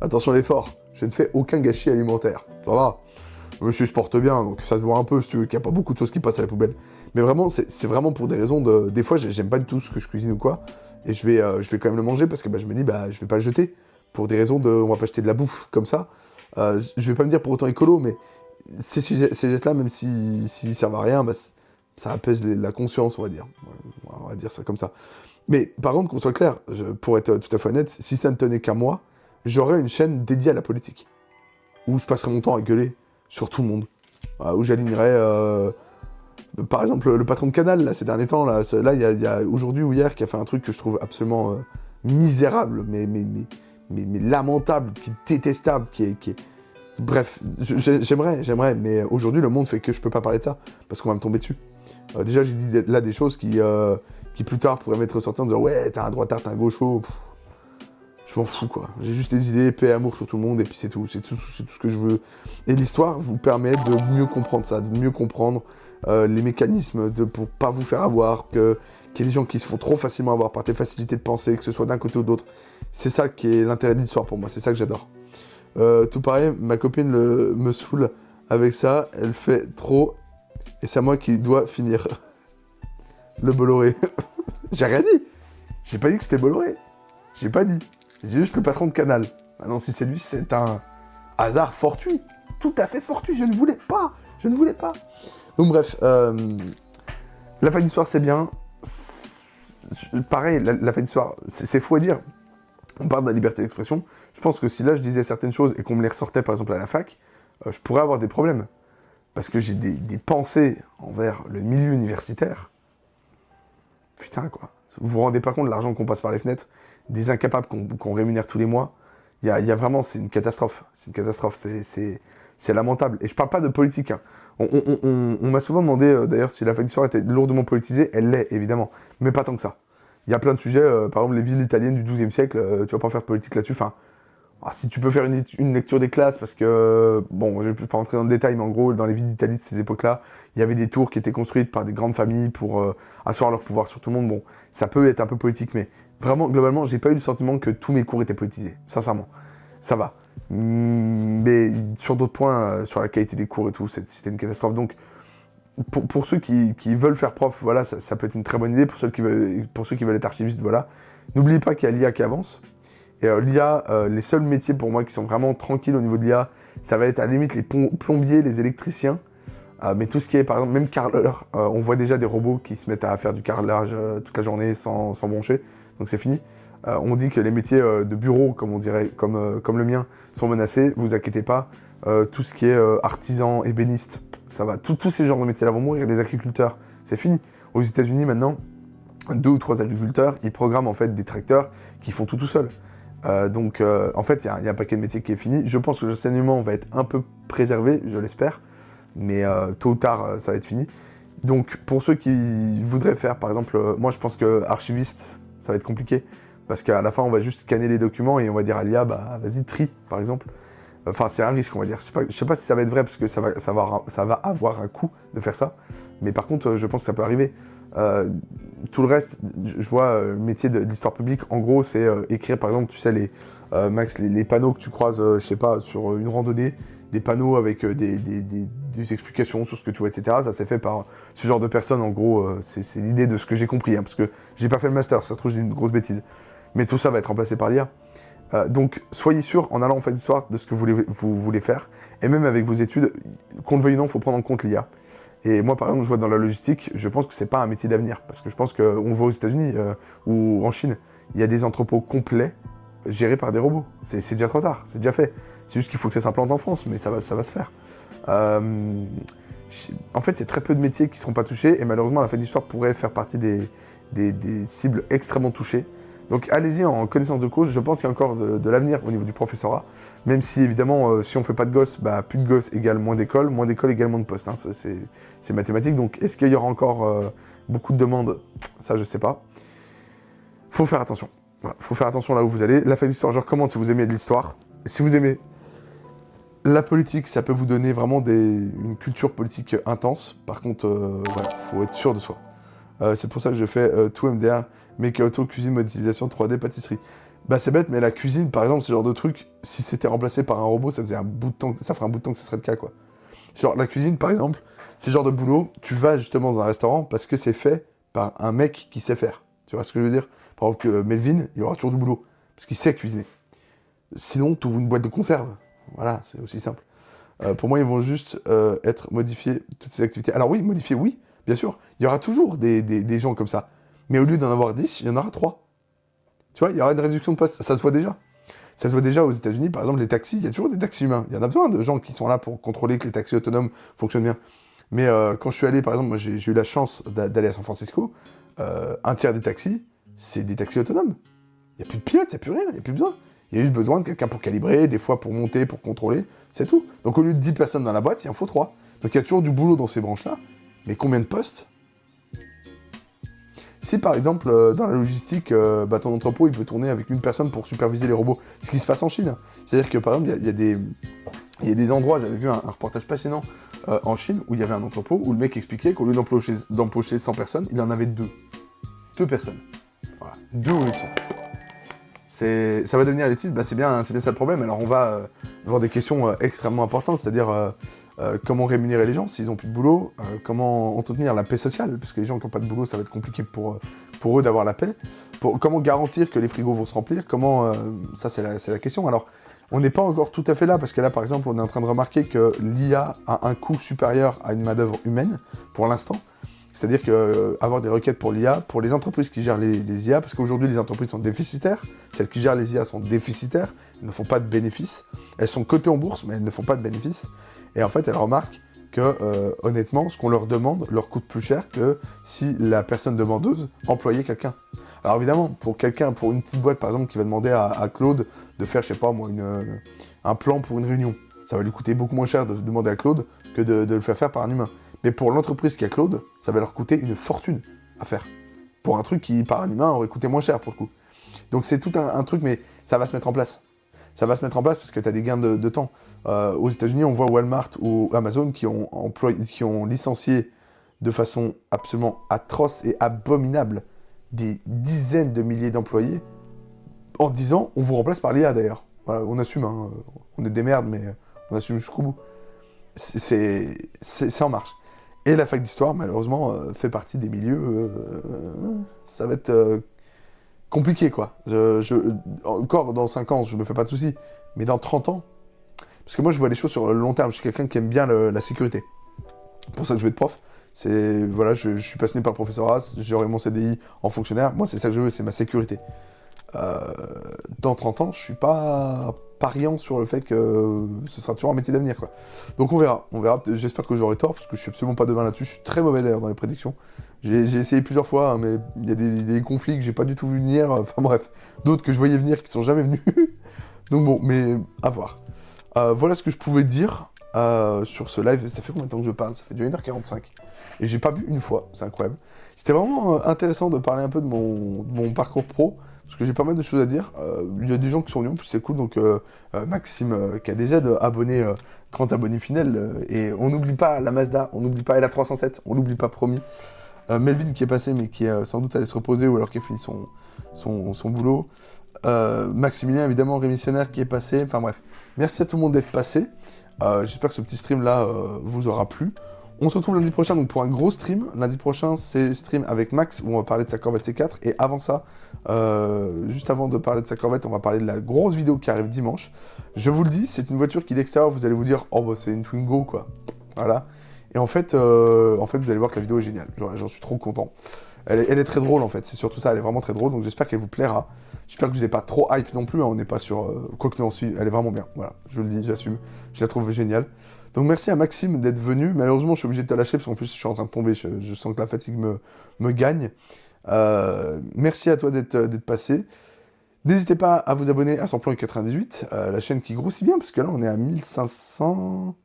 attention à l'effort. Je ne fais aucun gâchis alimentaire. Ça va. Monsieur se porte bien, donc ça se voit un peu, si tu veux, qu'il n'y a pas beaucoup de choses qui passent à la poubelle. Mais vraiment, c'est vraiment pour des raisons de... Des fois, j'aime pas du tout ce que je cuisine ou quoi, et je vais quand même le manger, parce que je me dis, je vais pas le jeter. Pour des raisons de... On va pas jeter de la bouffe comme ça. Je vais pas me dire pour autant écolo, mais ces gestes-là, même s'ils servent à rien, ça apaise la conscience, on va dire. On va dire ça comme ça. Mais par contre, qu'on soit clair, pour être tout à fait honnête, si ça ne tenait qu'à moi, j'aurais une chaîne dédiée à la politique, où je passerais mon temps à gueuler sur tout le monde, où j'alignerais, par exemple, le patron de Canal, là, ces derniers temps, là, il y a aujourd'hui ou hier, qui a fait un truc que je trouve absolument misérable, mais lamentable, qui est détestable, qui est... Bref, j'aimerais, mais aujourd'hui, le monde fait que je peux pas parler de ça, parce qu'on va me tomber dessus. Déjà, j'ai dit là des choses qui plus tard pourraient m'être ressorties en disant « Ouais, t'es un droitard, t'es un gaucho. » Je m'en fous, quoi. J'ai juste des idées, paix, amour sur tout le monde, et puis c'est tout. C'est tout ce que je veux. Et l'histoire vous permet de mieux comprendre ça, de mieux comprendre les mécanismes, pour pas vous faire avoir, qu'il y a des gens qui se font trop facilement avoir par tes facilités de penser, que ce soit d'un côté ou de l'autre. C'est ça qui est l'intérêt de l'histoire pour moi, c'est ça que j'adore. Tout pareil, ma copine me saoule avec ça, elle fait trop, et c'est à moi qui dois finir. Le Bolloré. J'ai rien dit. J'ai pas dit que c'était Bolloré. J'ai pas dit. J'ai juste le patron de Canal. Maintenant, si c'est lui, c'est un Hasard fortuit. Tout à fait fortuit. Je ne voulais pas. Donc bref, la fac d'histoire, c'est bien. Pareil, la fac d'histoire, c'est fou à dire. On parle de la liberté d'expression. Je pense que si là, je disais certaines choses et qu'on me les ressortait, par exemple, à la fac, je pourrais avoir des problèmes. Parce que j'ai des pensées envers le milieu universitaire. Putain, quoi. Vous vous rendez pas compte de l'argent qu'on passe par les fenêtres, des incapables qu'on rémunère tous les mois. Il y a vraiment, c'est une catastrophe. C'est lamentable. Et je parle pas de politique. Hein. On m'a souvent demandé, d'ailleurs, si la fac d'histoire était lourdement politisée. Elle l'est, évidemment. Mais pas tant que ça. Il y a plein de sujets, par exemple, les villes italiennes du XIIe siècle, tu vas pas faire de politique là-dessus. Enfin, si tu peux faire une lecture des classes, parce que, bon, je ne vais pas rentrer dans le détail, mais en gros, dans les villes d'Italie de ces époques-là, il y avait des tours qui étaient construites par des grandes familles pour asseoir leur pouvoir sur tout le monde. Bon, ça peut être un peu politique, mais vraiment, globalement, j'ai pas eu le sentiment que tous mes cours étaient politisés, sincèrement. Ça va. Mais sur d'autres points, sur la qualité des cours et tout, c'était une catastrophe. Donc, pour ceux qui veulent faire prof, voilà, ça peut être une très bonne idée. Pour ceux qui veulent être archivistes, voilà. N'oubliez pas qu'il y a l'IA qui avance. Et l'IA, les seuls métiers pour moi qui sont vraiment tranquilles au niveau de l'IA, ça va être à la limite les plombiers, les électriciens. Mais tout ce qui est, par exemple, même carreleur, on voit déjà des robots qui se mettent à faire du carrelage toute la journée sans broncher. Donc c'est fini. On dit que les métiers de bureau, comme on dirait, comme le mien, sont menacés. Vous inquiétez pas. Tout ce qui est artisan, ébéniste, ça va. Tous ces genres de métiers-là vont mourir. Les agriculteurs, c'est fini. Aux États-Unis maintenant, 2 ou 3 agriculteurs, ils programment en fait des tracteurs qui font tout seul. Donc, en fait, il y a un paquet de métiers qui est fini. Je pense que l'enseignement va être un peu préservé, je l'espère, mais tôt ou tard, ça va être fini. Donc, pour ceux qui voudraient faire, par exemple, moi, je pense que archiviste, ça va être compliqué, parce qu'à la fin, on va juste scanner les documents et on va dire à l'IA, bah, vas-y, trie, par exemple. Enfin, c'est un risque, on va dire. Je sais pas si ça va être vrai, parce que ça va avoir un coût de faire ça, mais par contre, je pense que ça peut arriver. Tout le reste, je vois le métier d'histoire publique, en gros, c'est écrire, par exemple, tu sais, les panneaux que tu croises, je sais pas, sur une randonnée, des panneaux avec des explications sur ce que tu vois, etc. Ça, c'est fait par ce genre de personnes, en gros, c'est l'idée de ce que j'ai compris, hein, parce que j'ai pas fait le master, ça se trouve, j'ai une grosse bêtise. Mais tout ça va être remplacé par l'IA. Donc, soyez sûr, en allant en fac d'histoire, de ce que vous voulez faire, et même avec vos études, qu'on le veuille ou non, il faut prendre en compte l'IA. Et moi, par exemple, je vois dans la logistique, je pense que c'est pas un métier d'avenir. Parce que je pense qu'on voit aux États-Unis ou en Chine, il y a des entrepôts complets gérés par des robots. C'est déjà trop tard, c'est déjà fait. C'est juste qu'il faut que ça s'implante en France, mais ça va se faire. En fait, c'est très peu de métiers qui ne seront pas touchés. Et malheureusement, la fac d'histoire pourrait faire partie des cibles extrêmement touchées. Donc allez-y en connaissance de cause, je pense qu'il y a encore de l'avenir au niveau du professorat, même si évidemment si on ne fait pas de gosses, bah, plus de gosses égale moins d'écoles égale moins de postes, hein. C'est mathématique, donc est-ce qu'il y aura encore beaucoup de demandes? Ça je sais pas. Faut faire attention, voilà, faut faire attention là où vous allez. La fac d'histoire, je recommande si vous aimez de l'histoire. Si vous aimez la politique, ça peut vous donner vraiment une culture politique intense, par contre, voilà, faut être sûr de soi. C'est pour ça que je fais tout MDR, Make Auto, cuisine, modélisation, 3D, pâtisserie. Bah c'est bête, mais la cuisine, par exemple, ce genre de truc, si c'était remplacé par un robot, ça ferait un bout de temps que ça serait le cas, quoi. Genre la cuisine, par exemple, c'est le genre de boulot, tu vas justement dans un restaurant parce que c'est fait par un mec qui sait faire. Tu vois ce que je veux dire? Par exemple, que Melvin, il aura toujours du boulot, parce qu'il sait cuisiner. Sinon, tu ouvres une boîte de conserve. Voilà, c'est aussi simple. Pour moi, ils vont juste être modifiés, toutes ces activités. Alors oui, modifiés, oui, bien sûr. Il y aura toujours des gens comme ça. Mais au lieu d'en avoir 10, il y en aura 3. Tu vois, il y aura une réduction de postes. Ça se voit déjà. Ça se voit déjà aux États-Unis, par exemple, les taxis, il y a toujours des taxis humains. Il y en a besoin de gens qui sont là pour contrôler que les taxis autonomes fonctionnent bien. Mais quand je suis allé, par exemple, moi j'ai eu la chance d'aller à San Francisco, un tiers des taxis, c'est des taxis autonomes. Il n'y a plus de pilote, il n'y a plus rien, il n'y a plus besoin. Il y a juste besoin de quelqu'un pour calibrer, des fois pour monter, pour contrôler, c'est tout. Donc au lieu de 10 personnes dans la boîte, il en faut 3. Donc il y a toujours du boulot dans ces branches-là. Mais combien de postes? Si par exemple, dans la logistique, ton entrepôt, il peut tourner avec une personne pour superviser les robots, ce qui se passe en Chine. Hein. C'est-à-dire que par exemple, il y a des endroits, j'avais vu un reportage passionnant en Chine, où il y avait un entrepôt, où le mec expliquait qu'au lieu d'embaucher 100 personnes, il en avait 2. 2 personnes. Voilà. 2 au lieu de 100. Ça va devenir élitiste, c'est bien ça le problème. Alors on va avoir des questions extrêmement importantes, c'est-à-dire comment rémunérer les gens s'ils n'ont plus de boulot, comment entretenir la paix sociale, parce que les gens qui n'ont pas de boulot, ça va être compliqué pour eux d'avoir la paix, comment garantir que les frigos vont se remplir, ça c'est la question. Alors On n'est pas encore tout à fait là, parce que là, par exemple, on est en train de remarquer que l'IA a un coût supérieur à une main-d'œuvre humaine, pour l'instant. C'est-à-dire que avoir des requêtes pour l'IA, pour les entreprises qui gèrent les IA, parce qu'aujourd'hui, les entreprises sont déficitaires, celles qui gèrent les IA sont déficitaires, elles ne font pas de bénéfices. Elles sont cotées en bourse, mais elles ne font pas de bénéfices. Et en fait, elles remarquent que, honnêtement, ce qu'on leur demande leur coûte plus cher que si la personne demandeuse employait quelqu'un. Alors évidemment, pour quelqu'un, pour une petite boîte par exemple qui va demander à Claude de faire, je sais pas moi, un plan pour une réunion, ça va lui coûter beaucoup moins cher de demander à Claude que de le faire par un humain. Mais pour l'entreprise qui a Claude, ça va leur coûter une fortune à faire. Pour un truc qui, par un humain, aurait coûté moins cher pour le coup. Donc c'est tout un truc, mais ça va se mettre en place. Ça va se mettre en place parce que tu as des gains de temps. Aux États-Unis, on voit Walmart ou Amazon qui ont licencié de façon absolument atroce et abominable des dizaines de milliers d'employés en disant on vous remplace par l'IA d'ailleurs. Voilà, on assume, hein, on est des merdes, mais on assume jusqu'au bout. C'est en marche. Et la fac d'histoire, malheureusement, fait partie des milieux. Ça va être compliqué, quoi. Encore dans 5 ans, je me fais pas de soucis. Mais dans 30 ans, parce que moi, je vois les choses sur le long terme. Je suis quelqu'un qui aime bien la sécurité. C'est pour ça que je veux être prof. Voilà, je suis passionné par le professorat. J'aurai mon CDI en fonctionnaire. Moi, c'est ça que je veux, c'est ma sécurité. Dans 30 ans, je suis pas pariant sur le fait que ce sera toujours un métier d'avenir, quoi. Donc on verra. J'espère que j'aurai tort, parce que je suis absolument pas devin là-dessus. Je suis très mauvais d'ailleurs dans les prédictions. J'ai essayé plusieurs fois, hein, mais il y a des conflits que j'ai pas du tout vu venir. Enfin bref, d'autres que je voyais venir qui sont jamais venus. Donc bon, mais à voir. Voilà ce que je pouvais dire sur ce live. Ça fait combien de temps que je parle? Ça fait déjà 1h45. Et j'ai pas bu une fois, c'est incroyable. C'était vraiment intéressant de parler un peu de mon parcours pro, parce que j'ai pas mal de choses à dire. Il y a des gens qui sont venus, en plus c'est cool, donc Maxime KDZ, abonné, grand abonné fidèle, et on n'oublie pas la Mazda, on n'oublie pas la 307, on l'oublie pas, promis. Melvin qui est passé, mais qui est sans doute allé se reposer, ou alors qui a fini son boulot. Maximilien, évidemment, rémissionnaire qui est passé, enfin bref. Merci à tout le monde d'être passé. J'espère que ce petit stream-là vous aura plu. On se retrouve lundi prochain donc pour un gros stream. Lundi prochain, c'est stream avec Max où on va parler de sa Corvette C4. Et avant ça, juste avant de parler de sa Corvette, on va parler de la grosse vidéo qui arrive dimanche. Je vous le dis, c'est une voiture qui d'extérieur, vous allez vous dire, oh bah c'est une Twingo quoi. Voilà. Et en fait, vous allez voir que la vidéo est géniale. J'en suis trop content. Elle est très drôle en fait. C'est surtout ça, elle est vraiment très drôle. Donc j'espère qu'elle vous plaira. J'espère que vous n'êtes pas trop hype non plus. Hein. On n'est pas sur. Quoique non, si, elle est vraiment bien. Voilà, je le dis, j'assume. Je la trouve géniale. Donc merci à Maxime d'être venu. Malheureusement, je suis obligé de te lâcher parce qu'en plus, je suis en train de tomber. Je sens que la fatigue me gagne. Merci à toi d'être passé. N'hésitez pas à vous abonner à Samplon 98, la chaîne qui grossit bien parce que là, on est à 1500.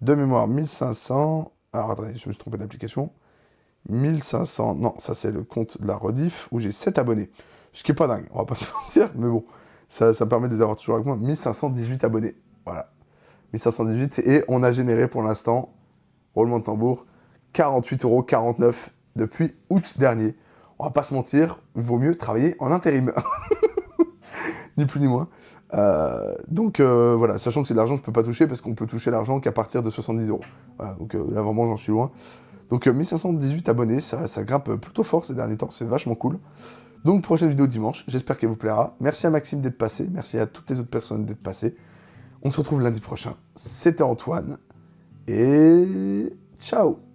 De mémoire, 1500. Alors attendez, je me suis trompé d'application. 1500. Non, ça c'est le compte de la rediff où j'ai 7 abonnés. Ce qui est pas dingue, on va pas se mentir, mais bon, ça me permet de les avoir toujours avec moi. 1518 abonnés. Voilà. 1518 et on a généré pour l'instant, roulement de tambour, 48,49 € depuis août dernier. On va pas se mentir, il vaut mieux travailler en intérim. Ni plus ni moins. Donc voilà, sachant que c'est de l'argent que je peux pas toucher parce qu'on peut toucher l'argent qu'à partir de 70 €. Voilà, donc là vraiment j'en suis loin. Donc 1518 abonnés, ça grimpe plutôt fort ces derniers temps, c'est vachement cool. Donc prochaine vidéo dimanche, j'espère qu'elle vous plaira. Merci à Maxime d'être passé, merci à toutes les autres personnes d'être passées. On se retrouve lundi prochain. C'était Antoine et ciao.